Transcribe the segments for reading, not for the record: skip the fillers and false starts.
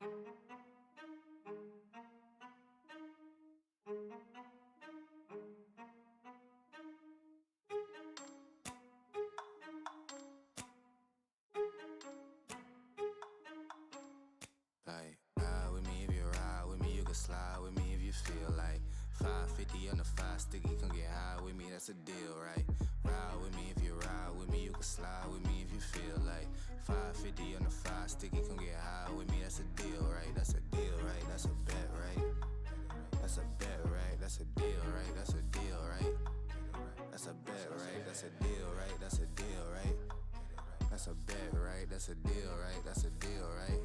Like, ride with me if you ride with me, you can slide with me if you feel like 550 on the 5 sticky, come get high with me, that's a deal, right? Ride with me if you ride with me, you can slide with me if you feel like 550 on the 5 sticky, come get high with me, that's a deal, right? That's a deal, right? That's a bet, right? That's a bet, right? That's a deal, right? That's a deal, right? That's a bet, right? That's a deal, right? That's a deal, right? That's a bet, right? That's a deal, right? That's a deal, right?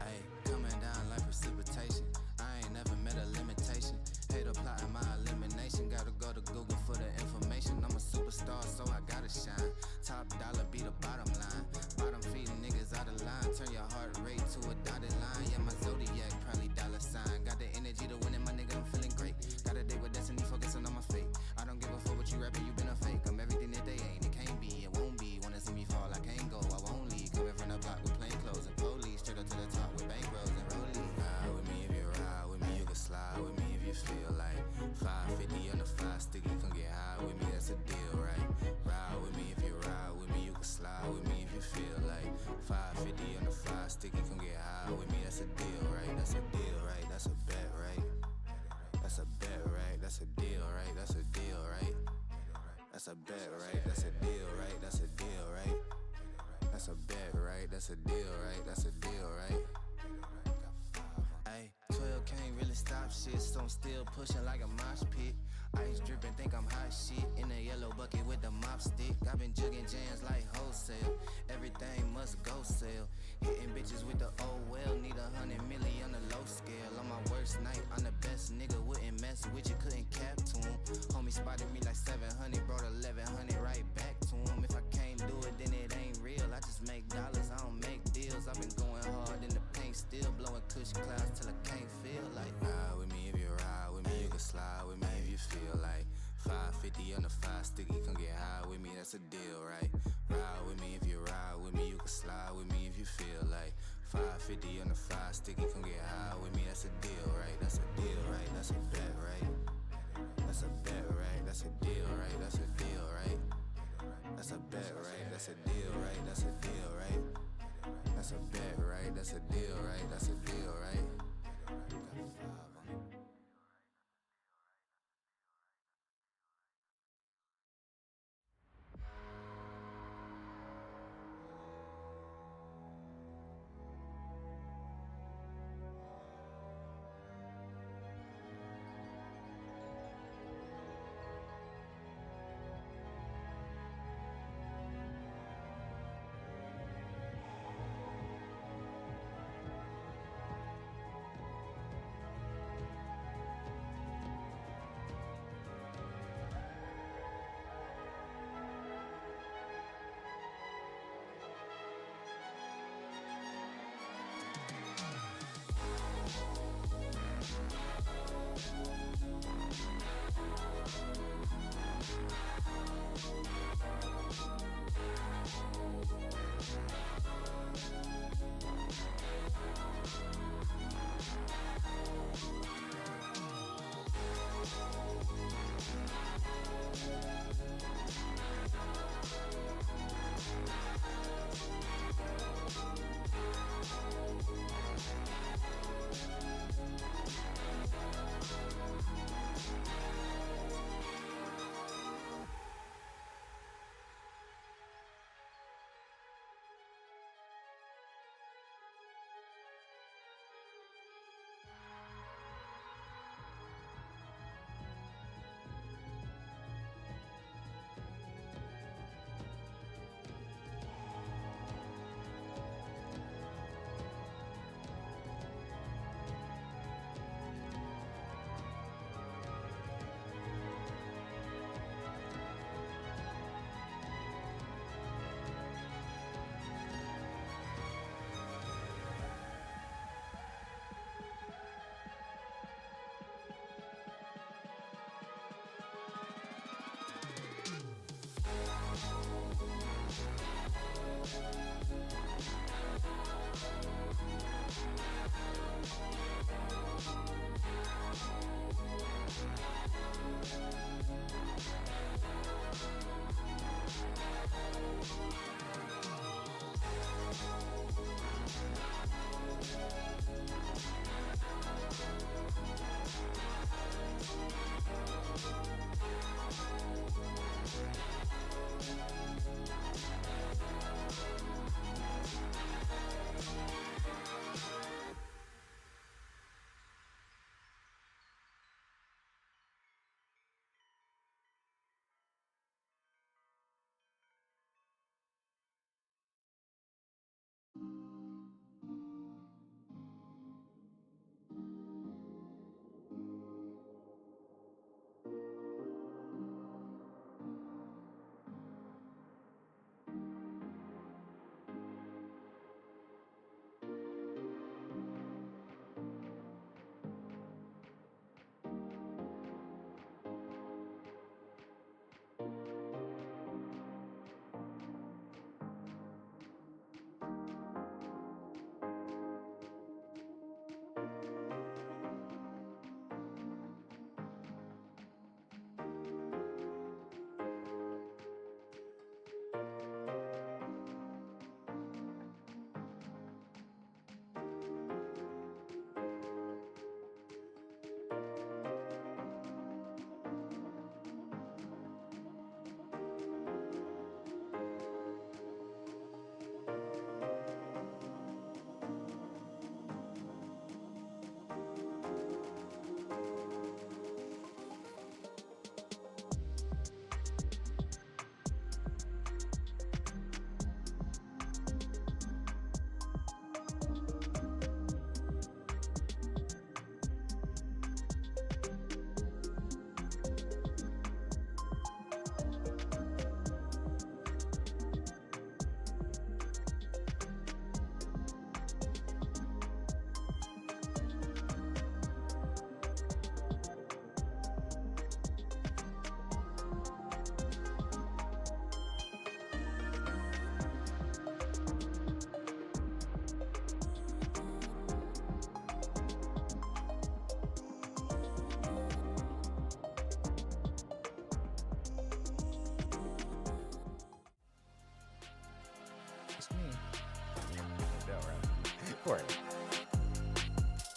Ayy, coming down like precipitation. I ain't never met a limitation. Hater plotting my elimination. Gotta go to Google for the information. I'm a superstar, so I gotta shine. Top dollar be the bottom line. Bottom feeding niggas out of line. Turn your heart rate to a dotted line. Yeah, my zodiac probably dollar sign. Got the energy to win it, my nigga, I'm feeling great. Got a date with destiny, focusing on my fate. I don't give a fuck what you rapping, you been a fake. I'm everything that they ain't, it can't be, it won't be. Wanna see me fall, I can't go, I won't leave. Coming from the block with plain clothes and police. Straight up to the top with bankrolls and rollies. Ride with me if you ride with me, you can slide with me if you feel like 550 on the 5 sticky, come get high with me, that's a deal, right? Ride with me if you ride with me, you can slide with me if you feel like 550 on the 5 sticky, come get high with me, that's a deal, right? That's a deal, right? That's a bet, right? That's a bet, right? That's a deal, right? That's a deal, right? That's a bet, right? That's a deal, right? That's a deal, right? That's a bet, right? That's a deal, right? That's a deal, right? Ayy, 12 can't really stop shit, so I'm still pushing like a mosh pit. Ice dripping, think I'm hot shit. In a yellow bucket with the mop stick. I've been jugging jams like wholesale. Everything must go sell. Hitting bitches with the old well. Need 100 million on the low scale. On my worst night, I'm the best nigga. Wouldn't mess with you, couldn't cap to him. Homie spotted me like 700, brought 1100 right back to him. If I can't do it, then it ain't real. I just make dollars, I don't make deals. I've been going hard in the paint, still blowing kush clouds till I can't feel like. Ride with me if you ride with me, you can slide with me if you feel like 550 on the 5 sticky, come get high with me, that's a deal, right? Ride with me if you ride with me, you can slide with me if you feel like 550 on the 5 sticky, come get high with me, that's a deal, right? That's a deal, right? That's a bet, right? That's a bet, right? That's a deal, right? That's a deal, right? That's a bet, right? That's a deal, right? That's a deal, right? That's a bet, right? That's a deal, right? That's a deal, right?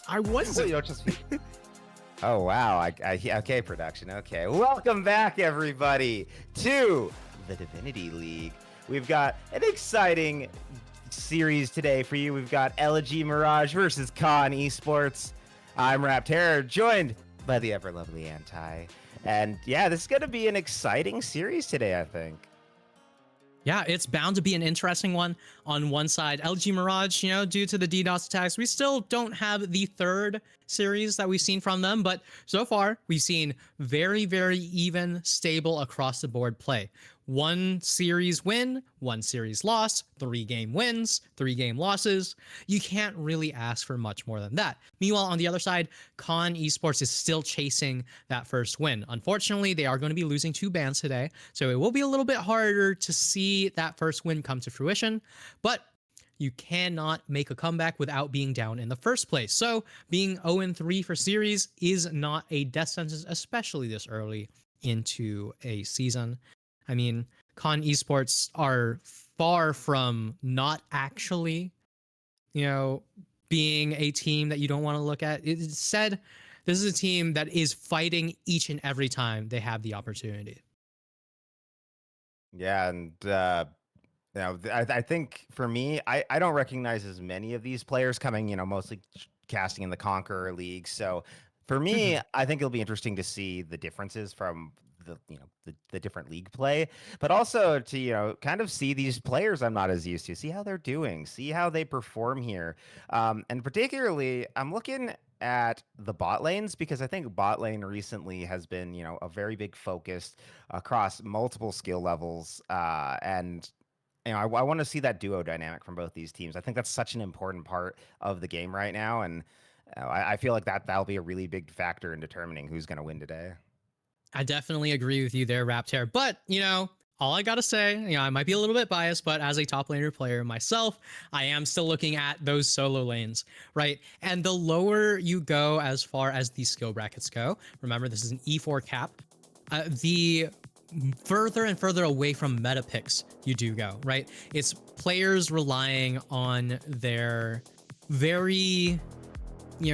I wasn't. Well, just... Oh, wow. Okay, production. Okay. Welcome back, everybody, to the Divinity League. We've got an exciting series today for you. We've got Elegy Mirage versus Con Esports. I'm Rapterror, joined by the ever lovely Anti. And yeah, this is going to be an exciting series today, I think. Yeah, it's bound to be an interesting one. On one side, LG Mirage, due to the DDoS attacks, we still don't have the third series that we've seen from them, but so far we've seen very, very even, stable across the board play. 1 series win, 1 series loss, 3 game wins, 3 game losses. You can't really ask for much more than that. Meanwhile, on the other side, Con Esports is still chasing that first win. Unfortunately, they are going to be losing 2 bans today, so it will be a little bit harder to see that first win come to fruition, but you cannot make a comeback without being down in the first place. So being 0-3 for series is not a death sentence, especially this early into a season. I mean, Con Esports are far from not actually, being a team that you don't want to look at. It's said this is a team that is fighting each and every time they have the opportunity. Yeah, and I think for me, I don't recognize as many of these players coming, mostly casting in the Conqueror League. So for me, I think it'll be interesting to see the differences from the different league play, but also to kind of see these players I'm not as used to, see how they're doing, see how they perform here, and particularly I'm looking at the bot lanes, because I think bot lane recently has been a very big focus across multiple skill levels, and I want to see that duo dynamic from both these teams. I think that's such an important part of the game right now, and I feel like that'll be a really big factor in determining who's going to win today. I definitely agree with you there, Rapterror. But, all I gotta say, I might be a little bit biased, but as a top laner player myself, I am still looking at those solo lanes, right? And the lower you go as far as the skill brackets go, remember this is an E4 cap, the further and further away from meta picks you do go, right? It's players relying on their very,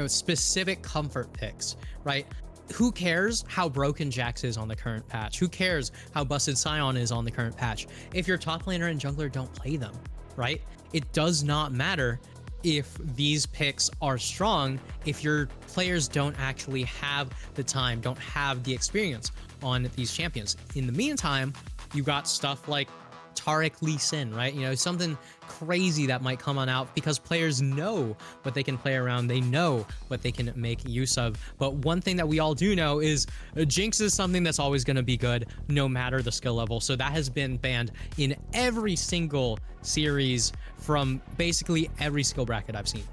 specific comfort picks, right? Who cares how broken Jax is on the current patch? Who cares how busted Sion is on the current patch? If your top laner and jungler don't play them, right? It does not matter if these picks are strong if your players don't actually have the time, don't have the experience on these champions. In the meantime, you got stuff like Taric Lee Sin, right? Something crazy that might come on out because players know what they can play around. They know what they can make use of. But one thing that we all do know is Jinx is something that's always going to be good no matter the skill level. So that has been banned in every single series from basically every skill bracket I've seen.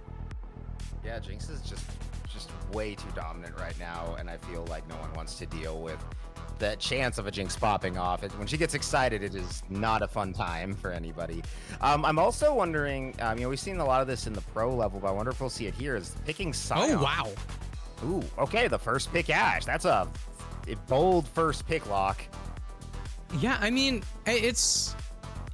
Yeah, Jinx is just way too dominant right now, and I feel like no one wants to deal with the chance of a Jinx popping off. When she gets excited, it is not a fun time for anybody. I'm also wondering, we've seen a lot of this in the pro level, but I wonder if we'll see it here, is picking Sion. Oh, wow. Ooh, okay, the first pick Ashe. That's a bold first pick lock. Yeah, I mean, it's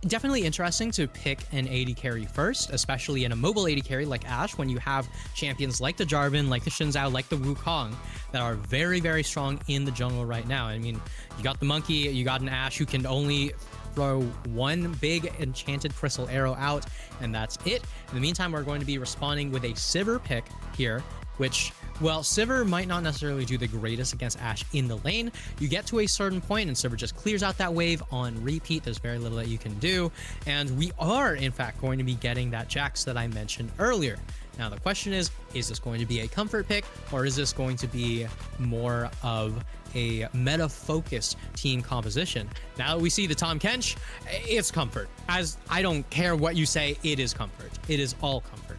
definitely interesting to pick an AD carry first, especially in a mobile AD carry like Ashe, when you have champions like the Jarvan, like the Xin Zhao, like the Wukong that are very, very strong in the jungle right now. I mean, you got the Monkey, you got an Ashe who can only throw one big enchanted crystal arrow out, and that's it. In the meantime, we're going to be responding with a Sivir pick here, which, well, Sivir might not necessarily do the greatest against Ashe in the lane. You get to a certain point and Sivir just clears out that wave on repeat. There's very little that you can do. And we are, in fact, going to be getting that Jax that I mentioned earlier. Now, the question is this going to be a comfort pick, or is this going to be more of a meta-focused team composition? Now that we see the Tahm Kench, it's comfort. As I don't care what you say, it is comfort. It is all comfort.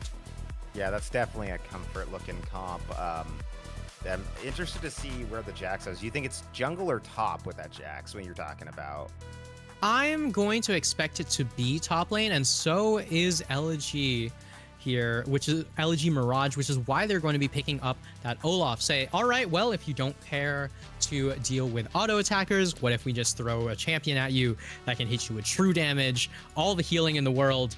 Yeah, that's definitely a comfort-looking comp. I'm interested to see where the Jax is. Do you think it's jungle or top with that Jax when you're talking about? I'm going to expect it to be top lane, and so is Elegy here, which is Elegy Mirage, which is why they're going to be picking up that Olaf. Say, all right, well, if you don't care to deal with auto attackers, what if we just throw a champion at you that can hit you with true damage, all the healing in the world,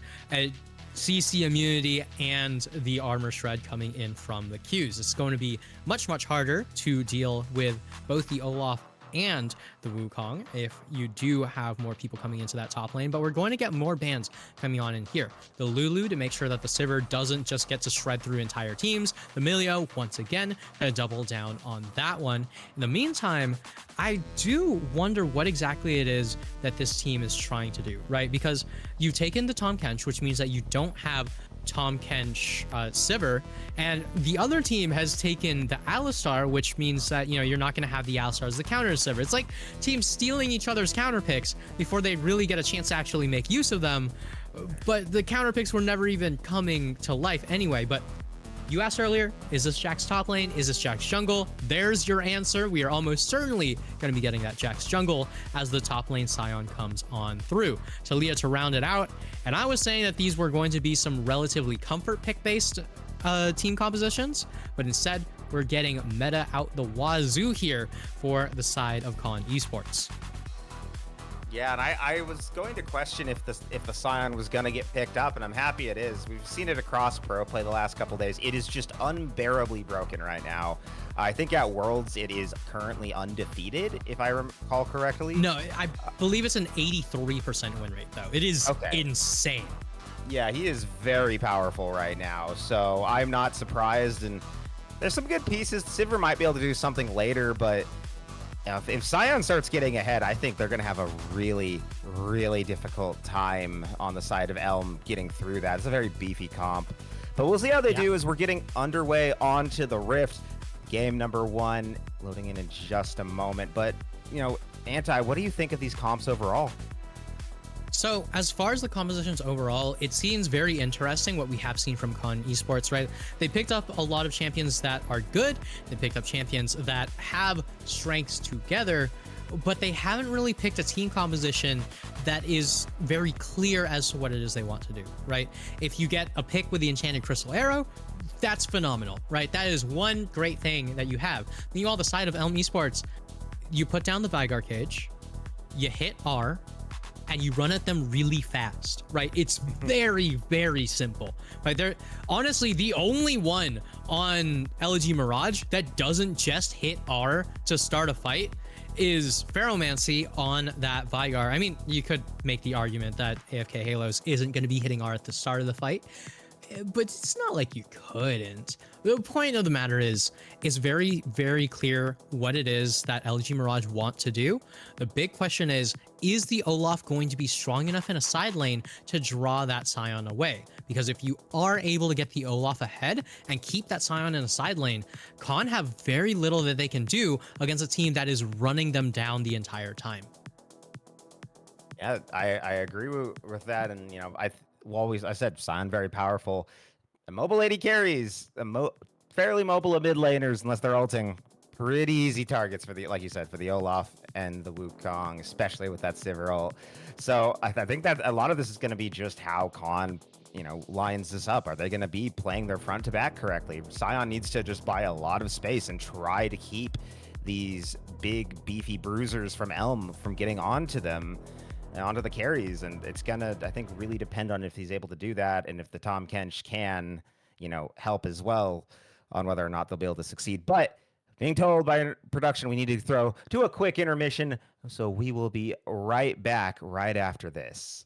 CC immunity, and the armor shred coming in from the Qs. It's going to be much, much harder to deal with both the Olaf and the Wukong if you do have more people coming into that top lane, but we're going to get more bans coming on in here. The Lulu to make sure that the Sivir doesn't just get to shred through entire teams. The Milio, once again, gonna double down on that one. In the meantime, I do wonder what exactly it is that this team is trying to do, right? Because you've taken the Tahm Kench, which means that you don't have Tahm Kench Sivir, and the other team has taken the Alistar, which means that you're not going to have the Alistar as the counter Sivir. It's like teams stealing each other's counter picks before they really get a chance to actually make use of them, but the counter picks were never even coming to life anyway. But you asked earlier, is this Jax top lane? Is this Jax jungle? There's your answer. We are almost certainly going to be getting that Jax jungle as the top lane Sion comes on through. Talia to round it out. And I was saying that these were going to be some relatively comfort pick based team compositions, but instead we're getting meta out the wazoo here for the side of Con Esports. Yeah, and I was going to question if the Sion was going to get picked up, and I'm happy it is. We've seen it across pro play the last couple days. It is just unbearably broken right now. I think at Worlds it is currently undefeated, if I recall correctly. No, I believe it's an 83% win rate, though. It is insane. Yeah, he is very powerful right now, so I'm not surprised. And there's some good pieces. Sivir might be able to do something later, but if Sion starts getting ahead, I think they're going to have a really, really difficult time on the side of Elm getting through that. It's a very beefy comp. But we'll see how they do as we're getting underway onto the Rift. Game number 1 loading in just a moment. But, Anti, what do you think of these comps overall? So as far as the compositions overall, it seems very interesting what we have seen from Con Esports, right? They picked up a lot of champions that are good. They picked up champions that have strengths together, but they haven't really picked a team composition that is very clear as to what it is they want to do, right? If you get a pick with the Enchanted Crystal Arrow, that's phenomenal, right? That is one great thing that you have. Meanwhile, the side of Elm Esports, you put down the Vigar cage, you hit R, and you run at them really fast, right? It's very, very simple. Right? They're honestly the only one on Elegy Mirage that doesn't just hit R to start a fight is Ferromancy on that Vigar. I mean, you could make the argument that AFK Halos isn't going to be hitting R at the start of the fight, but it's not like you couldn't. The point of the matter is, it's very, very clear what it is that LG Mirage want to do. The big question is the Olaf going to be strong enough in a side lane to draw that Scion away? Because if you are able to get the Olaf ahead and keep that Scion in a side lane, Con have very little that they can do against a team that is running them down the entire time. Yeah, I agree with that. And, you know, I said Scion very powerful. The mobile AD carries, fairly mobile mid laners, unless they're ulting. Pretty easy targets for the, like you said, for the Olaf and the Wukong, especially with that Sivir ult. So I think that a lot of this is going to be just how Con, you know, lines this up. Are they going to be playing their front to back correctly? Scion needs to just buy a lot of space and try to keep these big beefy bruisers from Elm from getting onto them, onto the carries. And it's gonna, I think, really depend on if he's able to do that, and if the Tahm Kench can, you know, help as well on whether or not they'll be able to succeed. But being told by production we need to throw to a quick intermission, so we will be right back right after this.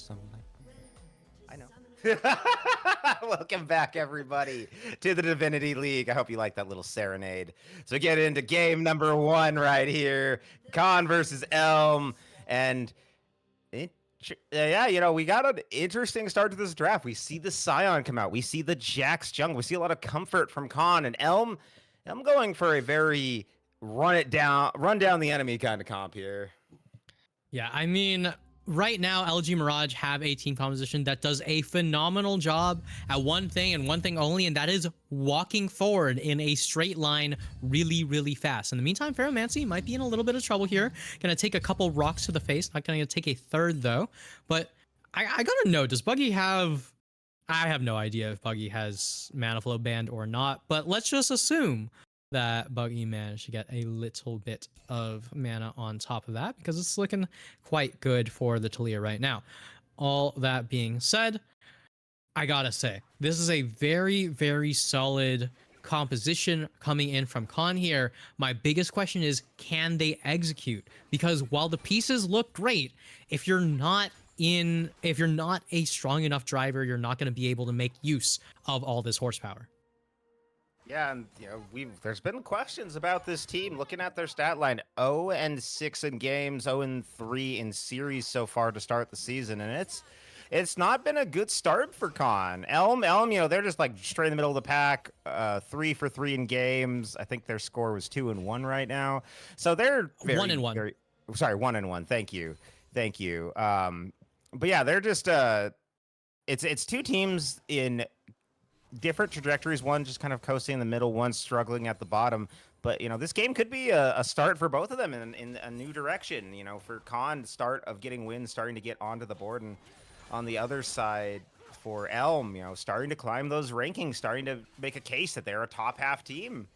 something like I know. Welcome back, everybody, to the Divinity League. I hope you like that little serenade. So get into game number 1 right here. Khan versus Elm. And yeah, you know, we got an interesting start to this draft. We see the Scion come out. We see the Jax jungle. We see a lot of comfort from Khan and Elm. I'm going for a very run down the enemy kind of comp here. Yeah, I mean, right now, LG Mirage have a team composition that does a phenomenal job at one thing and one thing only, and that is walking forward in a straight line really, really fast. In the meantime, Ferromancy might be in a little bit of trouble here. Gonna take a couple rocks to the face. Not gonna take a third, though. But I gotta know, does Buggy have... I have no idea if Buggy has Mana Flow banned or not, but let's just assume that Buggy managed to get a little bit of mana on top of that, because it's looking quite good for the Taliyah right now. All that being said, I gotta say, this is a very, very solid composition coming in from Khan here. My biggest question is, can they execute? Because while the pieces look great, if you're not a strong enough driver, you're not going to be able to make use of all this horsepower. Yeah, and you know, there's been questions about this team looking at their stat line. 0-6 in games, 0-3 in series so far to start the season, and it's not been a good start for Khan. Elm, you know, they're just like straight in the middle of the pack, 3 for 3 in games. I think their score was 2-1 right now. So they're 1-1. Sorry, 1-1. Thank you. But yeah, they're just it's two teams in different trajectories. One just kind of coasting in the middle, one struggling at the bottom. But you know, this game could be a start for both of them in a new direction. You know, for Khan, start of getting wins, starting to get onto the board, and on the other side for Elm, you know, starting to climb those rankings, starting to make a case that they're a top half team.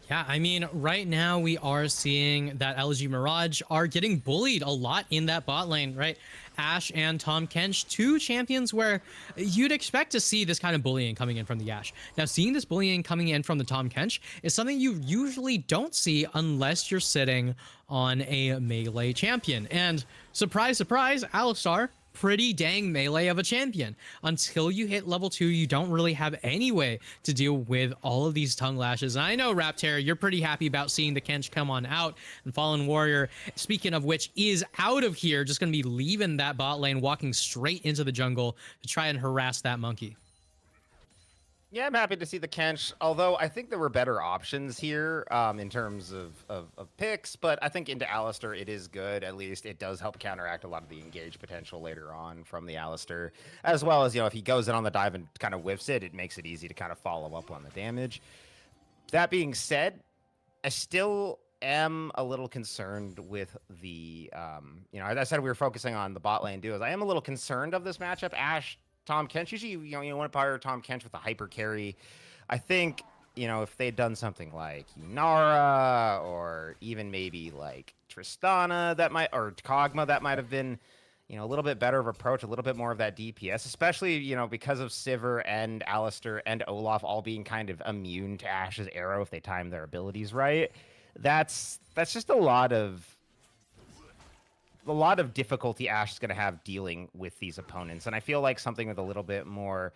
Yeah, I mean, right now we are seeing that LG Mirage are getting bullied a lot in that bot lane, right? Ashe and Tahm Kench, two champions where you'd expect to see this kind of bullying coming in from the Ashe. Now, seeing this bullying coming in from the Tahm Kench is something you usually don't see unless you're sitting on a melee champion. And surprise, surprise, Alistar, pretty dang melee of a champion. Until you hit level 2, you don't really have any way to deal with all of these tongue lashes. And I know, Rapterra, you're pretty happy about seeing the Kench come on out, and Fallen Warrior, speaking of which, is out of here, just going to be leaving that bot lane, walking straight into the jungle to try and harass that monkey. Yeah, I'm happy to see the Kench, although I think there were better options here in terms of picks, but I think into Alistar it is good. At least it does help counteract a lot of the engage potential later on from the Alistar, as well as, you know, if he goes in on the dive and kind of whiffs it, it makes it easy to kind of follow up on the damage. That being said, I still am a little concerned with the, you know, as I said, we were focusing on the bot lane duos. I am a little concerned of this matchup. Ashe, Tahm Kench, usually, you want to pair Tahm Kench with a hyper carry. I think, you know, if they'd done something like Inara or even maybe like Tristana, or Kog'Maw, that might have been, you know, a little bit better of approach, a little bit more of that DPS, especially, you know, because of Sivir and Alistar and Olaf all being kind of immune to Ashe's arrow if they time their abilities right. That's just a lot of difficulty Ashe is going to have dealing with these opponents. And I feel like something with a little bit more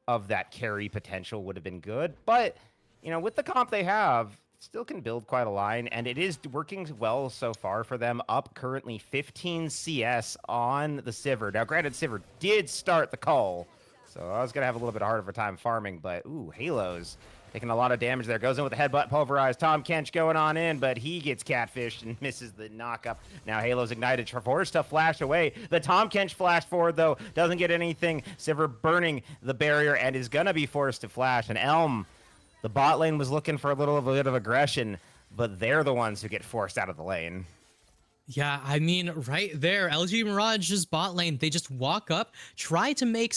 of that carry potential would have been good. But, you know, with the comp they have, still can build quite a line. And it is working well so far for them. Up currently 15 CS on the Sivir. Now, granted, Sivir did start the call, so I was going to have a little bit harder of a time farming. But, ooh, Halos taking a lot of damage there. Goes in with the headbutt, pulverized. Tahm Kench going on in, but he gets catfished and misses the knockup. Now Halo's ignited, forced to flash away. The Tahm Kench flash forward, though, doesn't get anything. Sivir burning the barrier and is going to be forced to flash. And Elm, the bot lane was looking for a little bit of aggression, but they're the ones who get forced out of the lane. Yeah, I mean, right there, LG Mirage's bot lane, they just walk up, try to make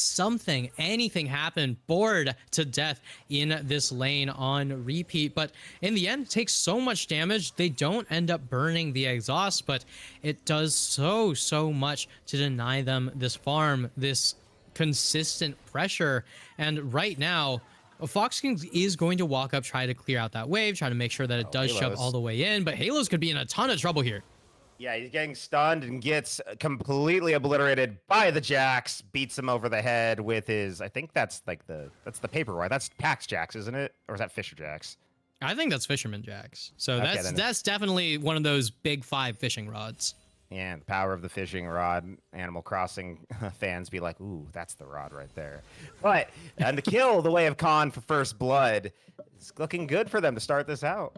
anything happen, bored to death in this lane on repeat. But in the end, it takes so much damage, they don't end up burning the exhaust, but it does so much to deny them this farm, this consistent pressure. And right now, Fox King is going to walk up, try to clear out that wave, try to make sure that it does shove all the way in, but Halos could be in a ton of trouble here. Yeah, he's getting stunned and gets completely obliterated by the Jax. Beats him over the head with his. I think that's like that's the paper wire. That's Pax Jax, isn't it? Or is that Fisher Jax? I think that's Fisherman Jacks. So Okay, that's definitely one of those big 5 fishing rods. Yeah, the power of the fishing rod. Animal Crossing fans be like, ooh, that's the rod right there. But, and the kill, the way of Khan for first blood, it's looking good for them to start this out.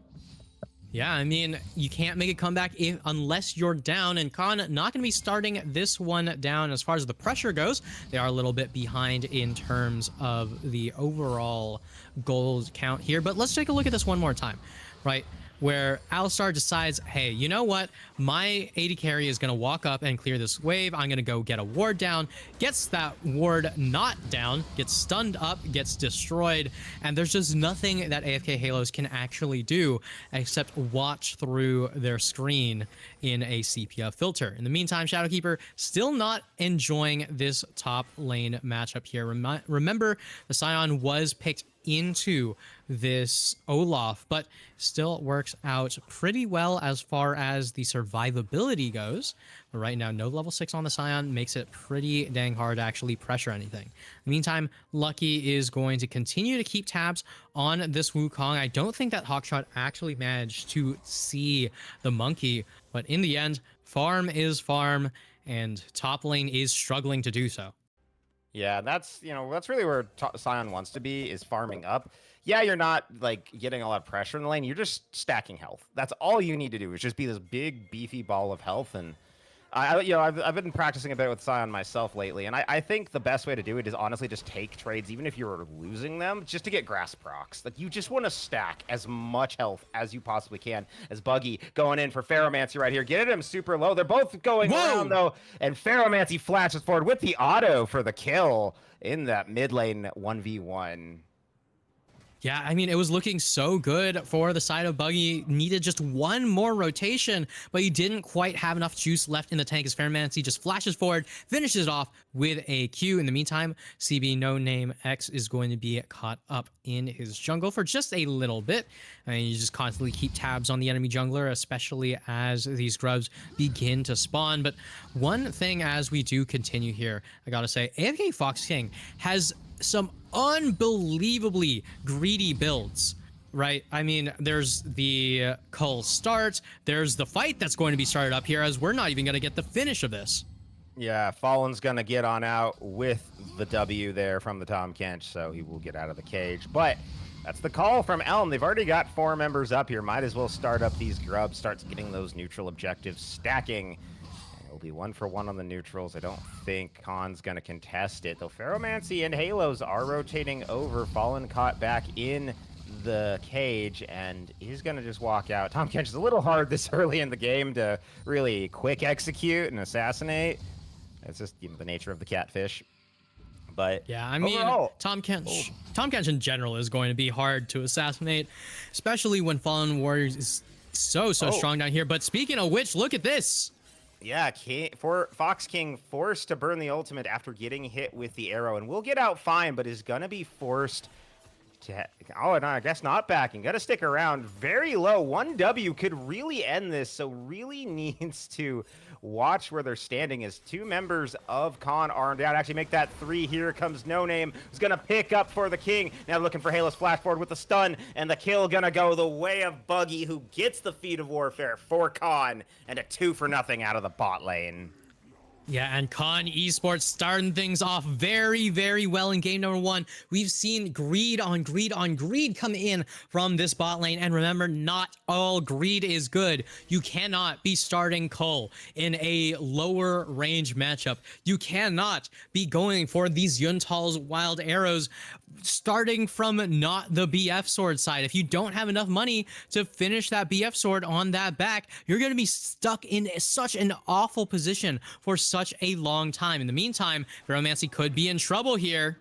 Yeah, I mean, you can't make a comeback unless you're down, and Khan not going to be starting this one down as far as the pressure goes. They are a little bit behind in terms of the overall goals count here, but let's take a look at this one more time, right? Where Alistar decides, hey, you know what? My AD carry is going to walk up and clear this wave. I'm going to go get a ward down. Gets that ward not down, gets stunned up, gets destroyed, and there's just nothing that AFK Halos can actually do except watch through their screen in a CPF filter. In the meantime, Shadowkeeper still not enjoying this top lane matchup here. Remember, the Scion was picked into this Olaf, but still works out pretty well as far as the survivability goes. But right now, no level 6 on the Scion makes it pretty dang hard to actually pressure anything. In the meantime, Lucky is going to continue to keep tabs on this Wukong. I don't think that Hawkshot actually managed to see the monkey, but in the end, farm is farm, and top lane is struggling to do so. Yeah, that's really where Scion wants to be, is farming up. Yeah, you're not like getting a lot of pressure in the lane. You're just stacking health. That's all you need to do, is just be this big beefy ball of health. And I've been practicing a bit with Scion myself lately, and I think the best way to do it is honestly just take trades, even if you're losing them, just to get grass procs. Like, you just want to stack as much health as you possibly can. As Buggy going in for Ferromancy right here, getting him super low. They're both going around though, and Ferromancy flashes forward with the auto for the kill in that mid lane 1v1. Yeah, I mean, it was looking so good for the side of Buggy. Needed just one more rotation, but he didn't quite have enough juice left in the tank as Ferromancy just flashes forward, finishes it off with a Q. In the meantime, CB No Name X is going to be caught up in his jungle for just a little bit. And you just constantly keep tabs on the enemy jungler, especially as these grubs begin to spawn. But one thing as we do continue here, I gotta say, AFK Fox King has some unbelievably greedy builds, right? I mean, there's the cull start, there's the fight that's going to be started up here, as we're not even going to get the finish of this. Yeah, Fallen's going to get on out with the W there from the Tom Kench, so he will get out of the cage. But that's the call from Elm. They've already got 4 members up here. Might as well start up these grubs, starts getting those neutral objectives stacking. It'll be 1 for 1 on the neutrals. I don't think Khan's going to contest it, though Ferromancy and Halos are rotating over. Fallen caught back in the cage, and he's going to just walk out. Tom Kench is a little hard this early in the game to really quick execute and assassinate. It's just the nature of the catfish. But yeah, I mean, overall, Tom Kench in general is going to be hard to assassinate, especially when Fallen Warriors is so strong down here. But speaking of which, look at this. Yeah, Fox King forced to burn the ultimate after getting hit with the arrow, and will get out fine, but is gonna be forced to. Oh, no, I guess not backing. Got to stick around. Very low. 1 W could really end this, so really needs to watch where they're standing as 2 members of Khan armed out. Actually make that 3. Here comes No Name, who's going to pick up for the King. Now looking for Halos flash forward with the stun, and the kill going to go the way of Buggy, who gets the feat of warfare for Khan, and a 2 for nothing out of the bot lane. Yeah, and Khan Esports starting things off very, very well in game number 1. We've seen greed on greed on greed come in from this bot lane. And remember, not all greed is good. You cannot be starting Cole in a lower range matchup. You cannot be going for these Yuntal's wild arrows starting from not the BF sword side. If you don't have enough money to finish that BF sword on that back, you're going to be stuck in such an awful position for such a long time. In the meantime, Ferromancy could be in trouble here.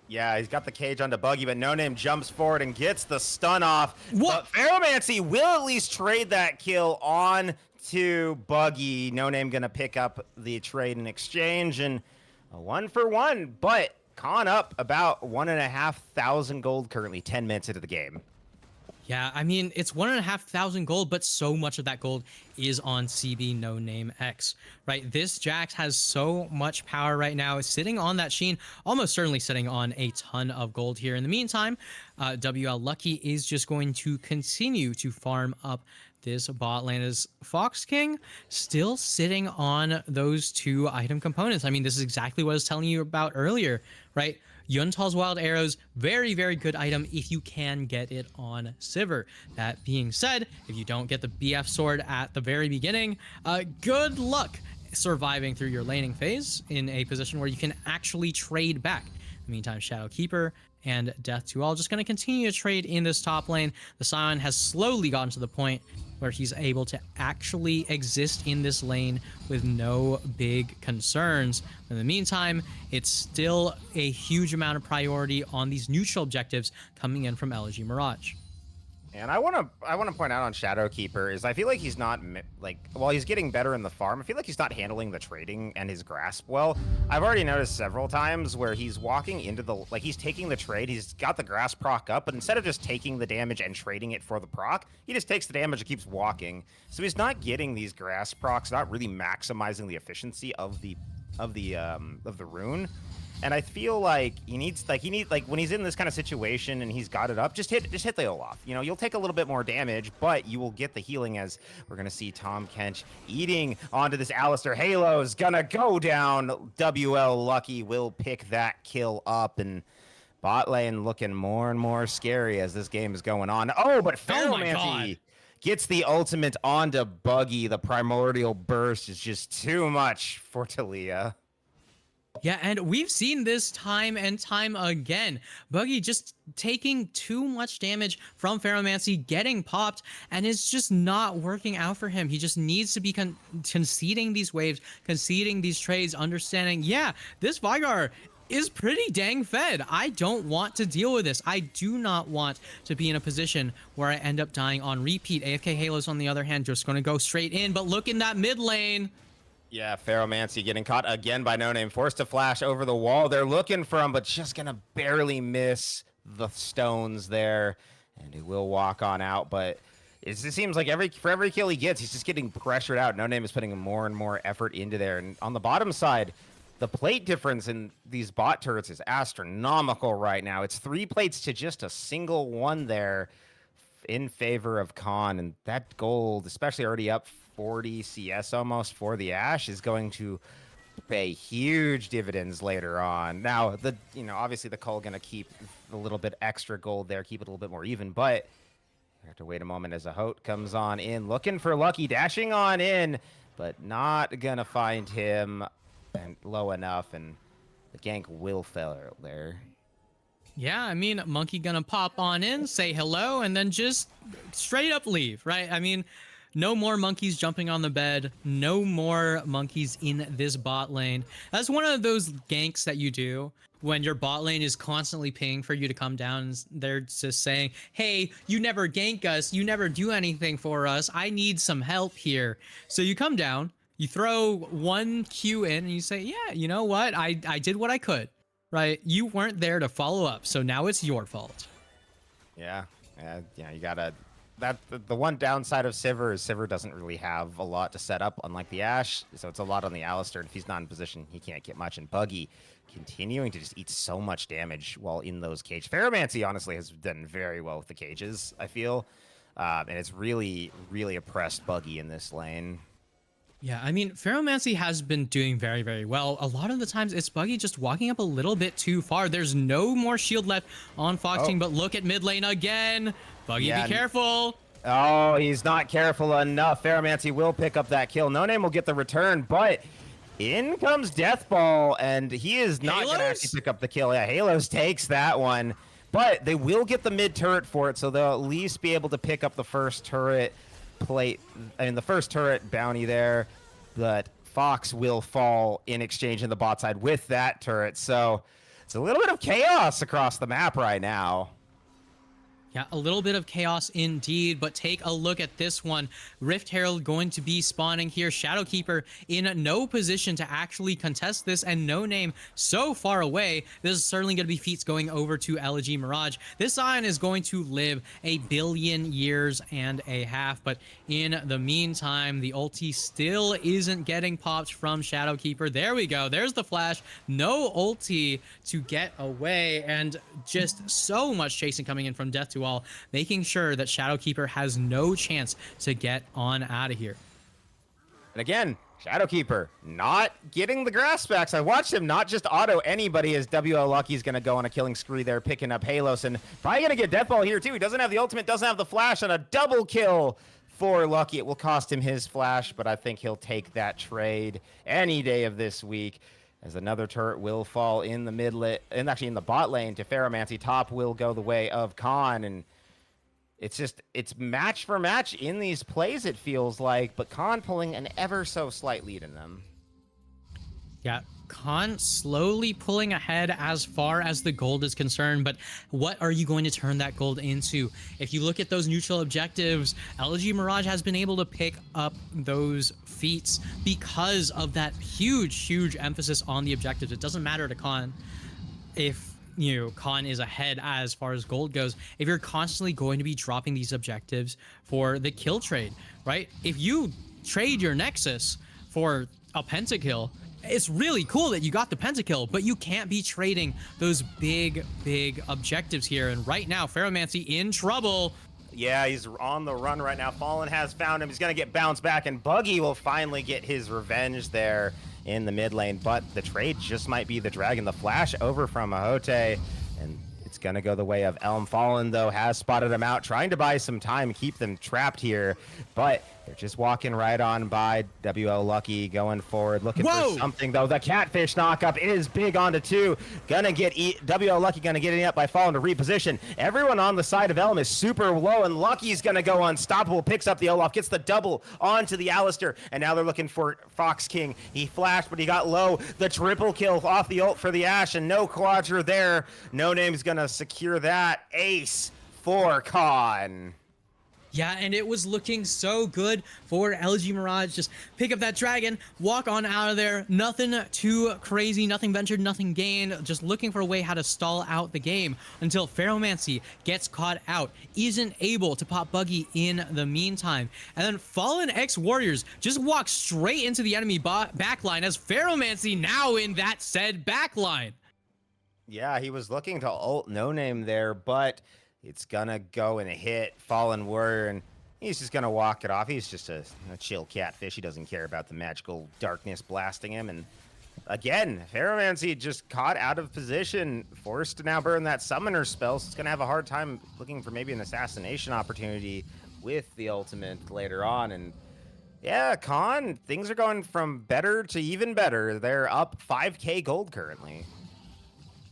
Yeah, he's got the cage onto Buggy, but No Name jumps forward and gets the stun off. What? But Ferromancy will at least trade that kill on to Buggy. No Name gonna pick up the trade in exchange, and a 1 for 1, but Khan up about 1,500 gold currently, 10 minutes into the game. Yeah, I mean, it's 1,500 gold, but so much of that gold is on CB No Name X, right? This Jax has so much power right now. It's sitting on that Sheen, almost certainly sitting on a ton of gold here. In the meantime, WL Lucky is just going to continue to farm up this bot lane as Fox King still sitting on those 2 item components. I mean, this is exactly what I was telling you about earlier, right? Yuntal's Wild Arrows, very, very good item if you can get it on Sivir. That being said, if you don't get the BF sword at the very beginning, good luck surviving through your laning phase in a position where you can actually trade back. In the meantime, Shadow Keeper and Death to All just going to continue to trade in this top lane. The Scion has slowly gotten to the point where he's able to actually exist in this lane with no big concerns. In the meantime, it's still a huge amount of priority on these neutral objectives coming in from Elegy Mirage. And I want to point out on Shadowkeeper is I feel like he's not like, while he's getting better in the farm, I feel like he's not handling the trading and his grasp well. I've already noticed several times where he's walking into the, like, he's taking the trade, he's got the grasp proc up, but instead of just taking the damage and trading it for the proc, he just takes the damage and keeps walking. So he's not getting these grasp procs, not really maximizing the efficiency of the rune. And I feel like he needs like when he's in this kind of situation and he's got it up, just hit the Olaf. You know, you'll take a little bit more damage, but you will get the healing as we're gonna see Tom Kench eating onto this Alistar. Halo's gonna go down. WL Lucky will pick that kill up, and bot lane looking more and more scary as this game is going on. Oh, but Ferromancy gets the ultimate onto Buggy. The primordial burst is just too much for Talia. Yeah, and we've seen this time and time again. Buggy just taking too much damage from Ferromancy, getting popped, and it's just not working out for him. He just needs to be conceding these waves, conceding these trades, understanding, yeah, this Veigar is pretty dang fed. I don't want to deal with this. I do not want to be in a position where I end up dying on repeat. AFK Halos, on the other hand, just going to go straight in, but look in that mid lane. Yeah, Ferromancy getting caught again by No Name, forced to flash over the wall. They're looking for him, but just gonna barely miss the stones there, and he will walk on out. But it seems like for every kill he gets, he's just getting pressured out. No Name is putting more and more effort into there. And on the bottom side, the plate difference in these bot turrets is astronomical right now. It's 3 plates to just a single one there in favor of Khan, and that gold, especially already up 40 CS almost for the Ashe, is going to pay huge dividends later on. Now, obviously the Cull going to keep a little bit extra gold there, keep it a little bit more even, but you have to wait a moment as a Hote comes on in, looking for Lucky, dashing on in, but not going to find him and low enough, and the gank will fail there. Yeah, I mean, Monkey gonna pop on in, say hello, and then just straight up leave, right? I mean, no more monkeys jumping on the bed. No more monkeys in this bot lane. That's one of those ganks that you do when your bot lane is constantly pinging for you to come down. And they're just saying, hey, you never gank us. You never do anything for us. I need some help here. So you come down, you throw 1 Q in, and you say, yeah, you know what? I did what I could, right? You weren't there to follow up. So now it's your fault. Yeah, you gotta... The one downside of Sivir is Sivir doesn't really have a lot to set up, unlike the Ashe, so it's a lot on the Alistar, and if he's not in position, he can't get much. And Buggy continuing to just eat so much damage while in those cages. Ferromancy, honestly, has done very well with the cages, I feel, and it's really, really oppressed Buggy in this lane. Yeah, I mean, Ferromancy has been doing very, very well. A lot of the times, it's Buggy just walking up a little bit too far. There's no more shield left on Fox King, but look at mid lane again. Buggy, be careful. Oh, he's not careful enough. Ferromancy will pick up that kill. No Name will get the return, but in comes Deathball, and he is not going to actually pick up the kill. Yeah, Halos takes that one, but they will get the mid turret for it, so they'll at least be able to pick up the first turret plate. I mean, the first turret bounty there, but Fox will fall in exchange in the bot side with that turret. So it's a little bit of chaos across the map right now. Yeah, a little bit of chaos indeed, but take a look at this one. Rift Herald going to be spawning here. Shadowkeeper in no position to actually contest this, and No Name so far away. This is certainly going to be feats going over to Elegy Mirage. This Ion is going to live 1,000,000,000 years and a half, but in the meantime, the ulti still isn't getting popped from Shadowkeeper. There we go. There's the flash. No ulti to get away, and just so much chasing coming in from Death to All, making sure that Shadowkeeper has no chance to get on out of here. And again, Shadowkeeper not getting the grass backs. I watched him not just auto anybody as WL Lucky's going to go on a killing spree there, picking up Halos, and probably going to get Deathball here too. He doesn't have the ultimate, doesn't have the flash, and a double kill for Lucky. It will cost him his flash, but I think he'll take that trade any day of this week, as another turret will fall in the actually in the bot lane to Ferromancy. Top will go the way of Khan, and it's match for match in these plays, it feels like, but Khan pulling an ever so slight lead in them. Yeah, Khan slowly pulling ahead as far as the gold is concerned, but what are you going to turn that gold into? If you look at those neutral objectives, Elegy Mirage has been able to pick up those feats because of that huge emphasis on the objectives. It doesn't matter to Khan if Khan is ahead as far as gold goes, if you're constantly going to be dropping these objectives for the kill trade, right? If you trade your Nexus for a pentakill, it's really cool that you got the pentakill, but you can't be trading those big objectives here. And right now, Ferromancy in trouble. Yeah, he's on the run right now. Fallen has found him. He's going to get bounced back, and Buggy will finally get his revenge there in the mid lane, but the trade just might be the dragon. The flash over from Ahote, and it's going to go the way of Elm. Fallen, though, has spotted him out, trying to buy some time, keep them trapped here, but they're just walking right on by. WL Lucky going forward, looking for something, though. The catfish knockup is big onto 2. Gonna get WL Lucky gonna get it up by Fallen to reposition. Everyone on the side of Elm is super low, and Lucky's gonna go unstoppable. Picks up the Olaf, gets the double onto the Alistair, and now they're looking for Fox King. He flashed, but he got low. The triple kill off the ult for the Ashe, and no Quadra there. No Name's gonna secure that. Ace for Khan. Yeah, and it was looking so good for Elegy Mirage. Just pick up that dragon, walk on out of there. Nothing too crazy, nothing ventured, nothing gained. Just looking for a way how to stall out the game until Ferromancy gets caught out, isn't able to pop Buggy in the meantime. And then Fallen X Warriors just walk straight into the enemy backline as Ferromancy now in that said backline. Yeah, he was looking to ult No Name there, but it's gonna go and hit Fallen Warrior, and he's just gonna walk it off. He's just a chill catfish. He doesn't care about the magical darkness blasting him. And again, Ferromancy just caught out of position, forced to now burn that summoner spell, so it's gonna have a hard time looking for maybe an assassination opportunity with the ultimate later on. And yeah, Khan, things are going from better to even better. They're up 5K gold currently.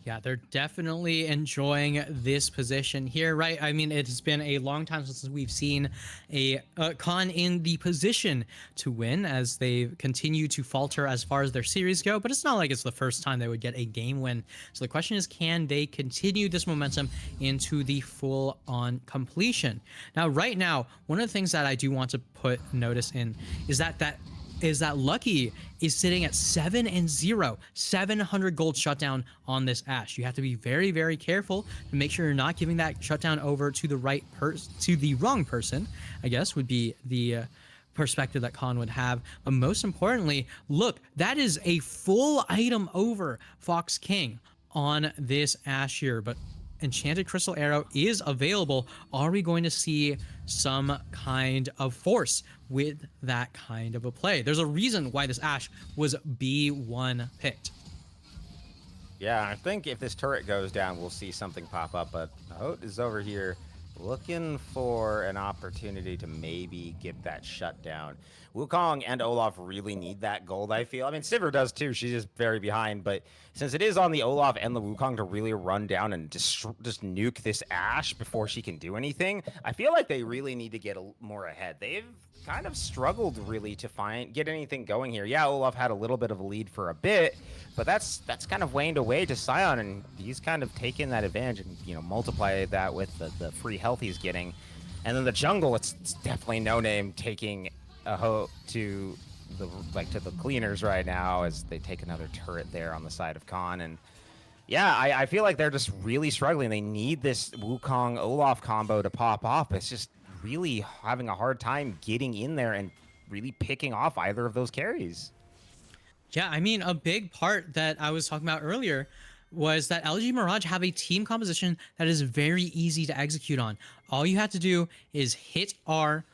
Yeah, they're definitely enjoying this position here, right? I mean, it has been a long time since we've seen a Khan in the position to win, as they continue to falter as far as their series go, but it's not like it's the first time they would get a game win. So the question is, can they continue this momentum into the full-on completion? Now, right now, one of the things that I do want to put notice in is that Lucky is sitting at 7-0, 700 gold shutdown on this Ashe. You have to be very careful to make sure you're not giving that shutdown over to the wrong person, I guess would be the perspective that Khan would have. But most importantly, look, that is a full item over Fox King on this Ashe here, but Enchanted Crystal Arrow is available. Are we going to see some kind of force with that kind of a play? There's a reason why this Ashe was B1 picked. Yeah, I think if this turret goes down, we'll see something pop up, but Hote is over here looking for an opportunity to maybe get that shut down. Wukong and Olaf really need that gold, I feel. I mean, Sivir does too. She's just very behind. But since it is on the Olaf and the Wukong to really run down and just nuke this Ashe before she can do anything, I feel like they really need to get more ahead. They've kind of struggled really to get anything going here. Yeah, Olaf had a little bit of a lead for a bit, but that's kind of waned away to Sion, and he's kind of taken that advantage and multiplied that with the free health health he's getting. And then the jungle, it's definitely No Name taking a hoe to the cleaners right now as they take another turret there on the side of Khan. And yeah, I feel like they're just really struggling. They need this Wukong Olaf combo to pop off. It's just really having a hard time getting in there and really picking off either of those carries. Yeah, I mean, a big part that I was talking about earlier was that LG Mirage have a team composition that is very easy to execute on. All you have to do is hit R,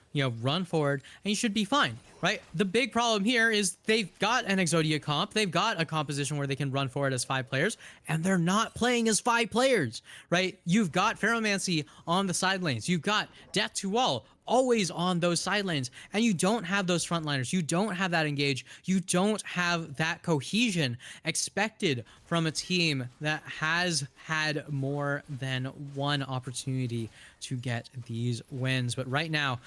run forward, and you should be fine, right? The big problem here is they've got an Exodia comp, they've got a composition where they can run forward as 5 players, and they're not playing as 5 players, right? You've got Ferromancy on the side lanes, you've got Death to Wall always on those side lanes, and you don't have those frontliners, you don't have that engage, you don't have that cohesion expected from a team that has had more than one opportunity to get these wins. But right now,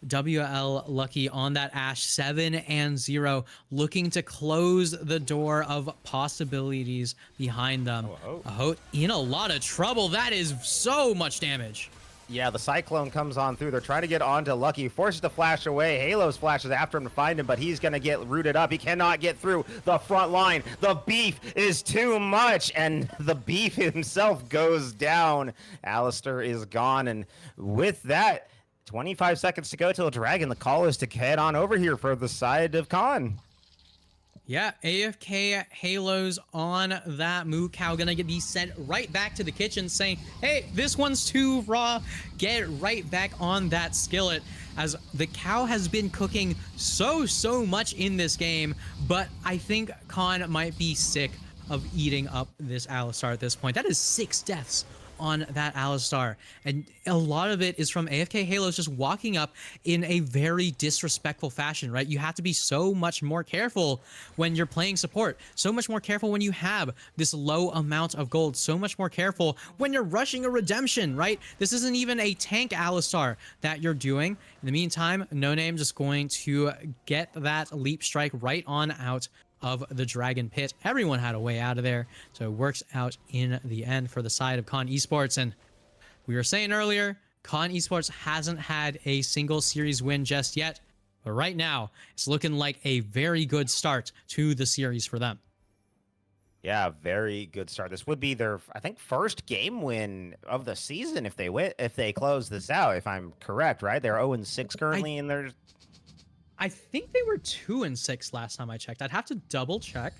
WL Lucky on that Ashe 7-0, looking to close the door of possibilities behind them. Ahote in a lot of trouble. That is so much damage. Yeah, the Cyclone comes on through. They're trying to get onto Lucky, forces to flash away. Halo's flashes after him to find him, but he's going to get rooted up. He cannot get through the front line. The beef is too much, and the beef himself goes down. Alistair is gone, and with that, 25 seconds to go till Dragon. The call is to head on over here for the side of Khan. Yeah, AFK Halos on that Moo Cow gonna be sent right back to the kitchen saying, hey, this one's too raw. Get right back on that skillet, as the cow has been cooking so much in this game, but I think Khan might be sick of eating up this Alistar at this point. That is 6 deaths on that Alistar, and a lot of it is from AFK Halos just walking up in a very disrespectful fashion, right? You have to be so much more careful when you're playing support, so much more careful when you have this low amount of gold, so much more careful when you're rushing a redemption, right? This isn't even a tank Alistar that you're doing. In the meantime, No Name just going to get that leap strike right on out of the Dragon Pit. Everyone had a way out of there, so it works out in the end for the side of Con Esports. And we were saying earlier, Con Esports hasn't had a single series win just yet, but right now it's looking like a very good start to the series for them. Yeah, very good start. This would be their, I think, first game win of the season if they close this out, if I'm correct, right? They're 0-6 currently, and they're... I think they were 2-6 last time I checked. I'd have to double check,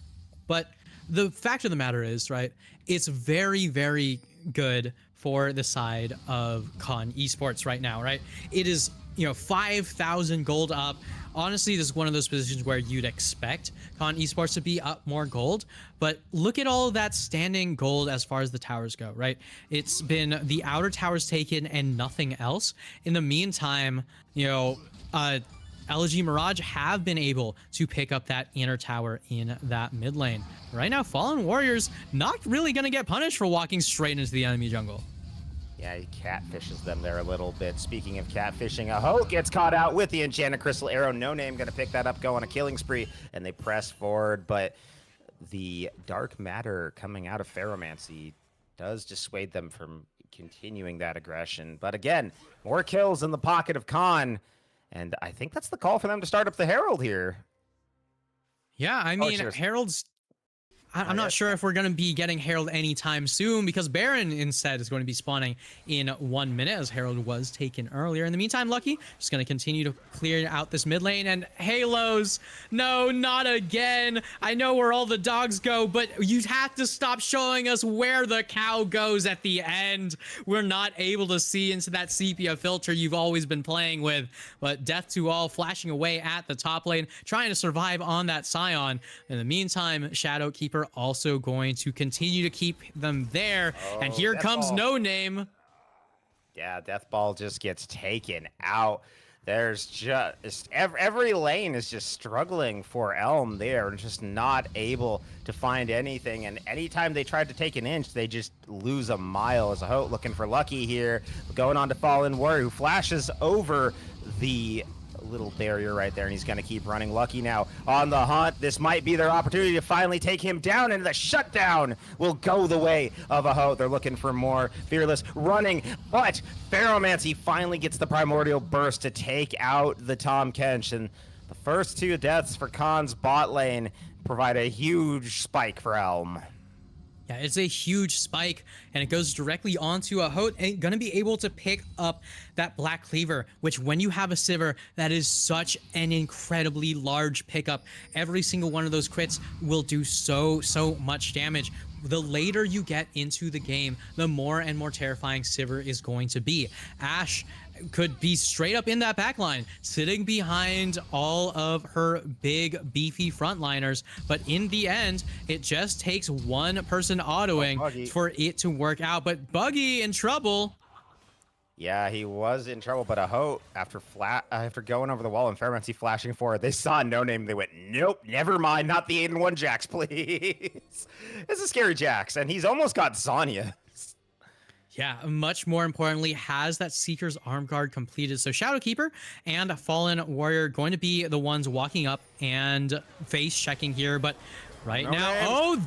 but the fact of the matter is, right, it's very, very good for the side of Con Esports right now, right? It is, 5,000 gold up. Honestly, this is one of those positions where you'd expect Con Esports to be up more gold, but look at all of that standing gold as far as the towers go, right? It's been the outer towers taken and nothing else. In the meantime, Elegy Mirage have been able to pick up that inner tower in that mid lane. Right now, Fallen Warriors not really going to get punished for walking straight into the enemy jungle. Yeah, he catfishes them there a little bit. Speaking of catfishing, Ahote gets caught out with the Enchanted Crystal Arrow. No Name going to pick that up, go on a killing spree, and they press forward. But the Dark Matter coming out of Ferromancy does dissuade them from continuing that aggression. But again, more kills in the pocket of Khan. And I think that's the call for them to start up the Herald here. Yeah, I mean, Herald's... I'm not sure if we're going to be getting Herald anytime soon, because Baron instead is going to be spawning in 1 minute, as Herald was taken earlier. In the meantime, Lucky just going to continue to clear out this mid lane, and Halos, no, not again. I know where all the dogs go, but you have to stop showing us where the cow goes at the end. We're not able to see into that sepia filter you've always been playing with, but Death to All flashing away at the top lane, trying to survive on that Scion. In the meantime, Shadowkeeper also going to continue to keep them there. And here comes No Name. Yeah, Death Ball just gets taken out. There's just every lane is just struggling for Elm there and just not able to find anything. And anytime they tried to take an inch, they just lose a mile. As Ahote looking for Lucky here, going on to Fallen Warrior, who flashes over the little barrier right there, and he's going to keep running. Lucky now on the hunt. This might be their opportunity to finally take him down, and the shutdown will go the way of a Ho. They're looking for more. Fearless running, but Ferromancy finally gets the primordial burst to take out the Tahm Kench, and the first 2 deaths for Khan's bot lane provide a huge spike for Elm. Yeah, it's a huge spike, and it goes directly onto a Hote, and gonna be able to pick up that Black Cleaver, which when you have a Sivir, that is such an incredibly large pickup. Every single one of those crits will do so much damage. The later you get into the game, the more and more terrifying Sivir is going to be. Ashe could be straight up in that backline, sitting behind all of her big, beefy frontliners. But in the end, it just takes one person autoing for it to work out. But Buggy in trouble. Yeah, he was in trouble, but a Ho, after going over the wall and Ferromancy flashing forward, they saw No Name. They went, nope, never mind, not the 8-1 Jax, please. It's a scary Jax, and he's almost got Zanya. Yeah, much more importantly, has that Seeker's Arm Guard completed. So Shadowkeeper and Fallen Warrior going to be the ones walking up and face checking here. But right now,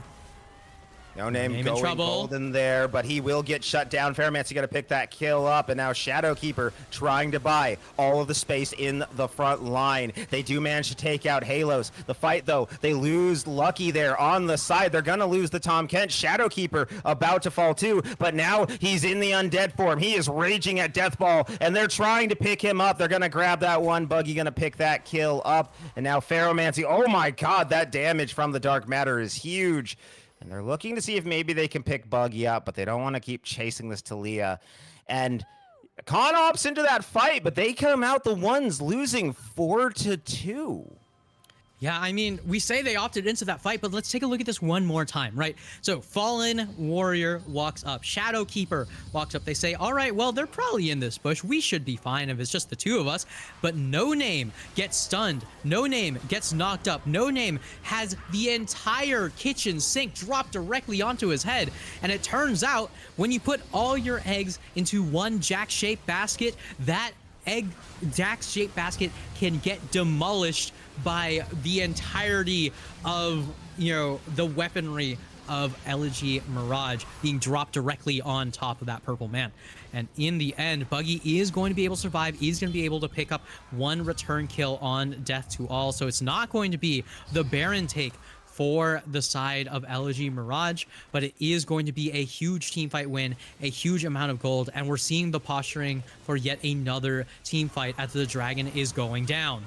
No Name in going trouble. golden there, but he will get shut down. Ferromancy got to pick that kill up, and now Shadowkeeper trying to buy all of the space in the front line. They do manage to take out Halos. The fight, though, they lose Lucky there on the side. They're going to lose the Tahm Kench. Shadowkeeper about to fall too, but now he's in the undead form. He is raging at Deathball, and they're trying to pick him up. They're going to grab that one. Buggy going to pick that kill up, and now Ferromancy. Oh my god, that damage from the Dark Matter is huge. And they're looking to see if maybe they can pick Buggy up, but they don't want to keep chasing this Talia. And Khan opts into that fight, but they come out the ones losing 4-2. Yeah, I mean, we say they opted into that fight, but let's take a look at this one more time, right? So Fallen Warrior walks up, Shadowkeeper walks up. They say, all right, well, they're probably in this bush. We should be fine if it's just the 2 of us. But No Name gets stunned. No Name gets knocked up. No Name has the entire kitchen sink dropped directly onto his head. And it turns out when you put all your eggs into one Jack-shaped basket, that Jack-shaped basket can get demolished by the entirety of, the weaponry of Elegy Mirage being dropped directly on top of that purple man. And in the end, Buggy is going to be able to survive. He's going to be able to pick up one return kill on Death to All. So it's not going to be the Baron take for the side of Elegy Mirage, but it is going to be a huge team fight win, a huge amount of gold, and we're seeing the posturing for yet another team fight as the dragon is going down.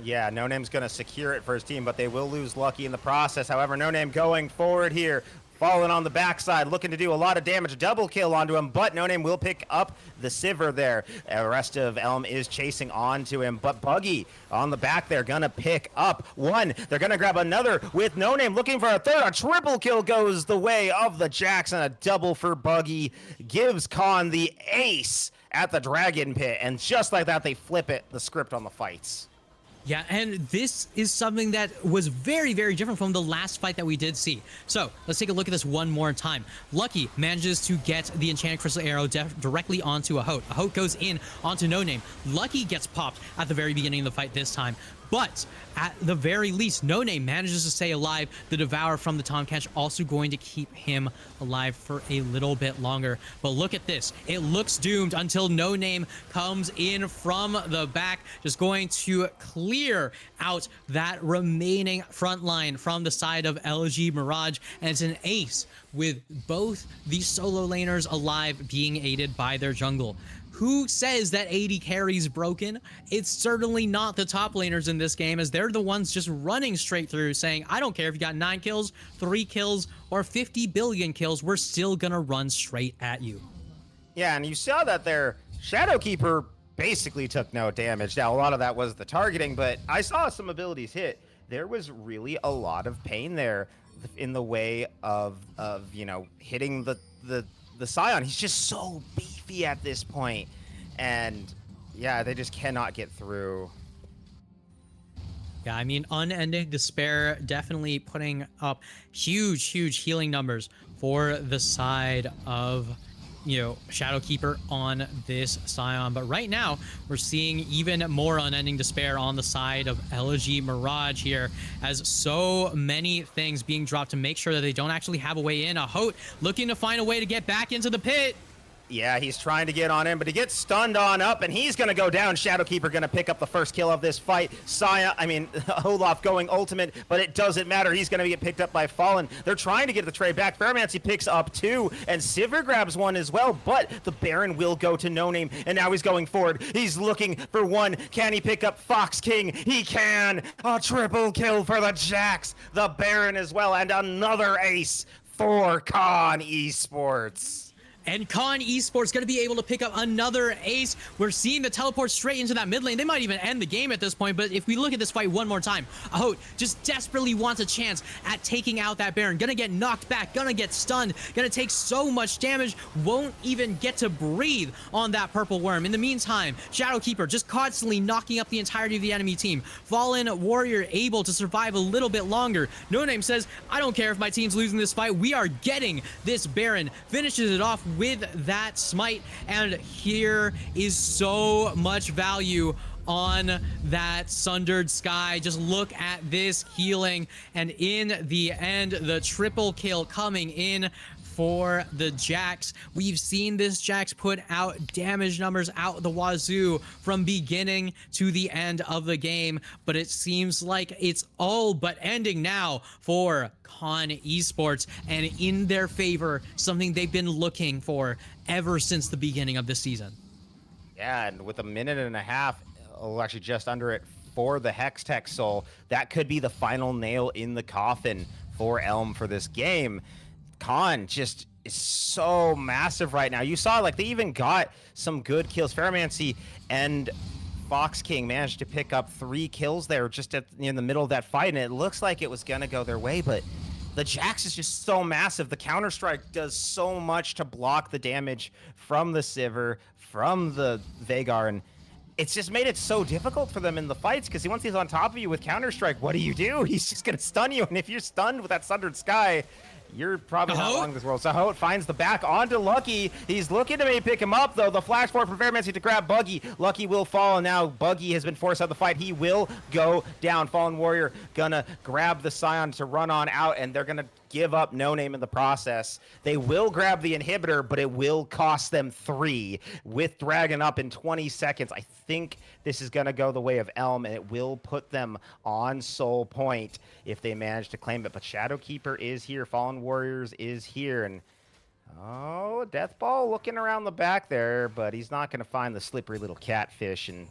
Yeah, No Name's going to secure it for his team, but they will lose Lucky in the process. However, No Name going forward here, falling on the backside, looking to do a lot of damage, double kill onto him, but No Name will pick up the Sivir there. The rest of Elm is chasing onto him, but Buggy on the back there, gonna pick up one. They're gonna grab another with No Name, looking for a third. A triple kill goes the way of the Jax, and a double for Buggy gives Khan the ace at the Dragon Pit, and just like that, they flip it, the script on the fights. Yeah, and this is something that was very, very different from the last fight that we did see. So let's take a look at this one more time. Lucky manages to get the Enchanted Crystal Arrow directly onto a Hote. A Hote goes in onto No Name. Lucky gets popped at the very beginning of the fight this time. But at the very least, No Name manages to stay alive. The Devour from the Tahm Kench also going to keep him alive for a little bit longer. But look at this. It looks doomed until No Name comes in from the back, just going to clear out that remaining front line from the side of Elegy Mirage. And it's an ace with both the solo laners alive, being aided by their jungle. Who says that 80 carries broken? It's certainly not the top laners in this game, as they're the ones just running straight through saying, I don't care if you got 9 kills, 3 kills, or 50 billion kills, we're still gonna run straight at you. Yeah, and you saw that their Shadowkeeper basically took no damage. Now, a lot of that was the targeting, but I saw some abilities hit. There was really a lot of pain there in the way of hitting the Scion. He's just so beefy at this point, and yeah, they just cannot get through. Yeah, I mean, Unending Despair definitely putting up huge healing numbers for the side of Shadowkeeper on this Scion. But right now, we're seeing even more unending despair on the side of Elegy Mirage here, as so many things being dropped to make sure that they don't actually have a way in. A Hote looking to find a way to get back into the pit. Yeah, he's trying to get on in, but he gets stunned on up, and he's going to go down. Shadowkeeper going to pick up the first kill of this fight. Olaf going ultimate, but it doesn't matter. He's going to get picked up by Fallen. They're trying to get the trade back. Fairmancy picks up 2, and Sivir grabs 1 as well, but the Baron will go to No Name, and now he's going forward. He's looking for 1. Can he pick up Fox King? He can! A triple kill for the Jax, the Baron as well, and another ace for Khan Esports. And Khan Esports going to be able to pick up another ace. We're seeing the teleport straight into that mid lane. They might even end the game at this point, but if we look at this fight one more time, Ahote just desperately wants a chance at taking out that Baron. Gonna get knocked back, gonna get stunned, gonna take so much damage, won't even get to breathe on that purple worm. In the meantime, Shadowkeeper just constantly knocking up the entirety of the enemy team. Fallen Warrior able to survive a little bit longer. No Name says, I don't care if my team's losing this fight. We are getting this Baron. Finishes it off with that smite, and here is so much value on that Sundered Sky. Just look at this healing, and in the end, the triple kill coming in for the Jax. We've seen this Jax put out damage numbers out the wazoo from beginning to the end of the game, but it seems like it's all but ending now for Khan Esports, and in their favor, something they've been looking for ever since the beginning of the season. Yeah, and with a minute and a half, actually just under it, for the Hextech Soul, that could be the final nail in the coffin for Elm for this game. Khan just is so massive right now. You saw, like, they even got some good kills. Fairmancy and Fox King managed to pick up 3 kills there just in the middle of that fight, and it looks like it was gonna go their way, but the Jax is just so massive. The Counter-Strike does so much to block the damage from the Sivir, from the Veigar, and it's just made it so difficult for them in the fights, because once he's on top of you with Counter-Strike, what do? He's just gonna stun you, and if you're stunned with that Sundered Sky, you're probably not long this world. So Hote finds the back onto Lucky. He's looking to maybe pick him up, though. The flash forward from Fairmancy to grab Buggy. Lucky will fall, and now Buggy has been forced out of the fight. He will go down. Fallen Warrior gonna grab the Scion to run on out, and they're gonna give up No Name in the process. They will grab the inhibitor, but it will cost them 3 with Dragon up in 20 seconds. I think this is going to go the way of Elm, and it will put them on Soul Point if they manage to claim it. But Shadowkeeper is here. Fallen Warriors is here. And oh, Deathball looking around the back there, but he's not going to find the slippery little catfish. And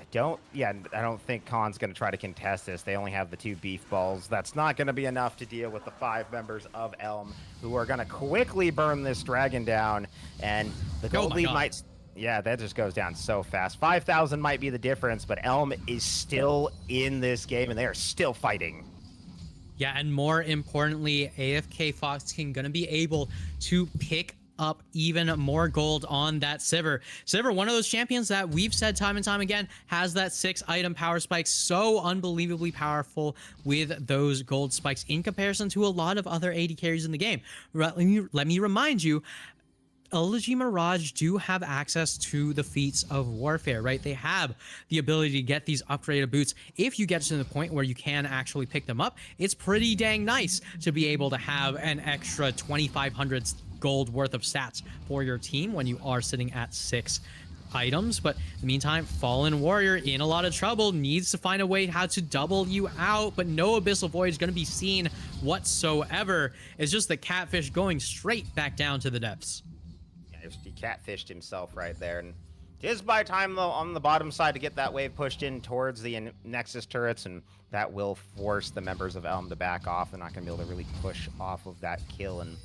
I don't think Khan's going to try to contest this. They only have the 2 beef balls. That's not going to be enough to deal with the 5 members of Elm, who are going to quickly burn this dragon down. And the gold lead might... Yeah, that just goes down so fast. 5,000 might be the difference, but Elm is still in this game, and they are still fighting. Yeah, and more importantly, AFK Fox King going to be able to pick up even more gold on that Sivir. Sivir, one of those champions that we've said time and time again, has that 6-item power spike, so unbelievably powerful with those gold spikes in comparison to a lot of other AD carries in the game. Let me remind you, Elegy Mirage do have access to the feats of warfare, right? They have the ability to get these upgraded boots. If you get to the point where you can actually pick them up, it's pretty dang nice to be able to have an extra 2,500 gold worth of stats for your team when you are sitting at 6 items. But in the meantime, Fallen Warrior in a lot of trouble, needs to find a way how to double you out, but no Abyssal Void is going to be seen whatsoever. It's just the catfish going straight back down to the depths. He catfished himself right there, and it is by time, though, on the bottom side to get that wave pushed in towards the Nexus turrets, and that will force the members of Elm to back off. They're not going to be able to really push off of that kill, and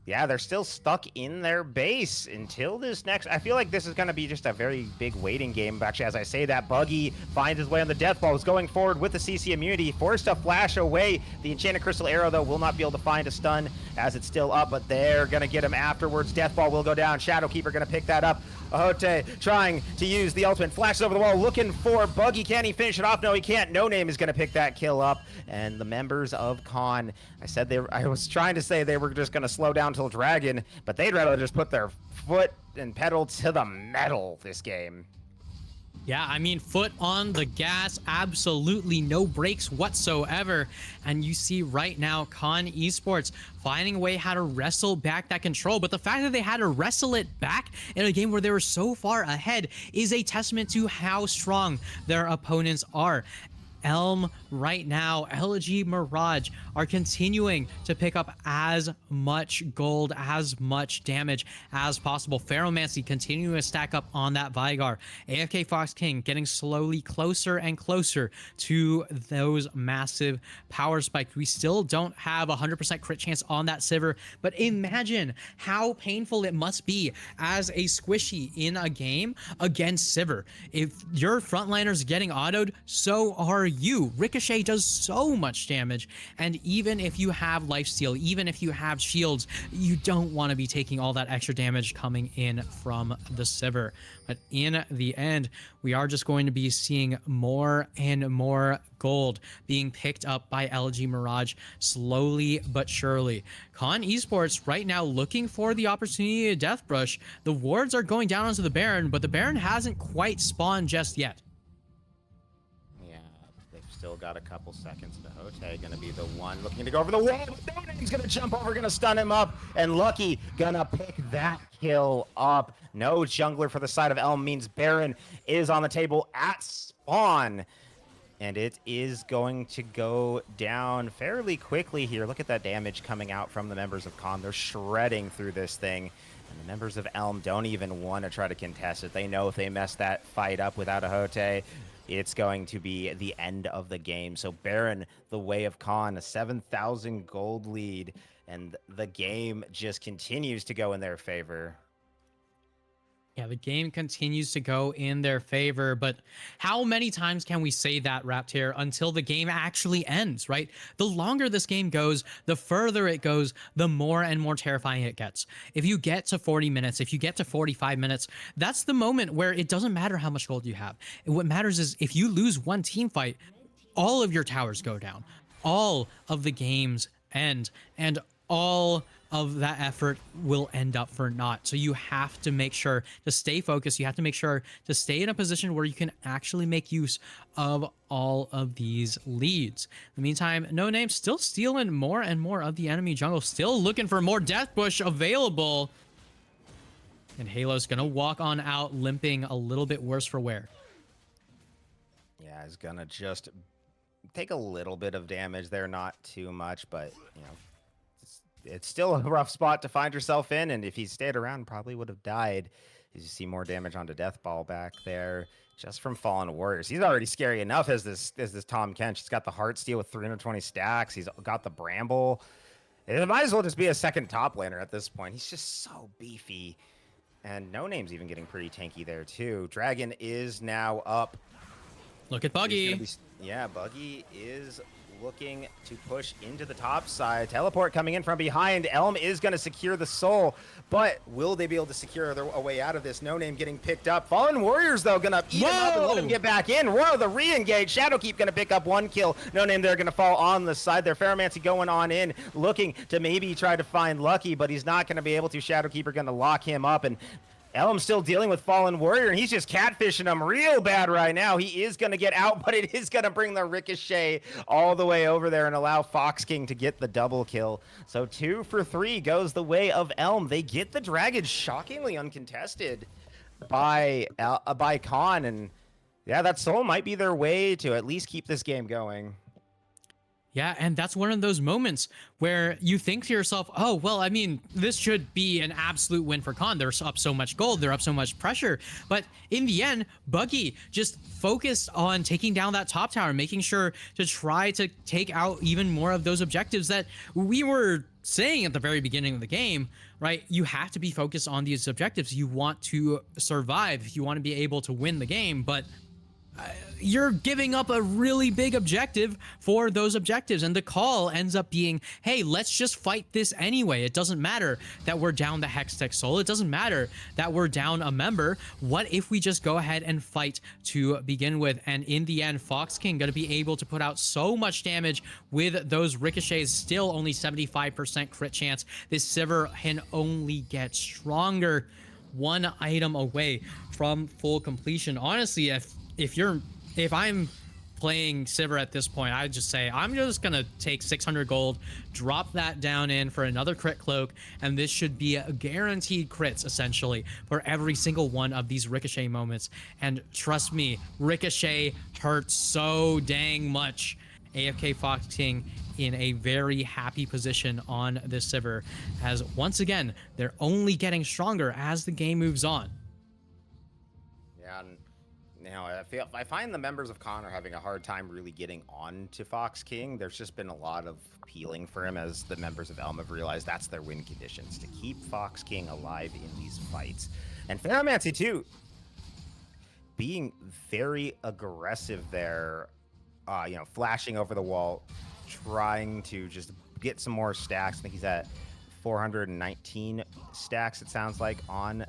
yeah, they're still stuck in their base until this next... I feel like this is going to be just a very big waiting game. Actually, as I say that, Buggy finds his way on the Death Ball, is going forward with the CC immunity, forced to flash away. The Enchanted Crystal Arrow, though, will not be able to find a stun as it's still up, but they're going to get him afterwards. Death Ball will go down. Shadowkeeper going to pick that up. Ahote trying to use the ultimate, flashes over the wall, looking for Buggy. Can he finish it off? No, he can't. No Name is going to pick that kill up. And the members of Con, I was trying to say they were just going to slow down till Dragon, but they'd rather just put their foot and pedal to the metal this game. Yeah, I mean, foot on the gas, absolutely no brakes whatsoever. And you see right now, Con Esports finding a way how to wrestle back that control. But the fact that they had to wrestle it back in a game where they were so far ahead is a testament to how strong their opponents are. Elm right now, Elegy, Mirage are continuing to pick up as much gold, as much damage as possible. Ferromancy continuing to stack up on that Vigar. AFK Fox King getting slowly closer and closer to those massive power spikes. We still don't have 100% crit chance on that Sivir, but imagine how painful it must be as a squishy in a game against Sivir. If your frontliner's getting autoed, so are you. Ricochet does so much damage, and even if you have lifesteal, even if you have shields, you don't want to be taking all that extra damage coming in from the Sivir. But in the end, we are just going to be seeing more and more gold being picked up by Elegy Mirage slowly but surely. Con Esports right now looking for the opportunity to Death Brush. The wards are going down onto the Baron, but the Baron hasn't quite spawned just yet. Still got a couple seconds. Ahote gonna be the one looking to go over the wall. No Name's gonna jump over, gonna stun him up, and Lucky gonna pick that kill up. No jungler for the side of Elm means Baron is on the table at spawn, and it is going to go down fairly quickly here. Look at that damage coming out from the members of Con. They're shredding through this thing. And the members of Elm don't even want to try to contest it. They know if they mess that fight up without Ahote, it's going to be the end of the game. So Baron, the way of Con, a 7,000 gold lead, and the game just continues to go in their favor. Yeah, the game continues to go in their favor, but how many times can we say that, Raptor, until the game actually ends, right? The longer this game goes, the further it goes, the more and more terrifying it gets. If you get to 40 minutes, if you get to 45 minutes, that's the moment where it doesn't matter how much gold you have. What matters is if you lose one team fight, all of your towers go down, all of the games end, and all of that effort will end up for naught. So you have to make sure to stay focused. You have to make sure to stay in a position where you can actually make use of all of these leads. In the meantime, No Name still stealing more and more of the enemy jungle, still looking for more Death Bush available. And Halo's gonna walk on out limping a little bit worse for wear. Yeah, he's gonna just take a little bit of damage there, not too much, but you know, it's still a rough spot to find yourself in, and if he stayed around, probably would have died. As you see more damage onto Deathball back there, just from Fallen Warriors. He's already scary enough as this Tom Kench. He's got the Heartsteel with 320 stacks. He's got the Bramble. It might as well just be a second top laner at this point. He's just so beefy. And No Name's even getting pretty tanky there too. Dragon is now up. Look at Buggy. Yeah, Buggy is looking to push into the top side. Teleport coming in from behind. Elm is going to secure the soul, but will they be able to secure a way out of this? No Name getting picked up. Fallen Warriors, though, going to eat him up and let him get back in. Whoa, the re-engage. Shadowkeep going to pick up one kill. No Name, they're going to fall on the side there. Ferromancy going on in, looking to maybe try to find Lucky, but he's not going to be able to. Shadowkeep are going to lock him up, and Elm's still dealing with Fallen Warrior, and he's just catfishing him real bad right now. He is going to get out, but it is going to bring the Ricochet all the way over there and allow Fox King to get the double kill. So 2 for 3 goes the way of Elm. They get the Dragon shockingly uncontested by Con, and yeah, that soul might be their way to at least keep this game going. Yeah, and that's one of those moments where you think to yourself, oh, well, I mean, this should be an absolute win for Con. They're up so much gold, they're up so much pressure. But in the end, Buggy just focused on taking down that top tower, making sure to try to take out even more of those objectives that we were saying at the very beginning of the game, right? You have to be focused on these objectives. You want to survive, you want to be able to win the game, but you're giving up a really big objective for those objectives. And the call ends up being, hey, let's just fight this anyway. It doesn't matter that we're down the Hextech Soul. It doesn't matter that we're down a member. What if we just go ahead and fight to begin with? And in the end, Fox King going to be able to put out so much damage with those ricochets. Still only 75% crit chance. This Sivir can only get stronger. One item away from full completion. Honestly, if I'm playing Sivir at this point, I'd just say I'm just gonna take 600 gold, drop that down in for another crit cloak, and this should be a guaranteed crits essentially for every single one of these ricochet moments. And trust me, ricochet hurts so dang much. AFK Fox King in a very happy position on this Sivir, as once again they're only getting stronger as the game moves on. Yeah, and now I find the members of Con are having a hard time really getting on to Fox King. There's just been a lot of peeling for him as the members of Elm have realized that's their win conditions, to keep Fox King alive in these fights. And Phantomancy too, being very aggressive there, flashing over the wall, trying to just get some more stacks. I think he's at 419 stacks, it sounds like, on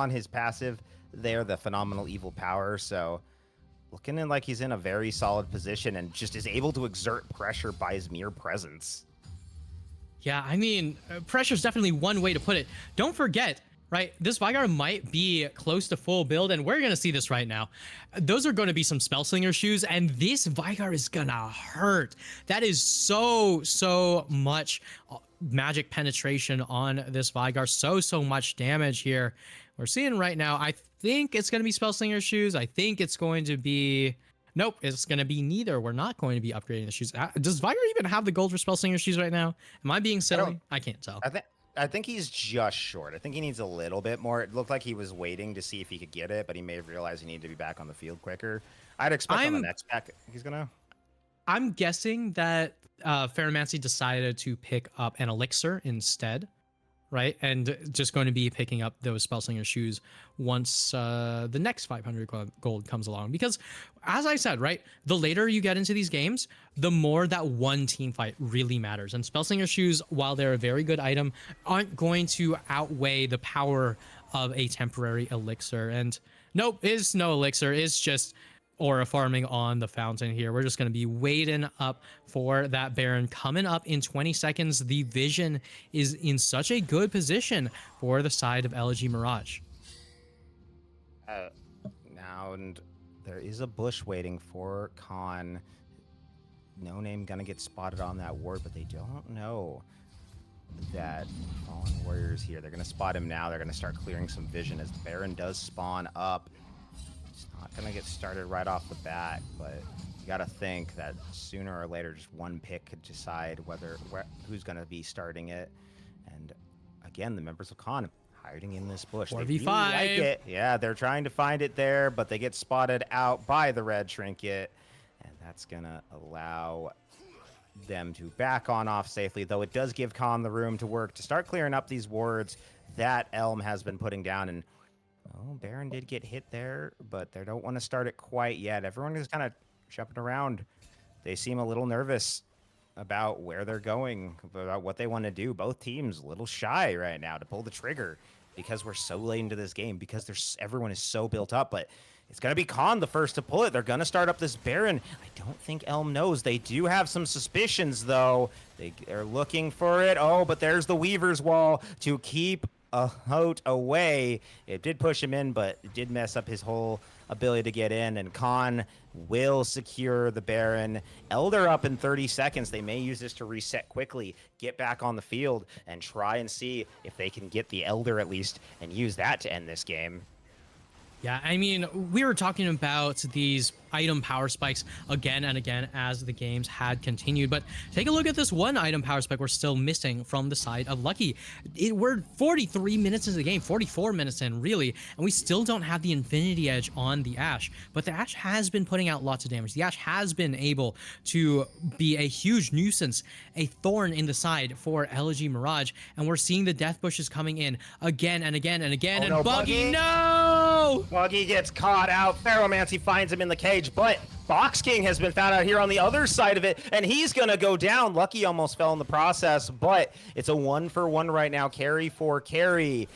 his passive there, the Phenomenal Evil Power. So looking like he's in a very solid position and just is able to exert pressure by his mere presence. Yeah, I mean, pressure is definitely one way to put it. Don't forget, right, this Veigar might be close to full build, and we're going to see this right now. Those are going to be some Spellslinger shoes, and this Veigar is going to hurt. That is so much magic penetration on this Veigar. So much damage here. We're seeing right now, I think it's going to be Spellslinger shoes. I think it's going to be... Nope, it's going to be neither. We're not going to be upgrading the shoes. Does Veigar even have the gold for Spellslinger shoes right now? Am I being silly? I can't tell. I think he's just short. I think he needs a little bit more. It looked like he was waiting to see if he could get it, but he may have realized he needed to be back on the field quicker. I'd expect on the next pack he's gonna... I'm guessing that Phantomancy decided to pick up an elixir instead, right? And just going to be picking up those Spellslinger shoes once the next 500 gold comes along. Because, as I said, right, the later you get into these games, the more that one team fight really matters. And Spellslinger shoes, while they're a very good item, aren't going to outweigh the power of a temporary elixir. And nope, it's no elixir. It's just aura farming on the fountain here. We're just going to be waiting up for that Baron coming up in 20 seconds. The vision is in such a good position for the side of Elegy Mirage. Now, and there is a bush waiting for Khan. No name gonna get spotted on that ward, but they don't know that Fallen Warrior's here. They're gonna spot him now. They're gonna start clearing some vision as the Baron does spawn up. It's not gonna get started right off the bat, but you gotta think that sooner or later, just one pick could decide who's gonna be starting it. And again, the members of Khan hiding in this bush. 4v5. They really like it. Yeah, they're trying to find it there, but they get spotted out by the red trinket. And that's going to allow them to back on off safely, though it does give Khan the room to work to start clearing up these wards that Elm has been putting down. And, oh, Baron did get hit there, but they don't want to start it quite yet. Everyone is kind of jumping around. They seem a little nervous about where they're going, about what they want to do. Both teams a little shy right now to pull the trigger because we're so late into this game, because everyone is so built up. But it's going to be Khan the first to pull it. They're going to start up this Baron. I don't think Elm knows. They do have some suspicions, though. They're looking for it. Oh, but there's the Weaver's Wall to keep Ahote away. It did push him in, but it did mess up his whole ability to get in, and Khan will secure the Baron. Elder up in 30 seconds. They may use this to reset quickly, get back on the field, and try and see if they can get the Elder at least and use that to end this game. Yeah, I mean, we were talking about these item power spikes again and again as the games had continued, but take a look at this one item power spike we're still missing from the side of Lucky. We're 43 minutes into the game, 44 minutes in really, and we still don't have the Infinity Edge on the Ashe, but the Ashe has been putting out lots of damage. The Ashe has been able to be a huge nuisance, a thorn in the side for Elegy Mirage, and we're seeing the death bushes coming in again and again and again. Oh, and no, Buggy, no! no! Buggy gets caught out. Ferromancy finds him in the cage, but Box King has been found out here on the other side of it, and he's going to go down. Lucky almost fell in the process, but it's a 1-for-1 right now. Carry for carry.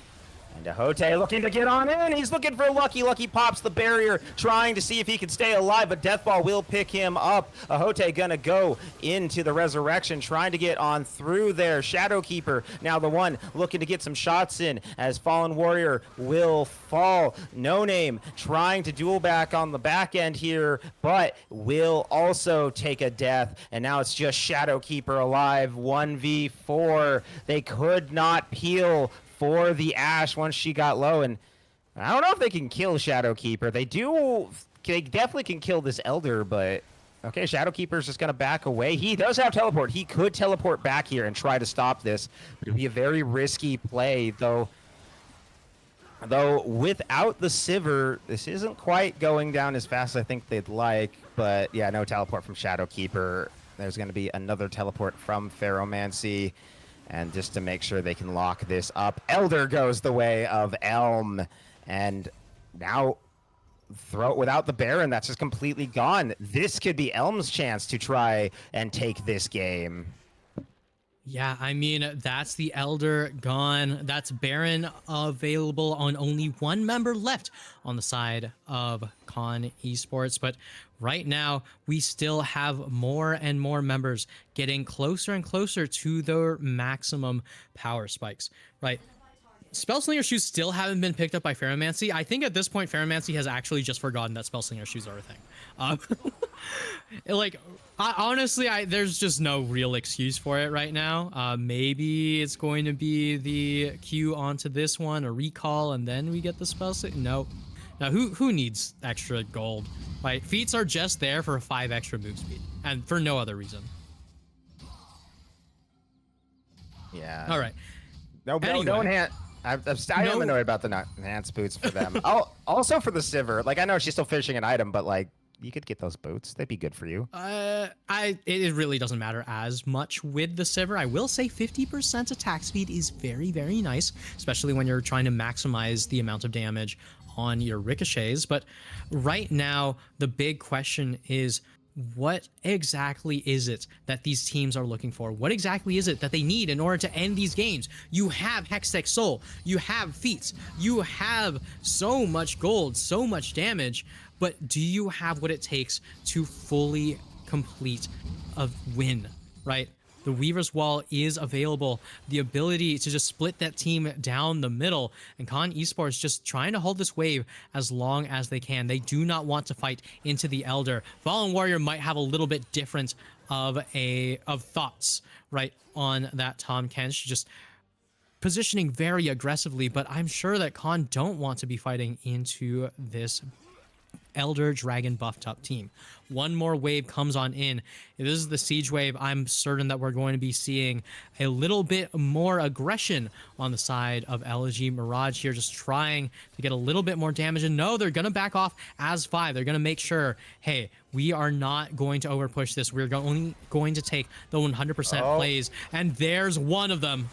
And Ahote looking to get on in. He's looking for Lucky. Lucky pops the barrier, trying to see if he can stay alive, but Deathball will pick him up. Ahote gonna go into the resurrection, trying to get on through there. Shadowkeeper, now the one looking to get some shots in as Fallen Warrior will fall. No Name trying to duel back on the back end here, but will also take a death. And now it's just Shadowkeeper alive. 1v4. They could not peel for the Ashe once she got low, and I don't know if they can kill Shadowkeeper. They definitely can kill this Elder, but okay, Shadowkeeper's just gonna back away. He does have teleport. He could teleport back here and try to stop this. It would be a very risky play, though without the Sivir, this isn't quite going down as fast as I think they'd like, but yeah, no teleport from Shadowkeeper. There's gonna be another teleport from Ferromancy. And just to make sure they can lock this up, Elder goes the way of Elm. And now, without the Baron, that's just completely gone. This could be Elm's chance to try and take this game. Yeah, I mean, that's the Elder gone. That's Baron available on only one member left on the side of Con Esports. But right now, we still have more and more members getting closer and closer to their maximum power spikes, right? Spellslinger shoes still haven't been picked up by Ferromancy. I think at this point, Ferromancy has actually just forgotten that Spellslinger shoes are a thing. Honestly, there's just no real excuse for it right now. Maybe it's going to be the queue onto this one, a recall, and then we get the Spellslinger. No. Now, who needs extra gold? Right? Feats are just there for 5 extra move speed, and for no other reason. Yeah. All right. No enhance. I am annoyed about the not enhanced boots for them. Also for the Sivir. Like, I know she's still fishing an item, but like, you could get those boots. They'd be good for you. It really doesn't matter as much with the Sivir. I will say 50% attack speed is very, very nice, especially when you're trying to maximize the amount of damage on your ricochets. But right now, the big question is, what exactly is it that these teams are looking for? What exactly is it that they need in order to end these games? You have Hextech Soul, you have feats, you have so much gold, so much damage, but do you have what it takes to fully complete a win, right? The Weaver's Wall is available. The ability to just split that team down the middle, and Con Esports just trying to hold this wave as long as they can. They do not want to fight into the Elder. Fallen Warrior might have a little bit different of thoughts, right, on that Tom Kench, just positioning very aggressively, but I'm sure that Con don't want to be fighting into this Elder Dragon buffed up team. One more wave comes on in. If this is the siege wave, I'm certain that we're going to be seeing a little bit more aggression on the side of Elegy. Mirage here just trying to get a little bit more damage. And no, they're going to back off as 5. They're going to make sure, hey, we are not going to overpush this. We're only going to take the 100% plays. And there's one of them.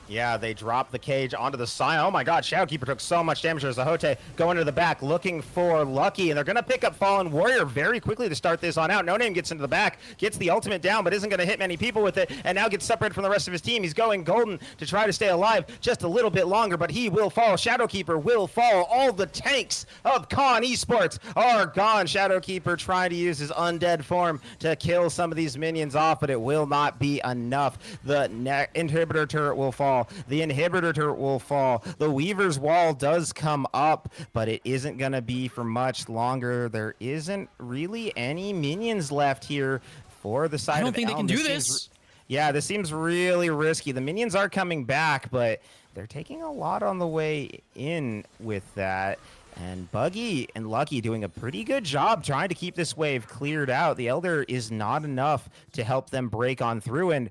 Yeah, they drop the cage onto the side. Oh my god, Shadowkeeper took so much damage. There's Ahote going to the back looking for Lucky, and they're going to pick up Fallen Warrior very quickly to start this on out. No Name gets into the back, gets the ultimate down, but isn't going to hit many people with it, and now gets separated from the rest of his team. He's going golden to try to stay alive just a little bit longer, but he will fall. Shadowkeeper will fall. All the tanks of Con Esports are gone. Shadowkeeper trying to use his undead form to kill some of these minions off, but it will not be enough. The inhibitor turret will fall. The inhibitor turret will fall. The Weaver's Wall does come up, but it isn't going to be for much longer. There isn't really any minions left here for the side of Elm. I don't think they can do this. Yeah, this seems really risky. The minions are coming back, but they're taking a lot on the way in with that. And Buggy and Lucky doing a pretty good job trying to keep this wave cleared out. The Elder is not enough to help them break on through, and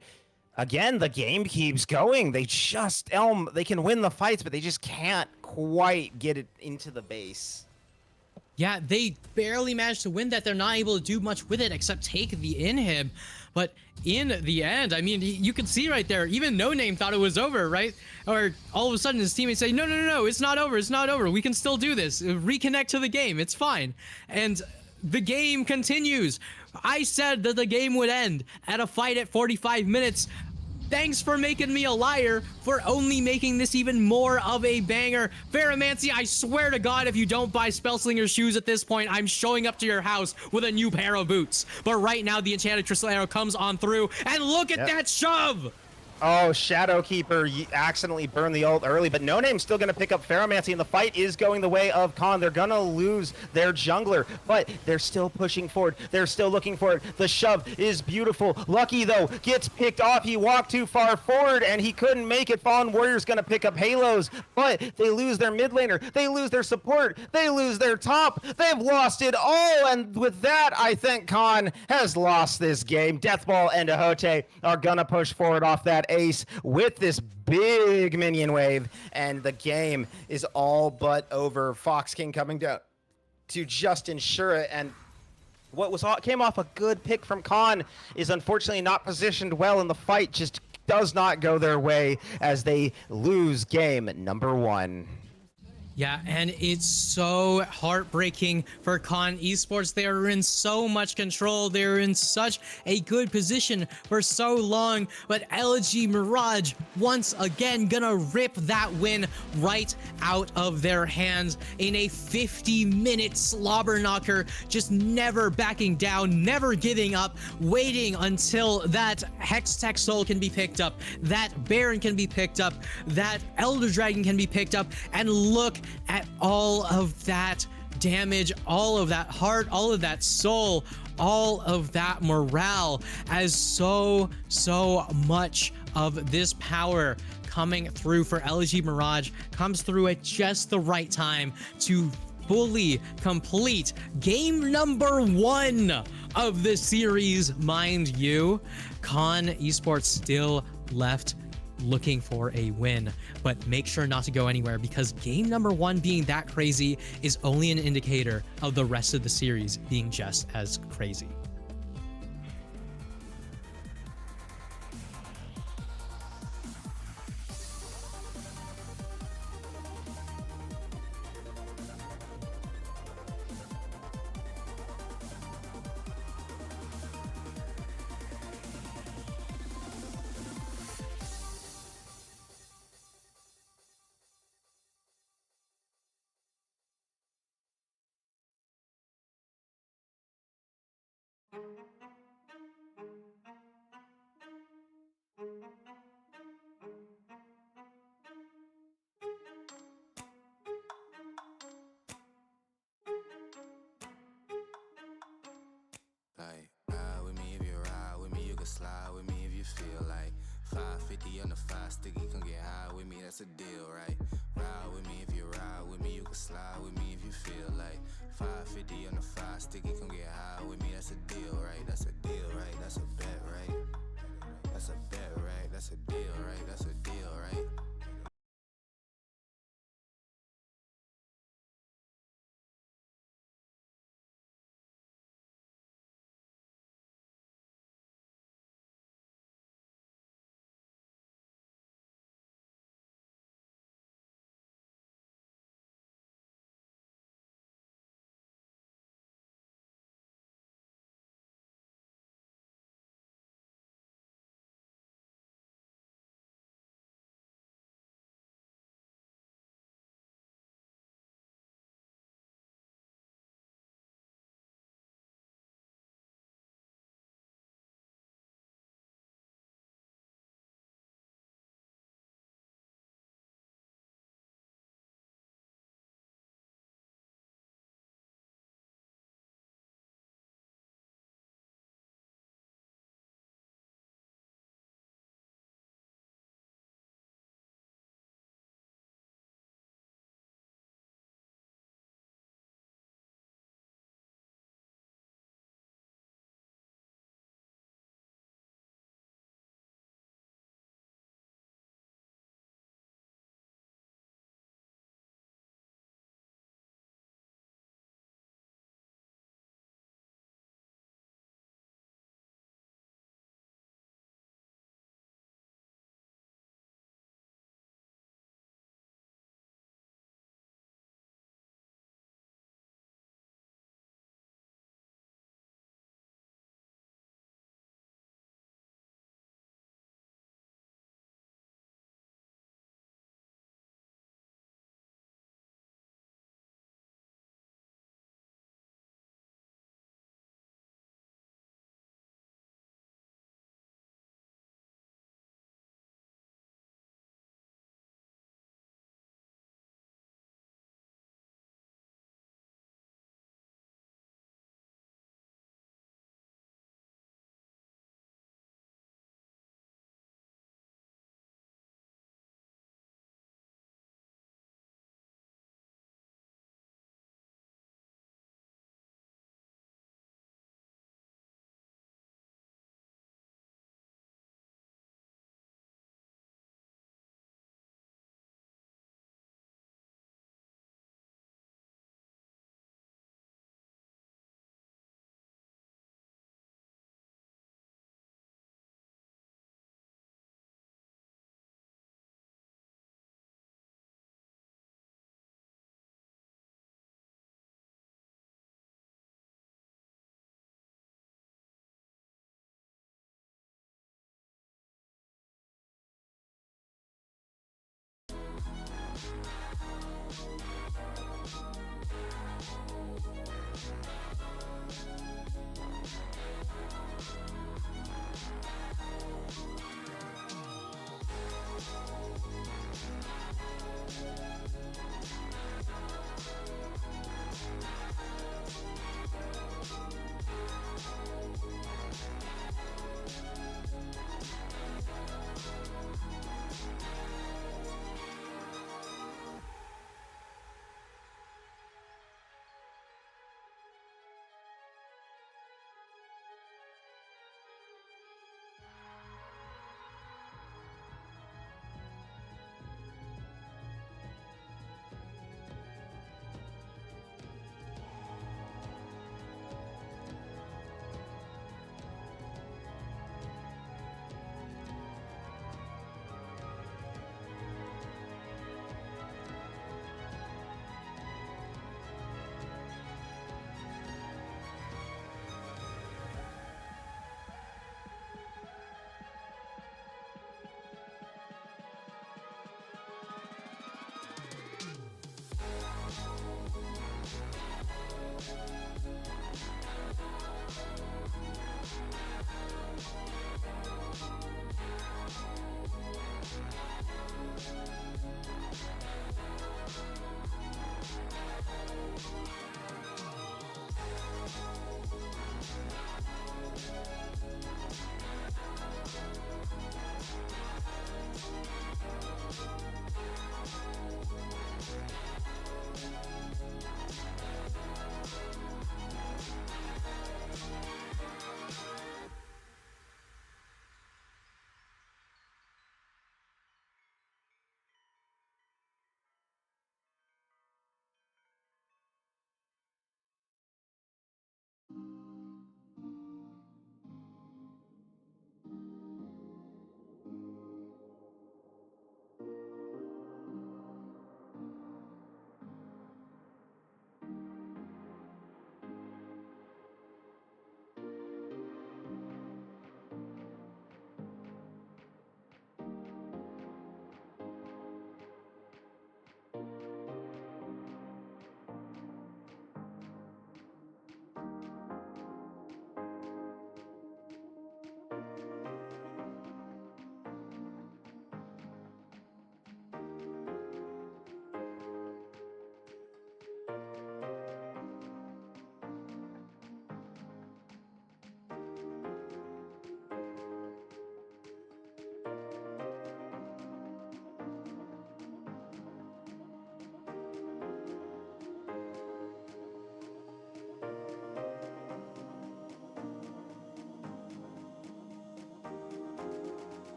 again, the game keeps going. They can win the fights, but they just can't quite get it into the base. Yeah, they barely managed to win that. They're not able to do much with it except take the inhib. But in the end, I mean, you can see right there, even No Name thought it was over, right? Or all of a sudden his teammates say, no, no, no, no, it's not over. It's not over. We can still do this. Reconnect to the game. It's fine. And the game continues. I said that the game would end at a fight at 45 minutes. Thanks for making me a liar, for only making this even more of a banger. Ferromancy, I swear to God, if you don't buy Spellslinger shoes at this point, I'm showing up to your house with a new pair of boots. But right now, the Enchanted Crystal Arrow comes on through, and look at that shove! Oh, Shadowkeeper accidentally burned the ult early, but No Name's still going to pick up Ferromancy, and the fight is going the way of Khan. They're going to lose their jungler, but they're still pushing forward. They're still looking for it. The shove is beautiful. Lucky, though, gets picked off. He walked too far forward, and he couldn't make it. Fallen Warrior's going to pick up Halos, but they lose their mid laner. They lose their support. They lose their top. They've lost it all, and with that, I think Khan has lost this game. Deathball and Ahote are going to push forward off that ace with this big minion wave, and the game is all but over. Fox King coming down to just ensure it, and what came off a good pick from Khan is unfortunately not positioned well, and the fight just does not go their way as they lose game number 1. Yeah, and it's so heartbreaking for Khan Esports. They are in so much control. They're in such a good position for so long. But Elegy Mirage, once again, gonna rip that win right out of their hands in a 50-minute slobber knocker, just never backing down, never giving up, waiting until that Hextech Soul can be picked up, that Baron can be picked up, that Elder Dragon can be picked up, and look at all of that damage, all of that heart, all of that soul, all of that morale, as so much of this power coming through for Elegy Mirage comes through at just the right time to fully complete game number 1 of the series, mind you. Khan Esports still left looking for a win, but make sure not to go anywhere, because game number 1 being that crazy is only an indicator of the rest of the series being just as crazy. Like, ride with me if you ride with me, you can slide with me if you feel like 550 on the 5 sticky, come get high with me, that's a deal, right? Ride with me if you ride with me, you can slide with me if you feel like 550 on the 5 sticky, come get high with me, that's a deal, right? That's a deal, right? That's a bet, right? That's a bet, right? That's a deal, right? That's a deal, right?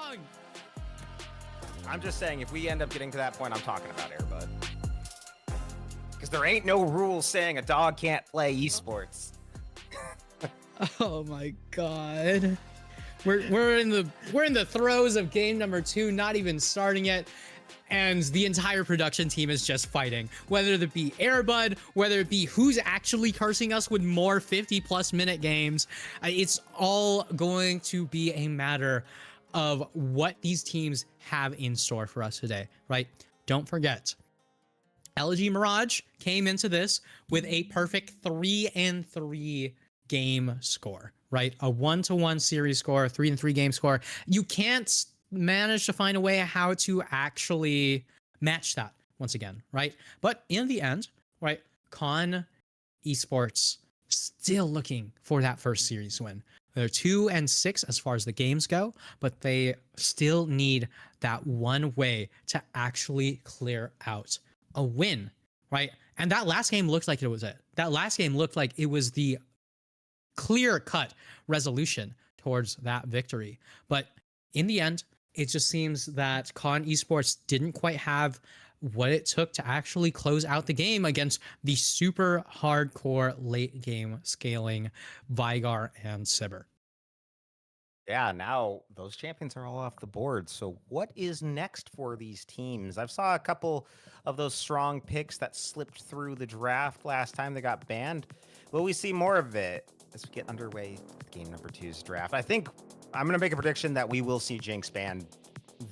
wrong. I'm just saying, if we end up getting to that point, I'm talking about Airbud. Because there ain't no rule saying a dog can't play esports. Oh my god. We're in the throes of game number 2, not even starting yet. And the entire production team is just fighting, whether it be Airbud, whether it be who's actually cursing us with more 50+ minute games. It's all going to be a matter of what these teams have in store for us today, right? Don't forget, Elegy Mirage came into this with a perfect 3-3 game score, right? A 1-1 series score, 3-3 game score. You can't manage to find a way how to actually match that once again, right? But in the end, right, Con Esports still looking for that first series win. They're 2-6 as far as the games go, but they still need that one way to actually clear out a win, right? And that last game looked like it was it. That last game looked like it was the clear-cut resolution towards that victory. But in the end, it just seems that Con Esports didn't quite have what it took to actually close out the game against the super hardcore late game scaling Vigar and Sibber. Yeah, now those champions are all off the board. So what is next for these teams? I've saw a couple of those strong picks that slipped through the draft last time they got banned. Will we see more of it as we get underway with game number 2's draft? I think I'm going to make a prediction that we will see Jinx banned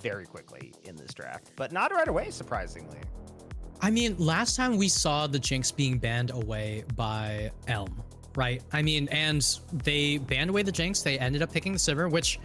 very quickly in this draft, but not right away, surprisingly. I mean, last time we saw the Jinx being banned away by Elm, right? I mean, and they banned away the Jinx. They ended up picking the Sivir, which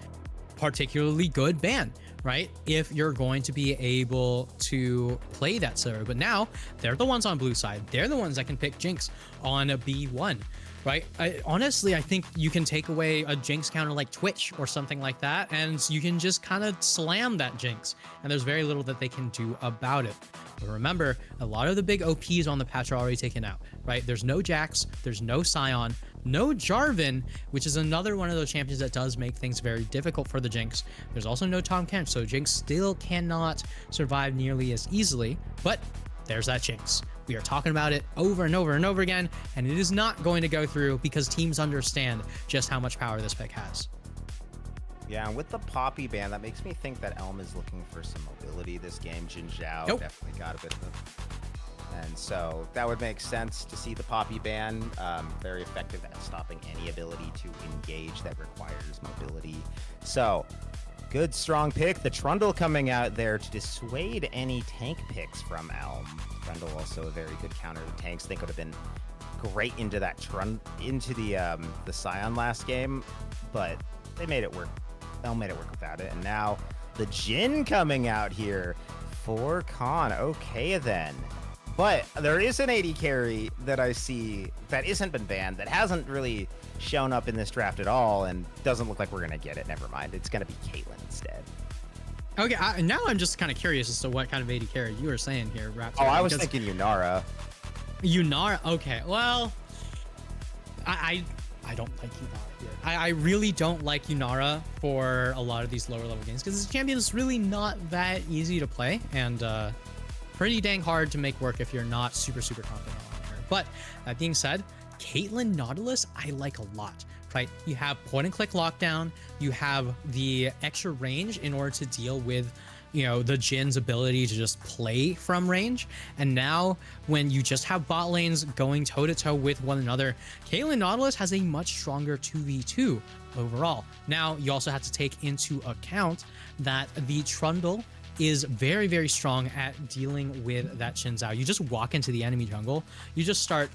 particularly good ban, right? If you're going to be able to play that Sivir. But now they're the ones on blue side. They're the ones that can pick Jinx on a B1. Right? Honestly, I think you can take away a Jinx counter like Twitch or something like that, and you can just kind of slam that Jinx, and there's very little that they can do about it. But remember, a lot of the big OPs on the patch are already taken out, right? There's no Jax, there's no Sion, no Jarvan, which is another one of those champions that does make things very difficult for the Jinx. There's also no Tahm Kench, so Jinx still cannot survive nearly as easily, but there's that Jinx. We are talking about it over and over and over again, and it is not going to go through because teams understand just how much power this pick has. Yeah, and with the Poppy ban, that makes me think that Elm is looking for some mobility this game. Jin Zhao definitely got a bit of it. And so that would make sense to see the Poppy ban. Very effective at stopping any ability to engage that requires mobility. So good, strong pick. The Trundle coming out there to dissuade any tank picks from Elm. Trundle also a very good counter to tanks. Think would have been great into that into the Sion last game, but they made it work. Elm made it work without it. And now the Jhin coming out here for Con. Okay then. But there is an AD carry that I see that isn't been banned, that hasn't really shown up in this draft at all, and doesn't look like we're going to get it. Never mind. It's going to be Caitlyn instead. Okay, now I'm just kind of curious as to what kind of AD carry you were saying here, Raptor. Oh, I was thinking Yunara. Yunara? Okay, well, I don't like Yunara here. I really don't like Yunara for a lot of these lower level games because this champion is really not that easy to play and pretty dang hard to make work if you're not super confident on her. But that being said, Caitlyn Nautilus I like a lot, right? You have point and click lockdown, you have the extra range in order to deal with, you know, the Jin's ability to just play from range. And now when you just have bot lanes going toe to toe with one another, Caitlyn Nautilus has a much stronger 2v2 overall. Now you also have to take into account that the Trundle is very strong at dealing with that Xin Zhao. You just walk into the enemy jungle, you just start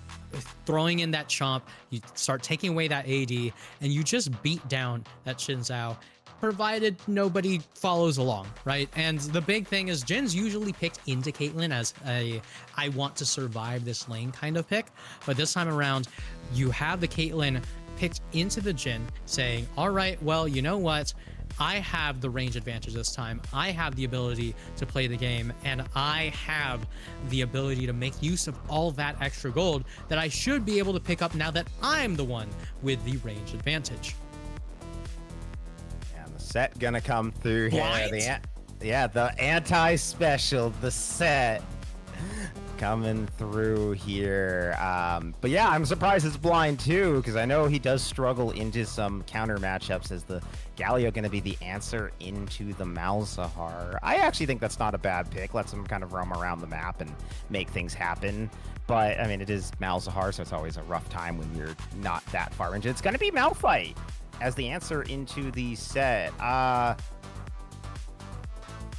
throwing in that chomp, you start taking away that AD, and you just beat down that Xin Zhao, provided nobody follows along, right? And the big thing is Jin's usually picked into Caitlyn as a I want to survive this lane kind of pick, but this time around you have the Caitlyn picked into the Jin saying, all right, well, you know what? I have the range advantage this time. I have the ability to play the game, and I have the ability to make use of all that extra gold that I should be able to pick up now that I'm the one with the range advantage. And the Set gonna come through here. What? The anti-special, the Set coming through here. But yeah, I'm surprised it's blind too, because I know he does struggle into some counter matchups. As the Galio going to be the answer into the Malzahar? I actually think that's not a bad pick. Lets him kind of roam around the map and make things happen. But I mean, it is Malzahar, so it's always a rough time when you're not that far into it. It's going to be Malphite as the answer into the Set.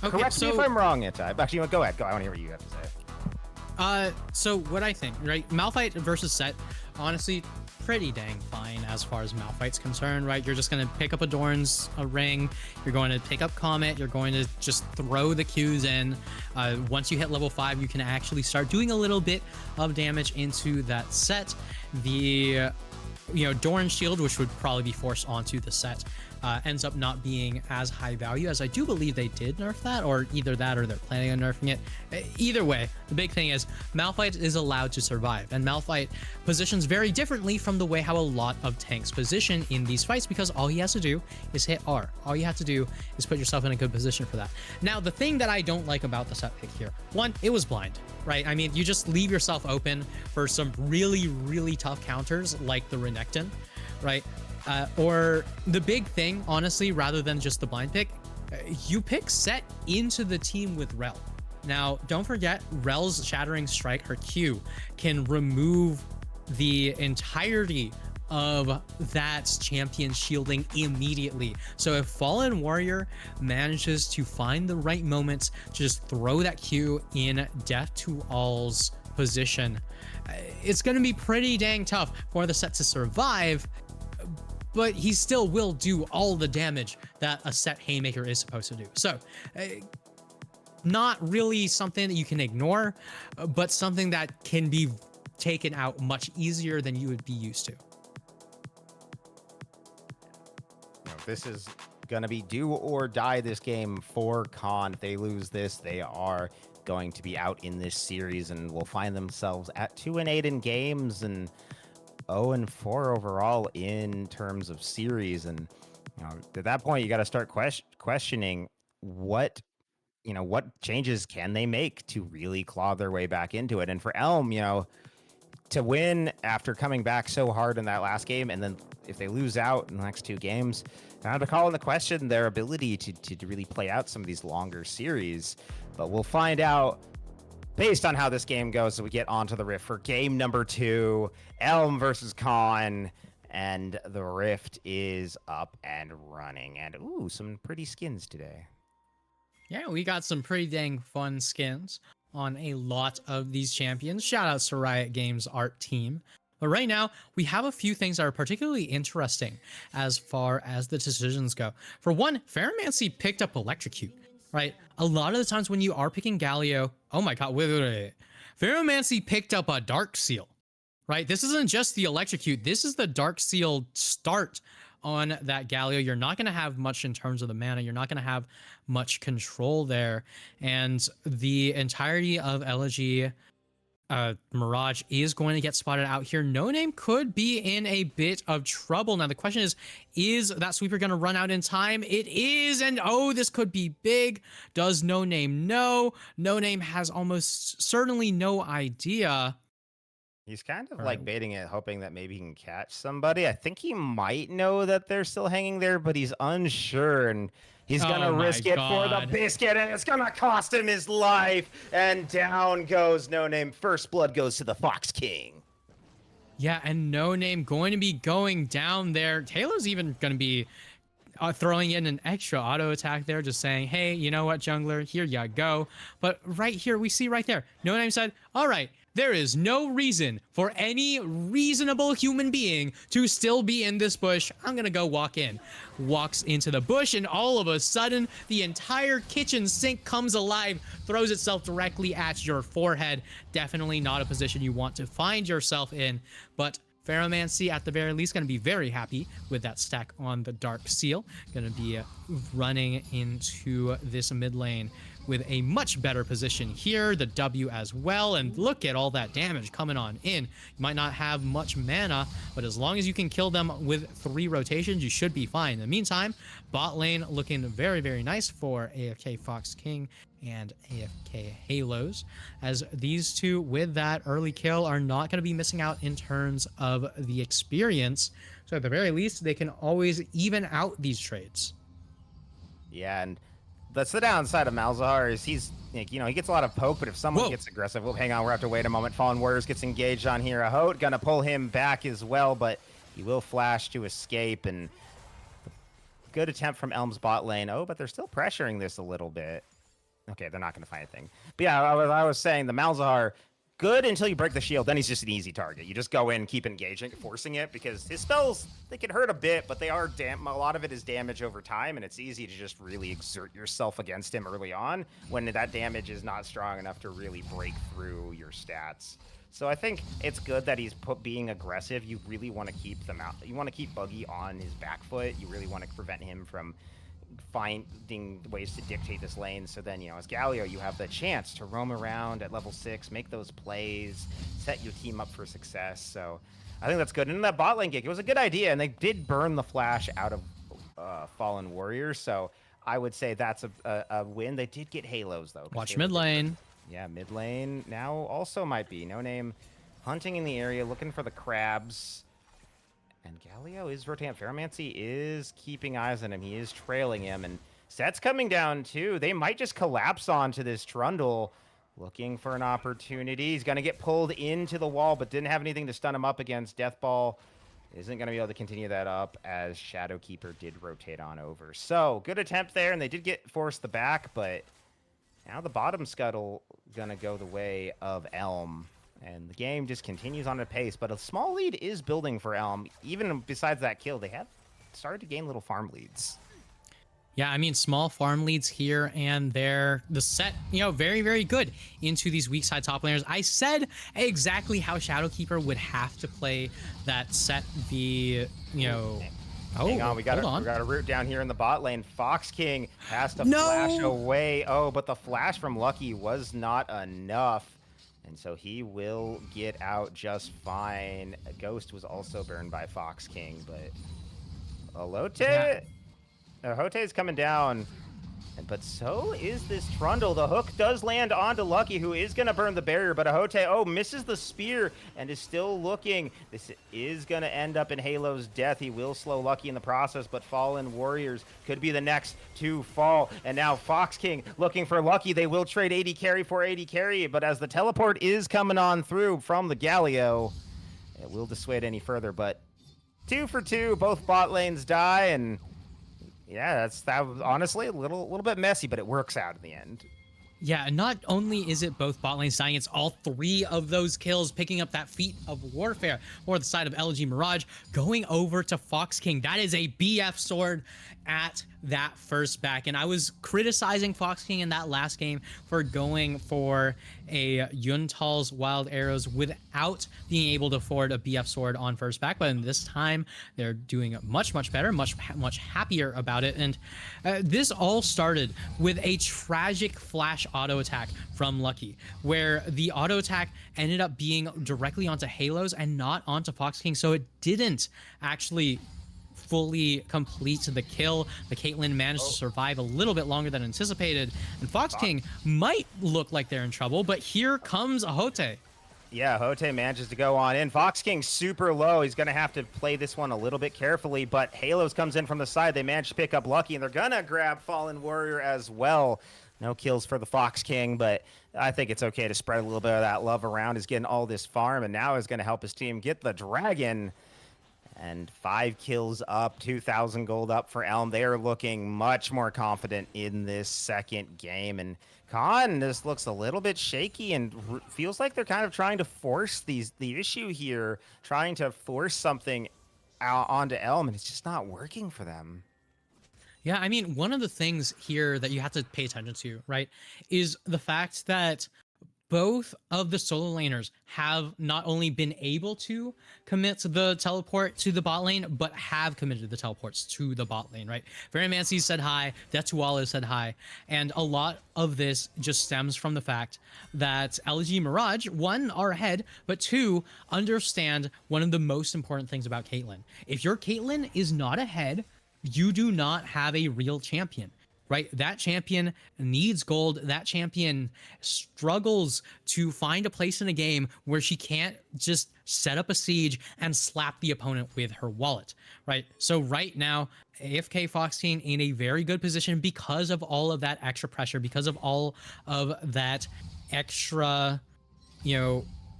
Okay, correct me if I'm wrong, Itai. Actually, go ahead. Go. I want to hear what you have to say. So what I think, right? Malphite versus Set, honestly, pretty dang fine as far as Malphite's concerned, right? You're just going to pick up a ring, you're going to pick up Comet, you're going to just throw the Qs in. Once you hit level 5, you can actually start doing a little bit of damage into that Set. The Doran Shield, which would probably be forced onto the Set, ends up not being as high value, as I do believe they did nerf that, or either that or they're planning on nerfing it. Either way, the big thing is Malphite is allowed to survive, and Malphite positions very differently from the way how a lot of tanks position in these fights, because all he has to do is hit R. All you have to do is put yourself in a good position for that. Now, the thing that I don't like about the Set pick here, one, it was blind, right? I mean, you just leave yourself open for some really, really tough counters like the Renekton, right? Or the big thing, honestly, rather than just the blind pick, you pick Set into the team with Rel. Now, don't forget, Rel's Shattering Strike, her Q, can remove the entirety of that champion shielding immediately. So if Fallen Warrior manages to find the right moments to just throw that Q in Death to All's position, it's going to be pretty dang tough for the Set to survive, but he still will do all the damage that a Set Haymaker is supposed to do. So, not really something that you can ignore, but something that can be taken out much easier than you would be used to. This is going to be do or die this game for Con. If they lose this, they are going to be out in this series and will find themselves at 2-8 in games and 0-4 overall in terms of series. And at that point, you got to start questioning what changes can they make to really claw their way back into it. And for Elm, to win after coming back so hard in that last game, and then if they lose out in the next 2 games, now to call into question their ability to really play out some of these longer series. But we'll find out based on how this game goes, so we get onto the Rift for game number 2, Elm versus Con, and the Rift is up and running. And ooh, some pretty skins today. Yeah, we got some pretty dang fun skins on a lot of these champions. Shout outs to Riot Games art team. But right now, we have a few things that are particularly interesting as far as the decisions go. For one, Ferromancy picked up Electrocute, right? A lot of the times when you are picking Galio, oh my god, wait. Ferromancy picked up a Dark Seal, right? This isn't just the Electrocute, this is the Dark Seal start on that Galio. You're not going to have much in terms of the mana. You're not going to have much control there. And the entirety of Elegy, Mirage is going to get spotted out here. No Name could be in a bit of trouble. Now, the question is that sweeper going to run out in time? It is, and oh, this could be big. Does No Name know? No Name has almost certainly no idea. He's kind of like baiting it, hoping that maybe he can catch somebody. I think he might know that they're still hanging there, but he's unsure, and he's going to risk it for the biscuit, and it's going to cost him his life. And down goes No Name. First blood goes to the Fox King. Yeah, and No Name going to be going down there. Taylor's even going to be throwing in an extra auto attack there, just saying, hey, you know what, jungler, here you go. But right here, we see right there, No Name said, all right, there is no reason for any reasonable human being to still be in this bush. I'm gonna go walk in. Walks into the bush, and all of a sudden, the entire kitchen sink comes alive, throws itself directly at your forehead. Definitely not a position you want to find yourself in, but Ferromancy, at the very least, going to be very happy with that stack on the Dark Seal. Going to be running into this mid lane with a much better position here, the W as well, and look at all that damage coming on in. You might not have much mana, but as long as you can kill them with 3 rotations, you should be fine. In the meantime, bot lane looking very, very nice for AFK Fox King and AFK Halos, as these two with that early kill are not going to be missing out in terms of the experience. So at the very least, they can always even out these trades. Yeah, and that's the downside of Malzahar is he's, like, he gets a lot of poke, but if someone gets aggressive, well, hang on, we'll have to wait a moment. Fallen Warriors gets engaged on here. Ahote gonna pull him back as well, but he will flash to escape, and good attempt from Elm's bot lane. Oh, but they're still pressuring this a little bit. Okay, they're not gonna find anything. But yeah, I was saying the Malzahar, good until you break the shield, then he's just an easy target. You just go in, keep engaging, forcing it, because his spells, they can hurt a bit, but they are a lot of it is damage over time, and it's easy to just really exert yourself against him early on when that damage is not strong enough to really break through your stats. So I think it's good that he's being aggressive. You really want to keep them out. You want to keep Buggy on his back foot. You really want to prevent him from finding ways to dictate this lane. So then, as Galio, you have the chance to roam around at level 6, make those plays, set your team up for success. So I think that's good. And in that bot lane gig, it was a good idea, and they did burn the flash out of Fallen Warriors. So I would say that's a win. They did get Halos, though. Watch mid lane. Yeah, mid lane now also might be. No Name hunting in the area, looking for the crabs. And Galio is rotating. Ferromancy is keeping eyes on him. He is trailing him. And Set's coming down, too. They might just collapse onto this Trundle. Looking for an opportunity. He's going to get pulled into the wall, but didn't have anything to stun him up against. Deathball isn't going to be able to continue that up, as Shadowkeeper did rotate on over. So, good attempt there, and they did force the back, but now the bottom scuttle going to go the way of Elm. And the game just continues on a pace, but a small lead is building for Elm. Even besides that kill, they have started to gain little farm leads. Yeah, I mean, small farm leads here and there. The set, very, very good into these weak side top laners. I said exactly how Shadowkeeper would have to play that set. Hang on, we got a root down here in the bot lane. Fox King has to flash away. Oh, but the flash from Lucky was not enough. And so he will get out just fine. Ghost was also burned by Fox King, but Alote, Hote is coming down. But so is this Trundle. The hook does land onto Lucky, who is going to burn the barrier, but Ahote, misses the spear and is still looking. This is going to end up in Halo's death. He will slow Lucky in the process, but Fallen Warriors could be the next to fall. And now Fox King looking for Lucky. They will trade AD carry for AD carry, but as the teleport is coming on through from the Galio, it will dissuade any further, but 2 for 2, both bot lanes die, and yeah, that was honestly a little bit messy, but it works out in the end. Yeah, and not only is it both bot lanes dying, it's all 3 of those kills picking up that feat of warfare for the side of Elegy Mirage, going over to Fox King. That is a BF sword at that first back. And I was criticizing Fox King in that last game for going for a Yuntal's Wild Arrows without being able to afford a BF sword on first back. But in this time, they're doing much, much better, much happier about it. And this all started with a tragic flash auto attack from Lucky, where the auto attack ended up being directly onto Halos and not onto Fox King. So it didn't actually fully complete the kill. The Caitlyn managed to survive a little bit longer than anticipated, and Fox King might look like they're in trouble, but here comes Ahote. Yeah, Hote manages to go on in. Fox King super low. He's going to have to play this one a little bit carefully, but Halos comes in from the side. They manage to pick up Lucky, and they're going to grab Fallen Warrior as well. No kills for the Fox King, but I think it's okay to spread a little bit of that love around. He's getting all this farm, and now is going to help his team get the dragon. And 5 kills up, 2,000 gold up for Elm. They are looking much more confident in this second game. And Khan, this looks a little bit shaky and feels like they're kind of trying to force the issue here, trying to force something onto Elm, and it's just not working for them. Yeah, I mean, one of the things here that you have to pay attention to, right, is the fact that both of the solo laners have not only been able to commit the teleport to the bot lane, but have committed the teleports to the bot lane, right? Varimancy said hi, Detuala said hi, and a lot of this just stems from the fact that Elegy Mirage, one, are ahead, but two, understand one of the most important things about Caitlyn. If your Caitlyn is not ahead, you do not have a real champion. Right? That champion needs gold. That champion struggles to find a place in a game where she can't just set up a siege and slap the opponent with her wallet, right? So right now, AFK Fox King in a very good position because of all of that extra pressure, because of all of that extra,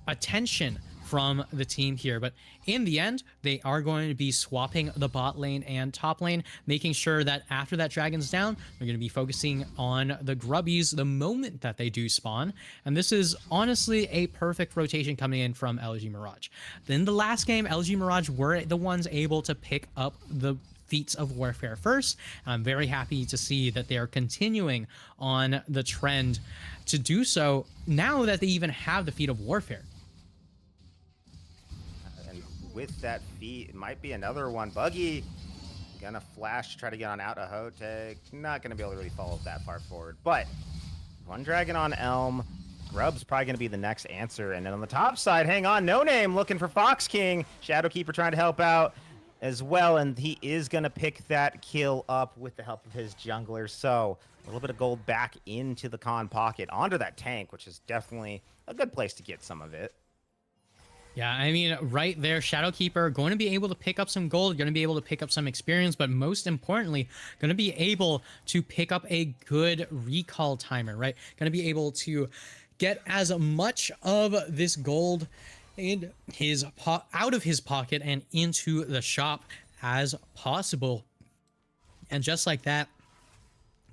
attention from the team here. But in the end, they are going to be swapping the bot lane and top lane, making sure that after that dragon's down, they're going to be focusing on the grubbies the moment that they do spawn. And this is honestly a perfect rotation coming in from Elegy Mirage. Then the last game, Elegy Mirage were the ones able to pick up the feats of warfare first. I'm very happy to see that they are continuing on the trend to do so now that they even have the feat of warfare. With that feat, it might be another one. Buggy gonna flash to try to get on out of Hote. Not gonna be able to really follow that far forward, but one dragon on Elm. Grub's probably gonna be the next answer. And then on the top side, hang on, No Name looking for Fox King. Shadowkeeper trying to help out as well, and he is gonna pick that kill up with the help of his jungler. So a little bit of gold back into the Khan pocket onto that tank, which is definitely a good place to get some of it. Yeah, I mean, right there, Shadowkeeper going to be able to pick up some gold, going to be able to pick up some experience, but most importantly, going to be able to pick up a good recall timer, right? Going to be able to get as much of this gold in his out of his pocket and into the shop as possible. And just like that,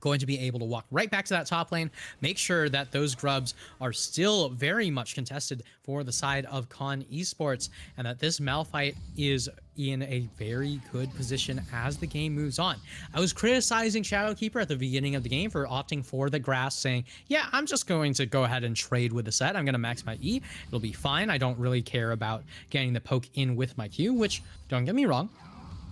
going to be able to walk right back to that top lane, make sure that those grubs are still very much contested for the side of Khan Esports, and that this Malphite is in a very good position as the game moves on. I was criticizing Shadowkeeper at the beginning of the game for opting for the grass, saying, yeah, I'm just going to go ahead and trade with the set. I'm going to max my E. It'll be fine. I don't really care about getting the poke in with my Q, which, don't get me wrong,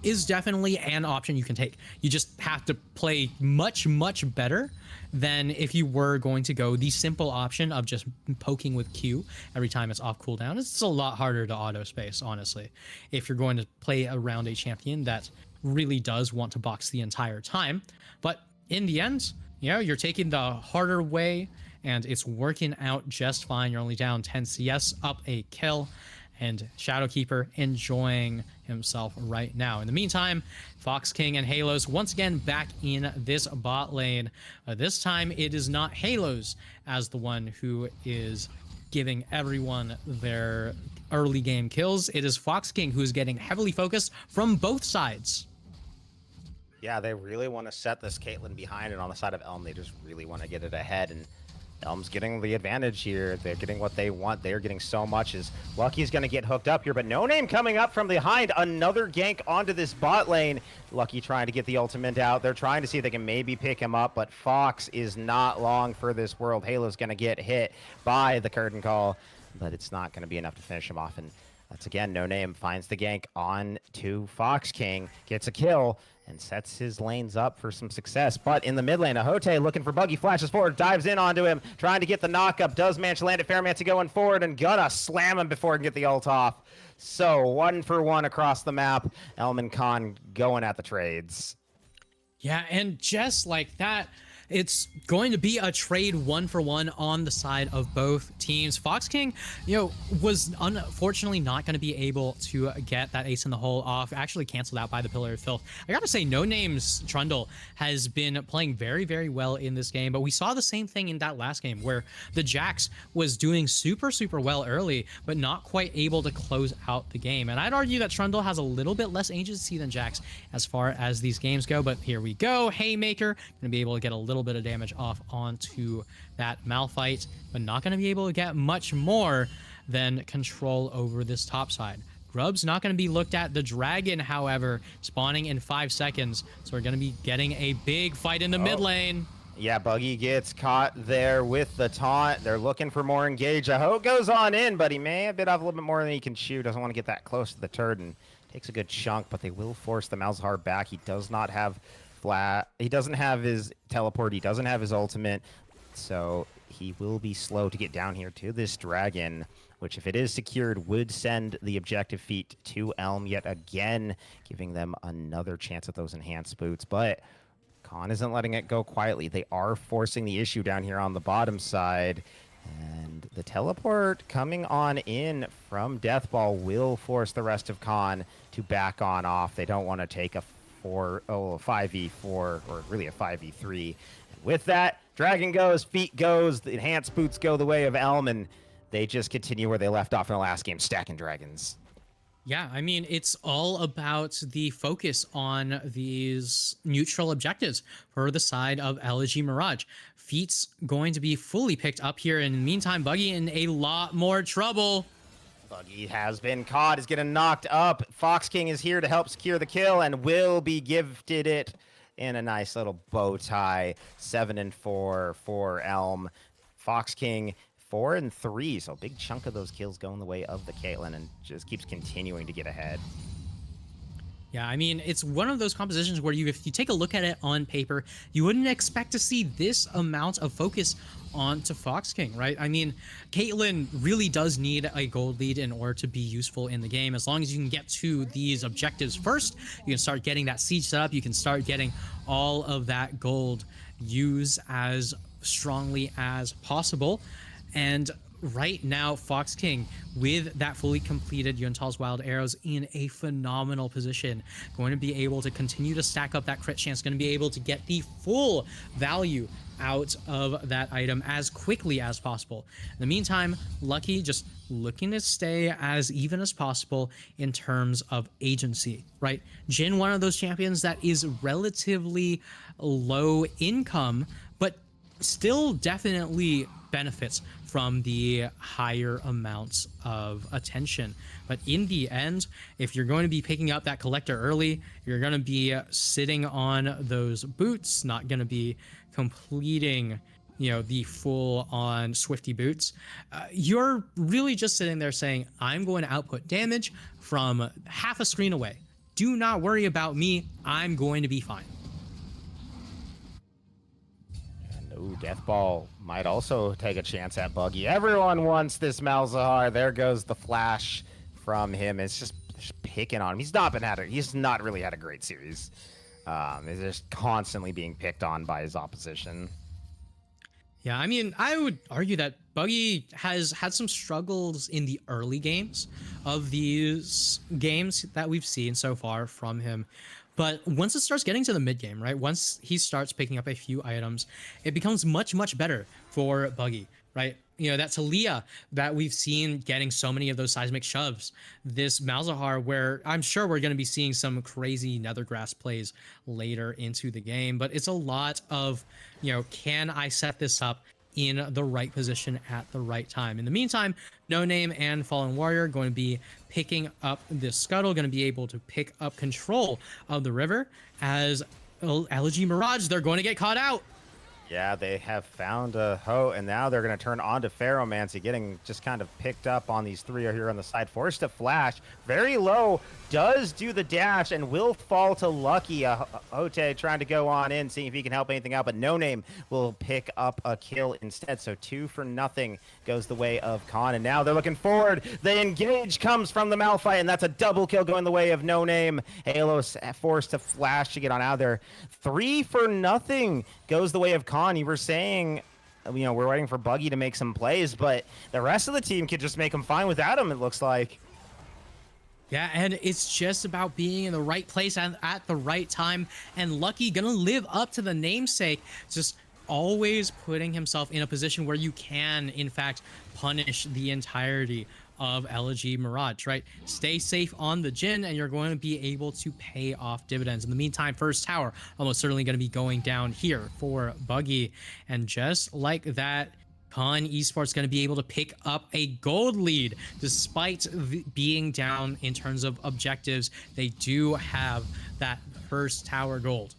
is definitely an option you can take. You just have to play much, much better than if you were going to go the simple option of just poking with Q every time it's off cooldown. It's a lot harder to auto space, honestly, if you're going to play around a champion that really does want to box the entire time. But in the end, you're taking the harder way, and it's working out just fine. You're only down 10 CS, up a kill, and Shadowkeeper enjoying himself right now. In the meantime, Fox King and Halos once again back in this bot lane. This time it is not Halos as the one who is giving everyone their early game kills. It is Fox King who is getting heavily focused from both sides. Yeah, they really want to set this Caitlyn behind, and on the side of Elm, they just really want to get it ahead, and Elm's getting the advantage here. They're getting what they want. They're getting so much as Lucky's going to get hooked up here, but No Name coming up from behind. Another gank onto this bot lane. Lucky trying to get the ultimate out. They're trying to see if they can maybe pick him up, but Fox is not long for this world. Halo's going to get hit by the curtain call, but it's not going to be enough to finish him off. And that's again, No Name finds the gank on to Fox King, gets a kill, and sets his lanes up for some success. But in the mid lane, Ahote looking for Buggy, flashes forward, dives in onto him, trying to get the knock-up, does manage to land it. Fairmancy going forward, and gonna slam him before he can get the ult off. So 1-for-1 across the map. Elm Khan going at the trades. Yeah, and just like that, it's going to be a trade 1-for-1 on the side of both teams. Fox King, was unfortunately not going to be able to get that ace in the hole off, actually canceled out by the Pillar of Filth. I gotta say, No Name's Trundle has been playing very, very well in this game, but we saw the same thing in that last game where the Jax was doing super, super well early, but not quite able to close out the game. And I'd argue that Trundle has a little bit less agency than Jax as far as these games go, but here we go. Haymaker, gonna be able to get a little bit of damage off onto that Malphite, but not going to be able to get much more than control over this top side. Grub's not going to be looked at. The dragon, however, spawning in 5 seconds, so we're going to be getting a big fight in the mid lane. Yeah, Buggy gets caught there with the taunt. They're looking for more engage. A Ho goes on in, but he may have bit off a little bit more than he can chew. Doesn't want to get that close to the turd and takes a good chunk, but they will force the Malzahar back. He does not have flat. He doesn't have his teleport. He doesn't have his ultimate. So he will be slow to get down here to this dragon, which if it is secured would send the objective feat to Elm yet again, giving them another chance at those enhanced boots. But Khan isn't letting it go quietly. They are forcing the issue down here on the bottom side. And the teleport coming on in from Deathball will force the rest of Khan to back on off. They don't want to take a 5v4, or really a 5v3. And with that, Dragon goes, feet goes, the enhanced boots go the way of Elm, and they just continue where they left off in the last game, stacking dragons. Yeah, I mean, it's all about the focus on these neutral objectives for the side of Elegy Mirage. Feet's going to be fully picked up here. In the meantime, Buggy in a lot more trouble. Buggy has been caught, is getting knocked up. Fox King is here to help secure the kill and will be gifted it in a nice little bow tie. 7-4 for Elm. Fox King 4-3, so a big chunk of those kills going the way of the Caitlyn and just keeps continuing to get ahead. Yeah, I mean, it's one of those compositions where if you take a look at it on paper, you wouldn't expect to see this amount of focus onto Fox King, right? I mean, Caitlyn really does need a gold lead in order to be useful in the game. As long as you can get to these objectives first, you can start getting that siege set up, you can start getting all of that gold used as strongly as possible. And right now, Fox King, with that fully completed Yuntal's Wild Arrows, in a phenomenal position, going to be able to continue to stack up that crit chance, going to be able to get the full value out of that item as quickly as possible. In the meantime, Lucky just looking to stay as even as possible in terms of agency, right? Jhin, one of those champions that is relatively low income, but still definitely benefits from the higher amounts of attention. But in the end, if you're going to be picking up that collector early, you're going to be sitting on those boots, not going to be completing, you know, the full on Swifty boots. You're really just sitting there saying, I'm going to output damage from half a screen away. Do not worry about me. I'm going to be fine. Ooh, Deathball might also take a chance at Buggy. Everyone wants this Malzahar. There goes the flash from him. It's just picking on him. He's not really had a great series. He's just constantly being picked on by his opposition. Yeah, I mean, I would argue that Buggy has had some struggles in the early games of these games that we've seen so far from him. But once it starts getting to the mid game, right? Once he starts picking up a few items, it becomes much, much better for Buggy, right? You know, that Talia that we've seen getting so many of those seismic shoves, this Malzahar, where I'm sure we're going to be seeing some crazy Nethergrass plays later into the game, but it's a lot of, you know, can I set this up in the right position at the right time? In the meantime, No Name and Fallen Warrior going to be picking up this scuttle, going to be able to pick up control of the river. As Elegy Mirage, they're going to get caught out. Yeah, they have found a Ho, and now they're going to turn on to Pharaohmancy, getting just kind of picked up on these three here on the side. Forced to flash, very low, does do the dash, and will fall to Lucky. Hote trying to go on in, seeing if he can help anything out, but No Name will pick up a kill instead. So 2-0 goes the way of Khan, and now they're looking forward. The engage comes from the Malphite, and that's a double kill going the way of No Name. Halo's forced to flash to get on out there. 3-0 goes the way of Khan. You were saying, you know, we're waiting for Buggy to make some plays, but the rest of the team could just make them fine without him, it looks like. Yeah, and it's just about being in the right place and at the right time, and Lucky gonna live up to the namesake, just always putting himself in a position where you can, in fact, punish the entirety of Elegy Mirage, right? Stay safe on the Jhin, and you're going to be able to pay off dividends. In the meantime, first tower almost certainly going to be going down here for Buggy, and just like that, Khan Esports going to be able to pick up a gold lead despite being down in terms of objectives. They do have that first tower gold.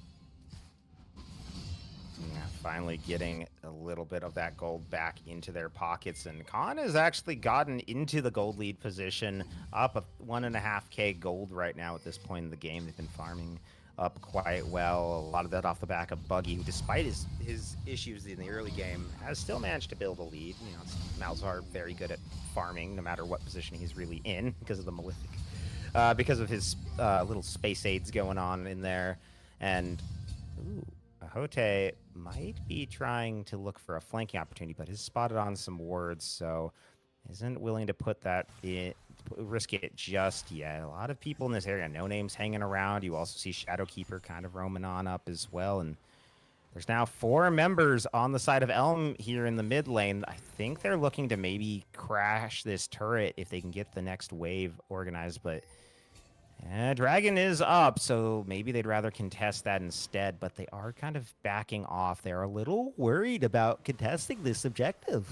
Yeah, finally getting a little bit of that gold back into their pockets. And Khan has actually gotten into the gold lead position, up a 1.5K gold right now at this point in the game. They've been farming up quite well. A lot of that off the back of Buggy, who despite his issues in the early game, has still managed to build a lead. You know, Malzahar very good at farming, no matter what position he's really in, because of the Malefic, because of his little space aids going on in there. And ooh, Ahote might be trying to look for a flanking opportunity, but has spotted on some wards, so isn't willing to put that in, risk it just yet. A lot of people in this area, no names hanging around. You also see Shadowkeeper kind of roaming on up as well, and there's now 4 members on the side of Elm here in the mid lane. I think they're looking to maybe crash this turret if they can get the next wave organized, but Dragon is up, so maybe they'd rather contest that instead, but they are kind of backing off. They're a little worried about contesting this objective.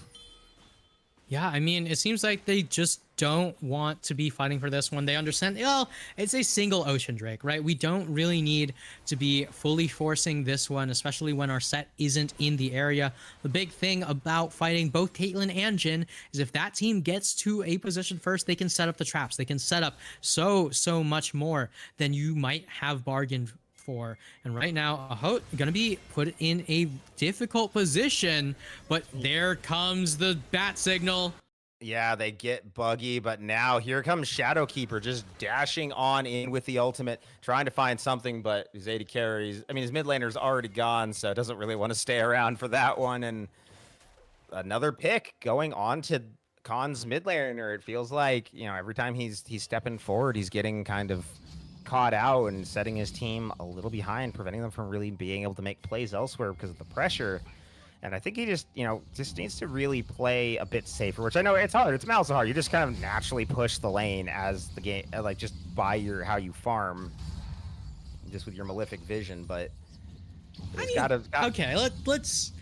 Yeah, I mean, it seems like they just don't want to be fighting for this one. They understand, well, it's a single Ocean Drake, right? We don't really need to be fully forcing this one, especially when our set isn't in the area. The big thing about fighting both Caitlyn and Jhin is if that team gets to a position first, they can set up the traps. They can set up so much more than you might have bargained for. And right now, Ahote gonna be put in a difficult position, but there comes the bat signal. Yeah, they get Buggy, but now here comes Shadowkeeper just dashing on in with the ultimate, trying to find something, but his AD carries, I mean, his mid laner's already gone, so doesn't really want to stay around for that one. And another pick going on to Khan's mid laner. It feels like, you know, every time he's stepping forward, he's getting kind of caught out and setting his team a little behind, preventing them from really being able to make plays elsewhere because of the pressure. And I think he just, you know, just needs to really play a bit safer, which I know it's hard. It's Malzahar. You just kind of naturally push the lane as the game, like just by your how you farm, just with your Malefic vision. But okay, let's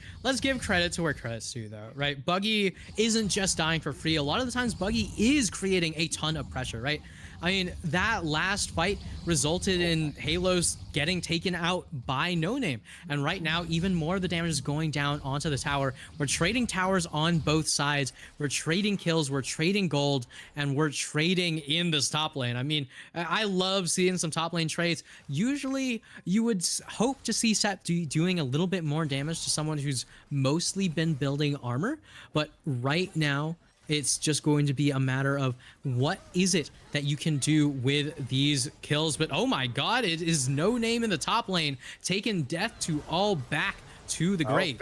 give credit to where credit's due, though, right? Buggy isn't just dying for free. A lot of the times, Buggy is creating a ton of pressure, right? I mean, that last fight resulted in Halos getting taken out by No Name. And right now, even more of the damage is going down onto the tower. We're trading towers on both sides. We're trading kills. We're trading gold. And we're trading in this top lane. I mean, I love seeing some top lane trades. Usually, you would hope to see Sett doing a little bit more damage to someone who's mostly been building armor. But right now, it's just going to be a matter of what is it that you can do with these kills. But oh my god, it is No Name in the top lane, taking death to all back to the grave.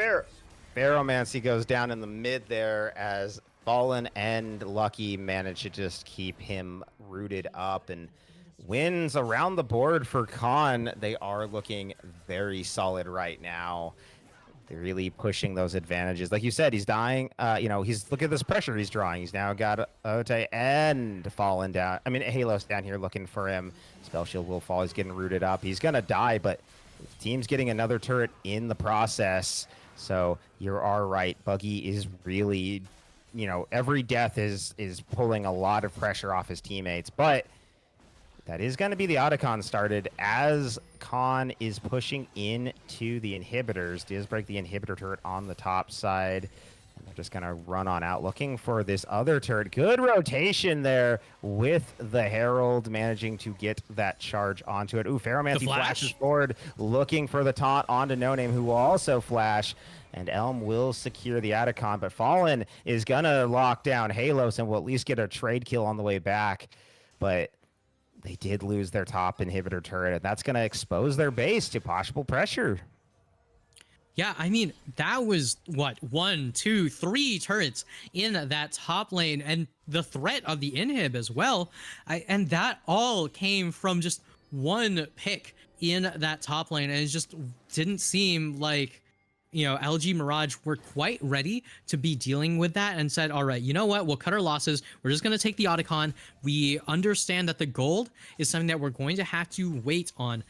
Pharaohmancy goes down in the mid there as Fallen and Lucky manage to just keep him rooted up, and wins around the board for Khan. They are looking very solid right now. They're really pushing those advantages. Like you said, he's dying. You know, look at this pressure he's drawing. He's now got Ote and Fallen down. I mean, Halos down here looking for him. Spell Shield will fall. He's getting rooted up. He's going to die, but the team's getting another turret in the process. So you are right. Buggy is really, you know, every death is pulling a lot of pressure off his teammates. But that is going to be the Otacon started as Khan is pushing into the inhibitors. Does break the inhibitor turret on the top side. And they're just going to run on out looking for this other turret. Good rotation there with the Herald managing to get that charge onto it. Ooh, Pharaohmancy flashes forward looking for the taunt onto No Name, who will also flash. And Elm will secure the Otacon, but Fallen is going to lock down Halos and will at least get a trade kill on the way back. But they did lose their top inhibitor turret, and that's going to expose their base to possible pressure. Yeah, I mean, that was, what, 1, 2, 3 turrets in that top lane, and the threat of the inhib as well. And that all came from just one pick in that top lane, and it just didn't seem like, you know, Elegy Mirage were quite ready to be dealing with that and said, all right, you know what? We'll cut our losses. We're just going to take the Otacon. We understand that the gold is something that we're going to have to wait on.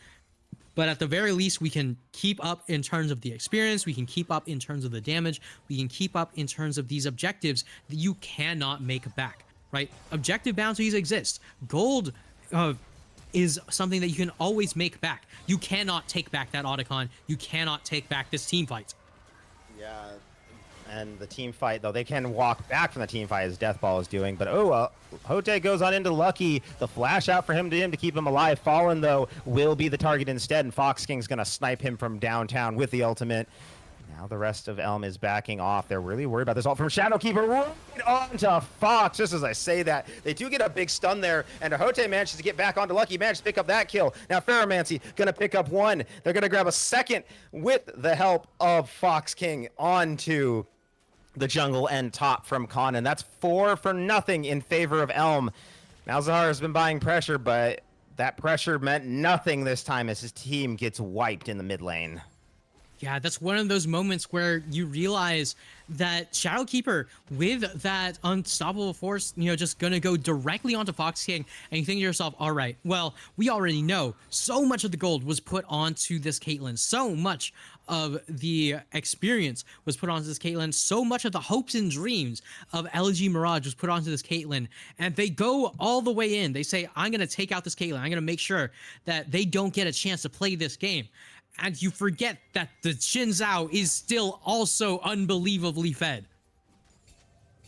But at the very least, we can keep up in terms of the experience. We can keep up in terms of the damage. We can keep up in terms of these objectives that you cannot make back, right? Objective bounties exist. Gold is something that you can always make back. You cannot take back that Otacon. You cannot take back this team fight. Yeah, and the team fight, though, they can walk back from the team fight as Deathball is doing. But Hote goes on into Lucky. The flash out for him to keep him alive. Fallen, though, will be the target instead, and Fox King's going to snipe him from downtown with the ultimate. Now the rest of Elm is backing off. They're really worried about this ult from Shadowkeeper right onto Fox. Just as I say that, they do get a big stun there, and Hote manages to get back onto Lucky, manages to pick up that kill. Now Ferromancy gonna pick up one. They're gonna grab a second with the help of Fox King onto the jungle and top from Khan, and that's 4-0 in favor of Elm. Malzahar has been buying pressure, but that pressure meant nothing this time as his team gets wiped in the mid lane. Yeah, that's one of those moments where you realize that Shadowkeeper, with that unstoppable force, just gonna go directly onto Fox King, and you think to yourself, all right, well, we already know so much of the gold was put onto this Caitlyn, so much of the experience was put onto this Caitlyn, so much of the hopes and dreams of Elegy Mirage was put onto this Caitlyn, and they go all the way in. They say, I'm gonna take out this Caitlyn, I'm gonna make sure that they don't get a chance to play this game. And you forget that the Xin Zhao is still also unbelievably fed.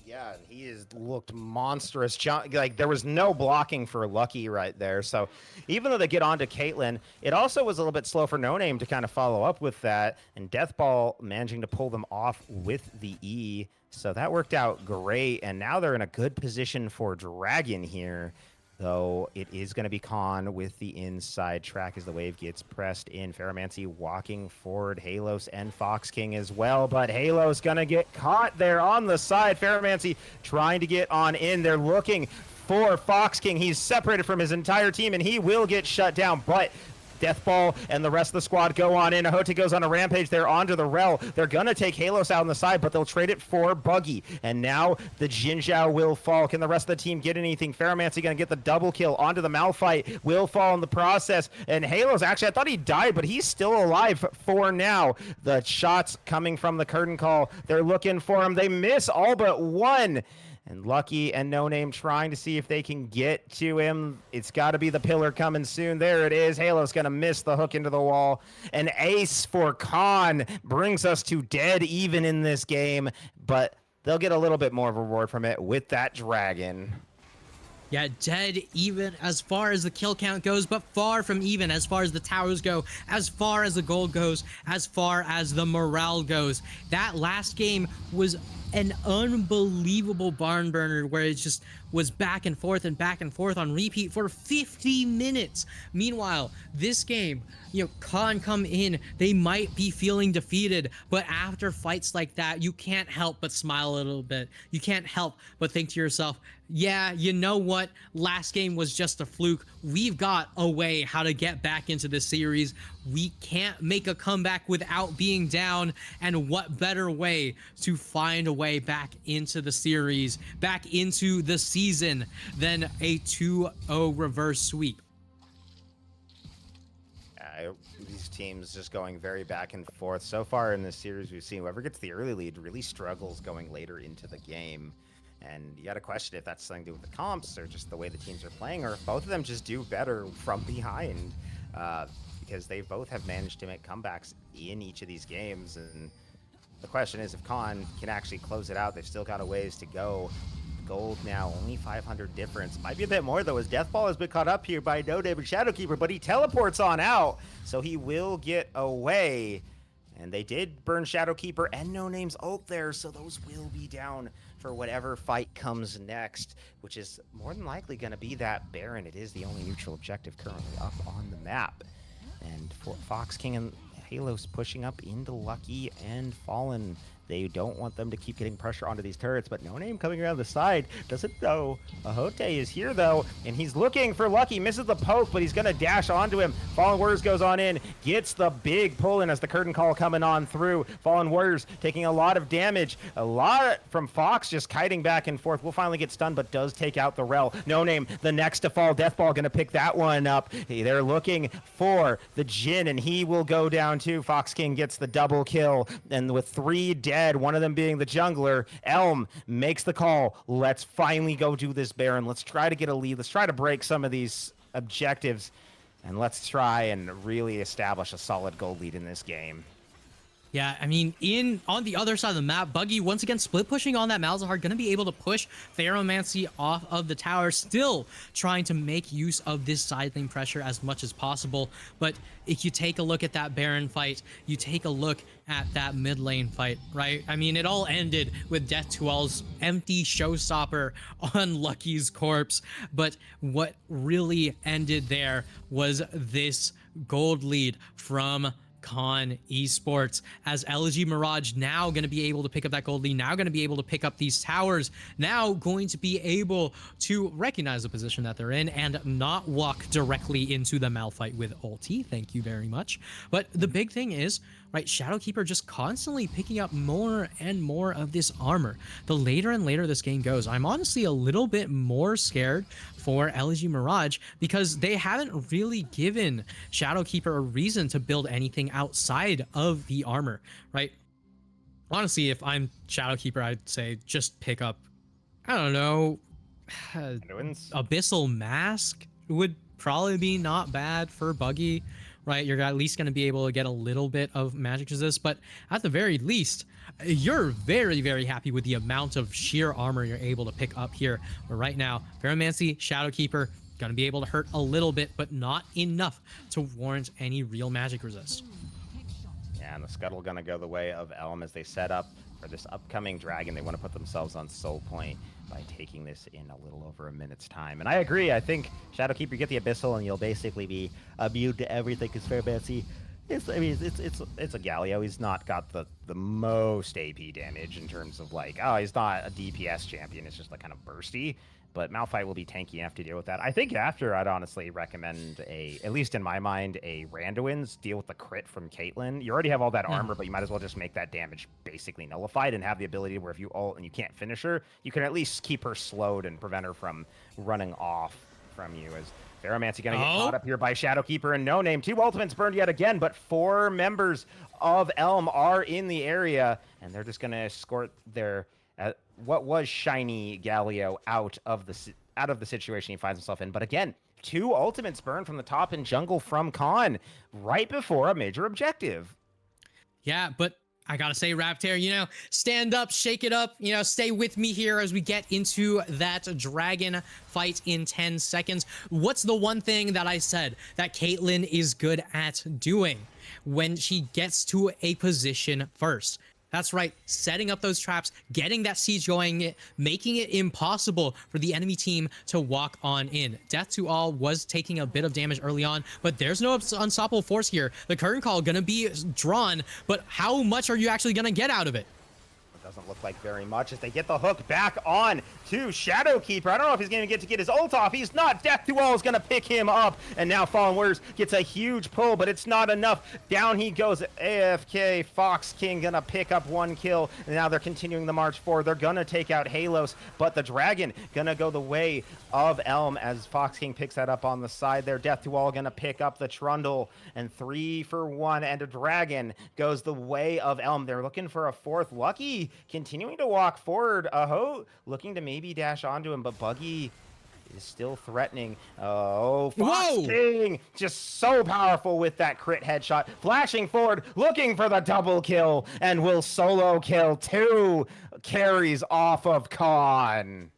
Yeah, and he has looked monstrous. Like, there was no blocking for Lucky right there. So even though they get onto Caitlyn, it also was a little bit slow for No Name to kind of follow up with that. And Deathball managing to pull them off with the E. So that worked out great. And now they're in a good position for Dragon here. Though it is going to be Khan with the inside track as the wave gets pressed in. Ferromancy walking forward. Halos and Fox King as well. But Halos going to get caught there on the side. Ferromancy trying to get on in. They're looking for Fox King. He's separated from his entire team, and he will get shut down. But Deathball and the rest of the squad go on in. Ahote goes on a rampage. They're onto the Rel. They're going to take Halos out on the side, but they'll trade it for Buggy. And now the Jin Zhao will fall. Can the rest of the team get anything? Ferromancy going to get the double kill onto the Malphite. Will fall in the process. And Halos, actually, I thought he died, but he's still alive for now. The shots coming from the curtain call. They're looking for him. They miss all but one. And Lucky and No Name trying to see if they can get to him. It's got to be the pillar coming soon. There it is. Halo's going to miss the hook into the wall. An ace for Khan brings us to dead even in this game, but they'll get a little bit more of a reward from it with that dragon. Yeah, dead even as far as the kill count goes, but far from even as far as the towers go, as far as the gold goes, as far as the morale goes. That last game was an unbelievable barn burner where it just was back and forth on repeat for 50 minutes. Meanwhile, this game, Khan come in, they might be feeling defeated, but after fights like that, you can't help but smile a little bit. You can't help but think to yourself, yeah, you know what? Last game was just a fluke. We've got a way how to get back into this series. We can't make a comeback without being down, and what better way to find a way back into the series, back into the season, than a 2-0 reverse sweep. These teams just going very back and forth. So far in this series, we've seen whoever gets the early lead really struggles going later into the game. And you got to question if that's something to do with the comps or just the way the teams are playing, or if both of them just do better from behind, because they both have managed to make comebacks in each of these games. And the question is if Khan can actually close it out. They've still got a ways to go. Gold now, only 500 difference. Might be a bit more, though, as Deathball has been caught up here by No Name and Shadowkeeper, but he teleports on out, so he will get away. And they did burn Shadowkeeper and No Name's ult there, so those will be down for whatever fight comes next, which is more than likely going to be that Baron. It is the only neutral objective currently up on the map. And for Fox King and Halos pushing up into Lucky and Fallen. They don't want them to keep getting pressure onto these turrets, but No Name coming around the side doesn't know. Ahote is here, though, and he's looking for Lucky. Misses the poke, but he's going to dash onto him. Fallen Warriors goes on in, gets the big pull in as the curtain call coming on through. Fallen Warriors taking a lot of damage. A lot from Fox just kiting back and forth. Will finally get stunned, but does take out the Rel. No Name, the next to fall. Deathball going to pick that one up. They're looking for the Jhin, and he will go down too. Fox King gets the double kill, and with 3 dead, one of them being the jungler, Elm makes the call. Let's finally go do this Baron. Let's try to get a lead. Let's try to break some of these objectives, and let's try and really establish a solid gold lead in this game. Yeah, I mean, on the other side of the map, Buggy once again split pushing on that Malzahar, going to be able to push Pharomancy off of the tower, still trying to make use of this side lane pressure as much as possible. But if you take a look at that Baron fight, you take a look at that mid lane fight, right? I mean, it all ended with Death to All's empty showstopper on Lucky's corpse. But what really ended there was this gold lead from Con Esports, as Elegy Mirage now going to be able to pick up that gold lead, now going to be able to pick up these towers, now going to be able to recognize the position that they're in and not walk directly into the Malphite with ulti. Thank you very much. But the big thing is, right, Shadowkeeper just constantly picking up more and more of this armor. The later and later this game goes, I'm honestly a little bit more scared for Elegy Mirage because they haven't really given Shadowkeeper a reason to build anything outside of the armor, right? Honestly, if I'm Shadowkeeper, I'd say just pick up, I don't know, Abyssal Mask would probably be not bad for Buggy, right? You're at least going to be able to get a little bit of magic resist, but at the very least, you're very, very happy with the amount of sheer armor you're able to pick up here. But right now, Pharomancy, Shadowkeeper, going to be able to hurt a little bit, but not enough to warrant any real magic resist. Yeah, and the Scuttle going to go the way of Elm as they set up for this upcoming dragon. They want to put themselves on soul point by taking this in a little over a minute's time. And I agree. I think Shadowkeeper, you get the Abyssal and you'll basically be immune to everything because Pharomancy, it's a Galio. He's not got the most AP damage in terms of like, oh, he's not a DPS champion. It's just like kind of bursty. But Malphite will be tanky enough to deal with that. I think after, I'd honestly recommend at least in my mind, a Randuin's deal with the crit from Caitlyn. You already have all that armor, but you might as well just make that damage basically nullified and have the ability where if you ult and you can't finish her, you can at least keep her slowed and prevent her from running off from you. As Pharomancy going to get caught up here by Shadowkeeper and No Name. 2 ultimates burned yet again, but 4 members of Elm are in the area, and they're just going to escort their what was shiny Galio out of the situation he finds himself in. But again, 2 ultimates burned from the top in jungle from Khan right before a major objective. Yeah, but I gotta say, Raptor, stand up, shake it up, stay with me here as we get into that dragon fight in 10 seconds. What's the one thing that I said that Caitlyn is good at doing when she gets to a position first? That's right, setting up those traps, getting that siege going, making it impossible for the enemy team to walk on in. Death to All was taking a bit of damage early on, but there's no unstoppable force here. The current call gonna be drawn, but how much are you actually gonna get out of it? Doesn't look like very much as they get the hook back on to Shadowkeeper. I don't know if he's going to get his ult off. He's not. Death to All is going to pick him up. And now Fallen Warriors gets a huge pull, but it's not enough. Down he goes. AFK Fox King going to pick up 1 kill. And now they're continuing the march forward. They're going to take out Halos, but the Dragon going to go the way of Elm as Fox King picks that up on the side there. Death to All going to pick up the Trundle, and 3 for 1, and a Dragon goes the way of Elm. They're looking for a 4th. Lucky continuing to walk forward. Aho looking to maybe dash onto him, but Buggy is still threatening. Oh, Fox King just so powerful with that crit headshot. Flashing forward, looking for the double kill, and will solo kill 2 carries off of Khan.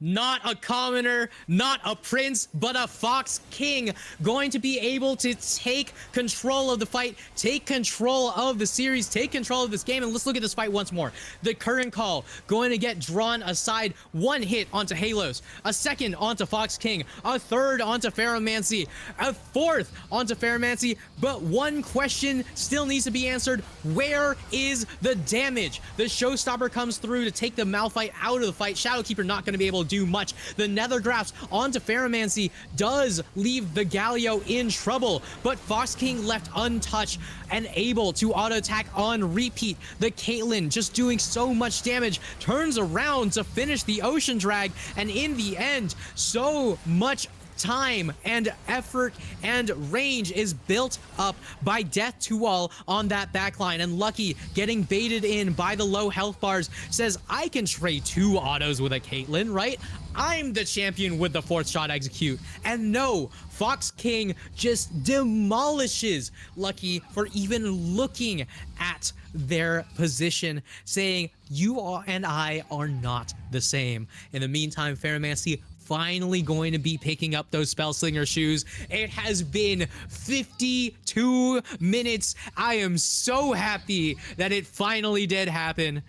Not a commoner, not a prince, but a Fox King going to be able to take control of the fight, take control of the series, take control of this game. And let's look at this fight once more. The current call going to get drawn aside. 1 hit onto Halos, a 2nd onto Fox King, a 3rd onto Pharomancy, a 4th onto Pharomancy. But one question still needs to be answered. Where is the damage? The showstopper comes through to take the Malphite out of the fight. Shadowkeeper not going to be able to do much. The Nether Drafts onto Pharomancy does leave the Galio in trouble, but Fox King left untouched and able to auto attack on repeat. The Caitlyn just doing so much damage, turns around to finish the Ocean Drag, and in the end, so much time and effort and range is built up by Death to All on that backline. And Lucky, getting baited in by the low health bars, says, I can trade 2 autos with a Caitlyn, right? I'm the champion with the 4th shot execute. And no, Fox King just demolishes Lucky for even looking at their position, saying, you are and I are not the same. In the meantime, Ferromancy finally going to be picking up those Spellslinger shoes. It has been 52 minutes. I am so happy that it finally did happen.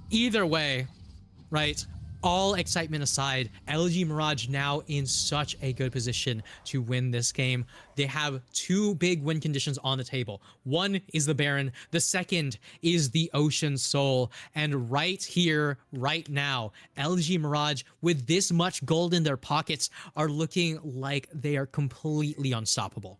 Either way, right? All excitement aside, Elegy Mirage now in such a good position to win this game. They have 2 big win conditions on the table. One is the Baron. The second is the Ocean Soul. And right here, right now, Elegy Mirage, with this much gold in their pockets, are looking like they are completely unstoppable.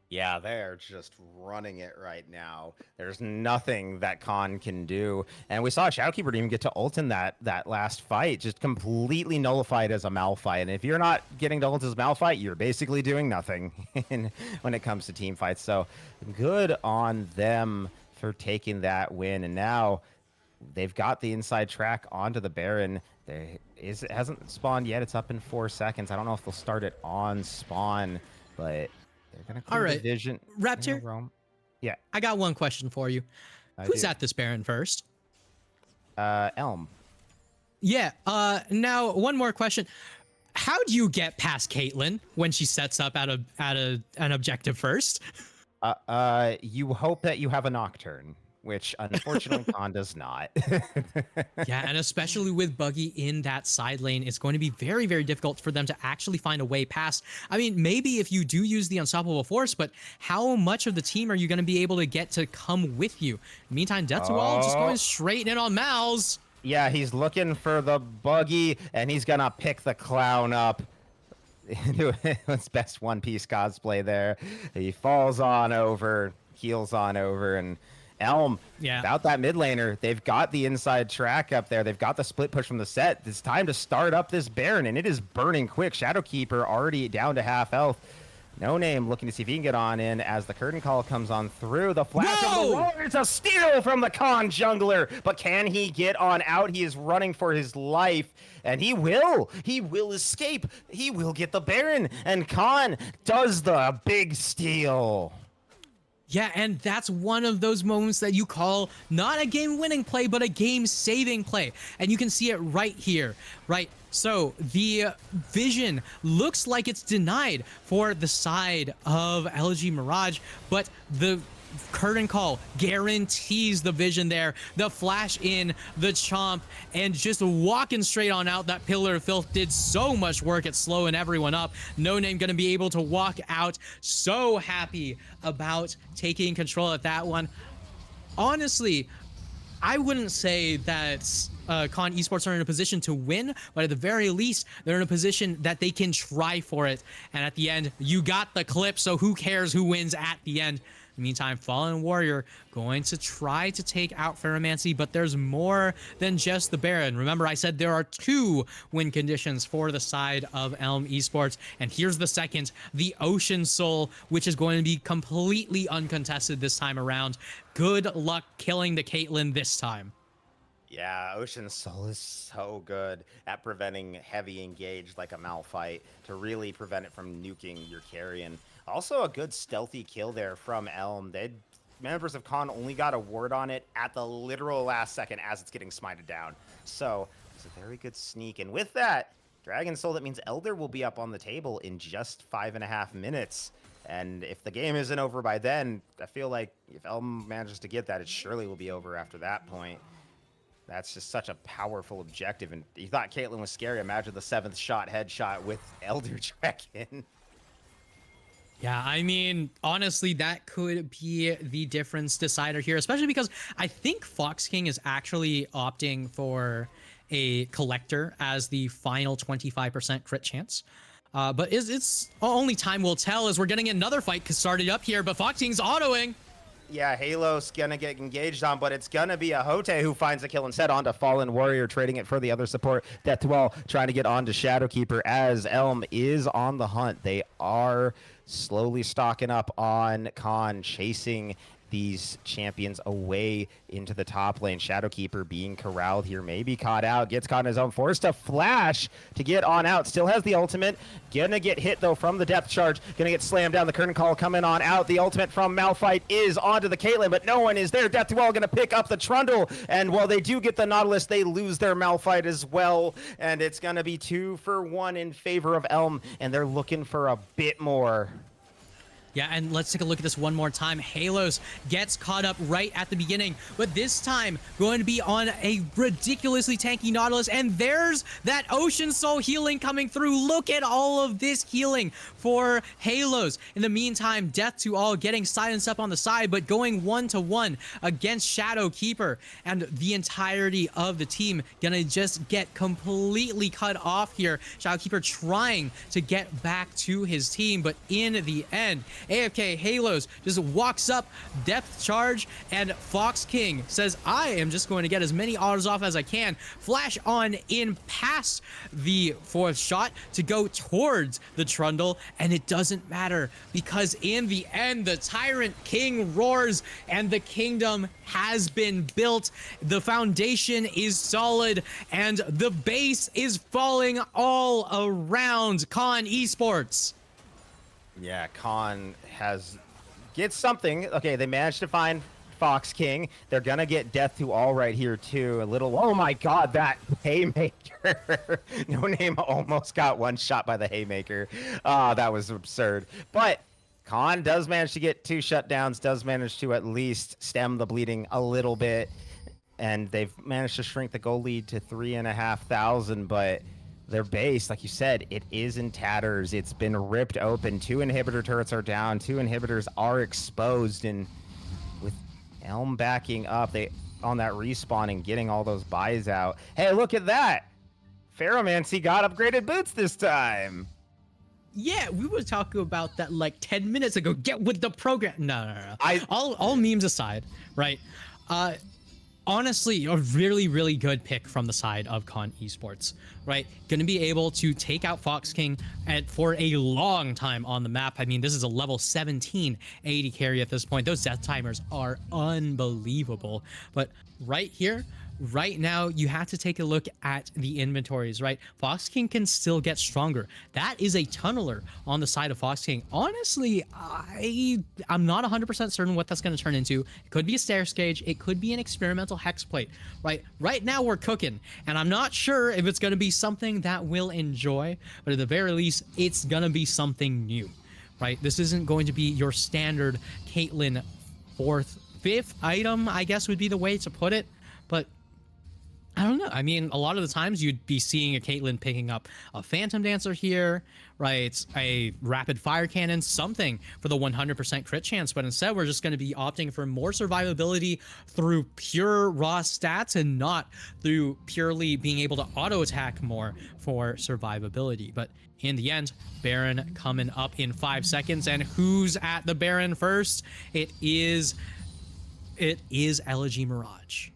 Yeah, they're just running it right now. There's nothing that Khan can do. And we saw Shadowkeeper even get to ult in that last fight, just completely nullified as a Malphite. And if you're not getting to ult as Malphite, you're basically doing nothing when it comes to team fights. So good on them for taking that win. And now they've got the inside track onto the Baron. It hasn't spawned yet. It's up in 4 seconds. I don't know if they'll start it on spawn, but they're gonna clear the vision. Raptor, yeah, I got one question for you. Who's at this Baron first? Elm. Yeah. Now one more question. How do you get past Caitlyn when she sets up at an objective first? You hope that you have a Nocturne, which unfortunately Khan does not. Yeah, and especially with Buggy in that side lane, it's going to be very, very difficult for them to actually find a way past. I mean, maybe if you do use the Unstoppable Force, but how much of the team are you going to be able to get to come with you? Meantime, Death to All just going straight in on Mal's. Yeah, he's looking for the Buggy, and he's going to pick the Clown up. His best One Piece cosplay there. He falls on over, heals on over, and Elm, about that mid laner. They've got the inside track up there. They've got the split push from the set. It's time to start up this Baron, and it is burning quick. Shadowkeeper already down to half health. No Name looking to see if he can get on in as the curtain call comes on through. The flash of the wall. It's a steal from the Khan jungler, but can he get on out? He is running for his life, and he will. He will escape. He will get the Baron, and Khan does the big steal. Yeah, and that's one of those moments that you call not a game-winning play, but a game-saving play. And you can see it right here, right? So the vision looks like it's denied for the side of Elegy Mirage, but the curtain call guarantees the vision there. The flash in, the chomp, and just walking straight on out. That Pillar of Filth did so much work at slowing everyone up. No Name gonna be able to walk out. So happy about taking control of that one. Honestly, I wouldn't say that Khan Esports are in a position to win, but at the very least, they're in a position that they can try for it. And at the end, you got the clip, so who cares who wins at the end? In the meantime, Fallen Warrior going to try to take out Ferromancy, but there's more than just the Baron. Remember, I said there are 2 win conditions for the side of Elm Esports, and here's the second, the Ocean Soul, which is going to be completely uncontested this time around. Good luck killing the Caitlyn this time. Yeah, Ocean Soul is so good at preventing heavy engage like a Malphite to really prevent it from nuking your carrion. Also a good stealthy kill there from Elm. Members of Khan only got a word on it at the literal last second as it's getting smited down. So it's a very good sneak. And with that, Dragon Soul, that means Elder will be up on the table in just 5.5 minutes. And if the game isn't over by then, I feel like if Elm manages to get that, it surely will be over after that point. That's just such a powerful objective. And you thought Caitlyn was scary. Imagine the 7th shot headshot with Elder Dragon. Yeah, I mean, honestly, that could be the difference decider here, especially because I think Fox King is actually opting for a Collector as the final 25% crit chance. But it's only time will tell as we're getting another fight started up here, but Fox King's autoing. Yeah, Halo's gonna get engaged on, but it's gonna be a Hote who finds a kill instead onto Fallen Warrior, trading it for the other support. Death to All trying to get onto Shadowkeeper as Elm is on the hunt. They are slowly stocking up on Khan, chasing these champions away into the top lane. Shadowkeeper being corralled here, maybe caught out, gets caught in his own, forced to flash to get on out, still has the ultimate, gonna get hit though from the depth charge, gonna get slammed down, the curtain call coming on out, the ultimate from Malphite is onto the Caitlyn, but no one is there. Death to All gonna pick up the Trundle, and while they do get the Nautilus, they lose their Malphite as well, and it's gonna be 2 for 1 in favor of Elm, and they're looking for a bit more. Yeah, and let's take a look at this one more time. Halos gets caught up right at the beginning, but this time going to be on a ridiculously tanky Nautilus, and there's that Ocean Soul healing coming through. Look at all of this healing for Halos. In the meantime, Death to All getting silenced up on the side, but going 1-to-1 against Shadowkeeper, and the entirety of the team gonna just get completely cut off here. Shadowkeeper trying to get back to his team, but in the end, AFK Halos just walks up, depth charge, and Fox King says, I am just going to get as many autos off as I can. Flash on in past the 4th shot to go towards the Trundle, and it doesn't matter because in the end, the Tyrant King roars and the kingdom has been built. The foundation is solid and the base is falling all around Khan Esports. Yeah, Khan gets something. Okay, they managed to find Fox King. They're gonna get Death to All right here too. A little, oh my god, that haymaker. No Name almost got one shot by the haymaker. That was absurd. But Khan does manage to get 2 shutdowns, does manage to at least stem the bleeding a little bit. And they've managed to shrink the goal lead to 3,500, but their base, like you said, it is in tatters. It's been ripped open. 2 inhibitor turrets are down. 2 inhibitors are exposed. And with Elm backing up, they on that respawn and getting all those buys out. Hey, look at that. Ferromancy got upgraded boots this time. Yeah, we were talking about that like 10 minutes ago. Get with the program. No. All memes aside, right? Honestly, a really, really good pick from the side of Khan Esports, right? Going to be able to take out Fox King for a long time on the map. I mean, this is a level 17 AD carry at this point. Those death timers are unbelievable. But right here, right now, you have to take a look at the inventories, right? Fox King can still get stronger. That is a tunneler on the side of Fox King. Honestly, I'm not 100% certain what that's going to turn into. It could be a stairs cage. It could be an experimental hex plate, right? Right now, we're cooking, and I'm not sure if it's going to be something that we'll enjoy, but at the very least, it's going to be something new, right? This isn't going to be your standard Caitlyn 4th, 5th item, I guess would be the way to put it, but I don't know. I mean, a lot of the times you'd be seeing a Caitlyn picking up a Phantom Dancer here, right? A rapid fire cannon, something for the 100% crit chance. But instead, we're just going to be opting for more survivability through pure raw stats and not through purely being able to auto attack more for survivability. But in the end, Baron coming up in 5 seconds. And who's at the Baron first? It is Elegy Mirage.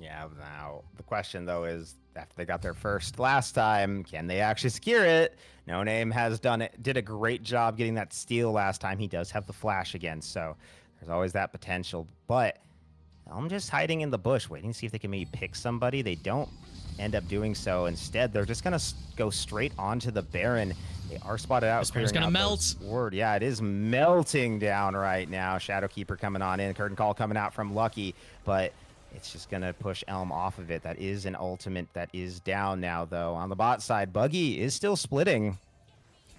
Yeah, now the question though is, after they got their first last time, can they actually secure it? No Name has did a great job getting that steal last time. He does have the flash again, so there's always that potential. But I'm just hiding in the bush, waiting to see if they can maybe pick somebody. They don't end up doing so. Instead, they're just gonna go straight onto the Baron. They are spotted out. This Baron's gonna melt. Yeah, it is melting down right now. Shadowkeeper coming on in. Curtain call coming out from Lucky, but it's just going to push Elm off of it. That is an ultimate that is down now, though. On the bot side, Buggy is still splitting.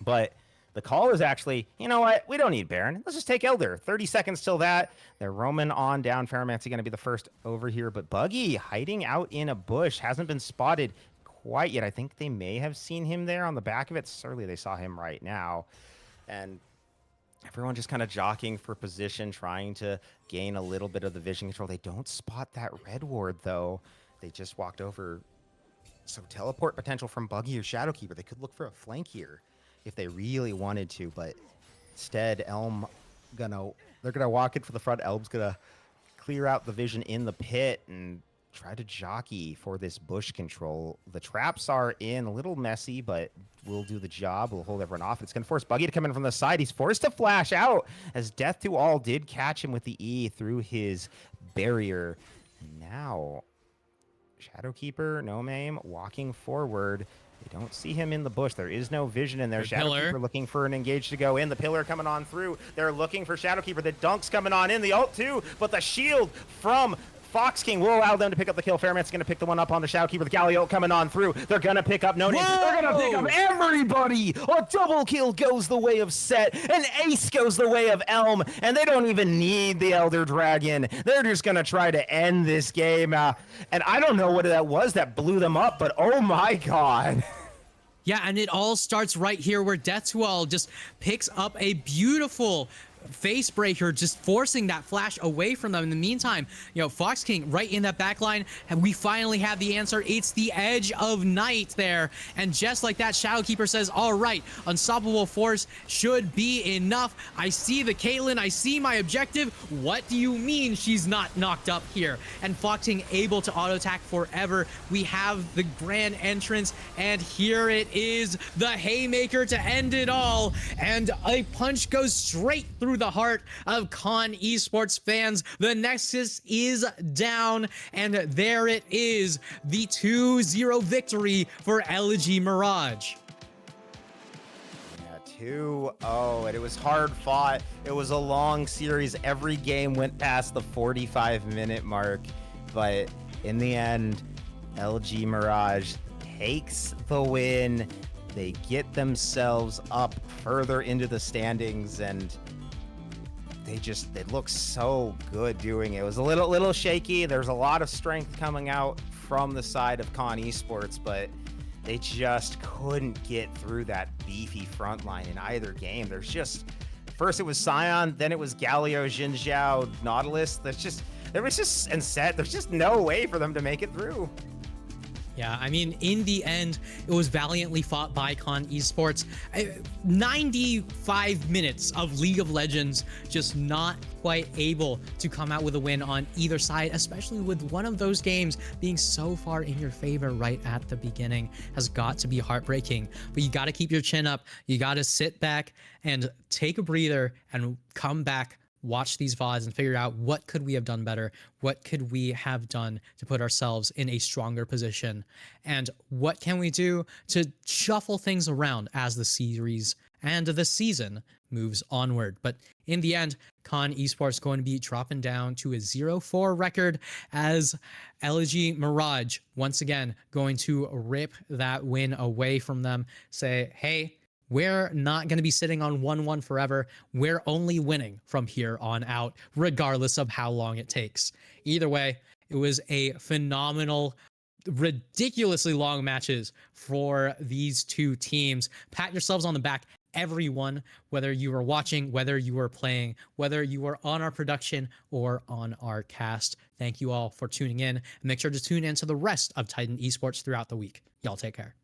But the call is actually, you know what? We don't need Baron. Let's just take Elder. 30 seconds till that. They're roaming on down. Ferromancy going to be the first over here. But Buggy hiding out in a bush. Hasn't been spotted quite yet. I think they may have seen him there on the back of it. Certainly they saw him right now. And everyone just kind of jockeying for position, trying to gain a little bit of the vision control. They don't spot that red ward, though. They just walked over. So teleport potential from Buggy or Shadowkeeper. They could look for a flank here if they really wanted to, but instead, Elm gonna They're going to walk it for the front. Elb's going to clear out the vision in the pit and try to jockey for this bush control. The traps are in, a little messy, but will do the job. Will hold everyone off. It's going to force Buggy to come in from the side. He's forced to flash out as Death to All did catch him with the E through his barrier. Now, Shadowkeeper, no maim, walking forward. They don't see him in the bush. There is no vision in there. Shadowkeeper looking for an engage to go in. The pillar coming on through. They're looking for Shadowkeeper. The dunk's coming on in. The ult too, but the shield from Fox King will allow them to pick up the kill. Fairman's going to pick the one up on the Shadowkeeper. The Galio coming on through. They're going to pick up No Name. They're going to pick up everybody. A double kill goes the way of Set. An ace goes the way of Elm. And they don't even need the Elder Dragon. They're just going to try to end this game. And I don't know what that was that blew them up, but oh my God. Yeah, and it all starts right here where Deathwell just picks up a beautiful face breaker, just forcing that flash away from them. In the meantime, you know, Fox King right in that back line, and we finally have the answer. It's the Edge of Night there, and just like that, Shadowkeeper says, all right, Unstoppable Force should be enough. I see the Caitlyn, I see my objective. What do you mean she's not knocked up here? And Fox King able to auto attack forever. We have the grand entrance, and here it is, the haymaker to end it all, and a punch goes straight through the heart of Con Esports fans. The Nexus is down, and there it is, the 2-0 victory for Elegy Mirage. Yeah, 2-0, and it was hard fought. It was a long series. Every game went past the 45-minute mark, but in the end, LG Mirage takes the win. They get themselves up further into the standings, and they look so good doing it. It was a little shaky. There's a lot of strength coming out from the side of Con Esports, but they just couldn't get through that beefy front line in either game. There's just, first it was Scion, then it was Galio, Xin Zhao, Nautilus. And Set. There's just no way for them to make it through. Yeah, I mean, in the end, it was valiantly fought by Con Esports. 95 minutes of League of Legends, just not quite able to come out with a win on either side, especially with one of those games being so far in your favor right at the beginning. Has got to be heartbreaking. But you got to keep your chin up. You got to sit back and take a breather and come back, watch these VODs and figure out what could we have done better, what could we have done to put ourselves in a stronger position, and what can we do to shuffle things around as the series and the season moves onward. But in the end, Con Esports going to be dropping down to a 0-4 record as Elegy Mirage once again going to rip that win away from them, say, hey, we're not going to be sitting on 1-1 forever. We're only winning from here on out, regardless of how long it takes. Either way, it was a phenomenal, ridiculously long matches for these two teams. Pat yourselves on the back, everyone, whether you were watching, whether you were playing, whether you were on our production or on our cast. Thank you all for tuning in, and make sure to tune in to the rest of Titan Esports throughout the week. Y'all take care.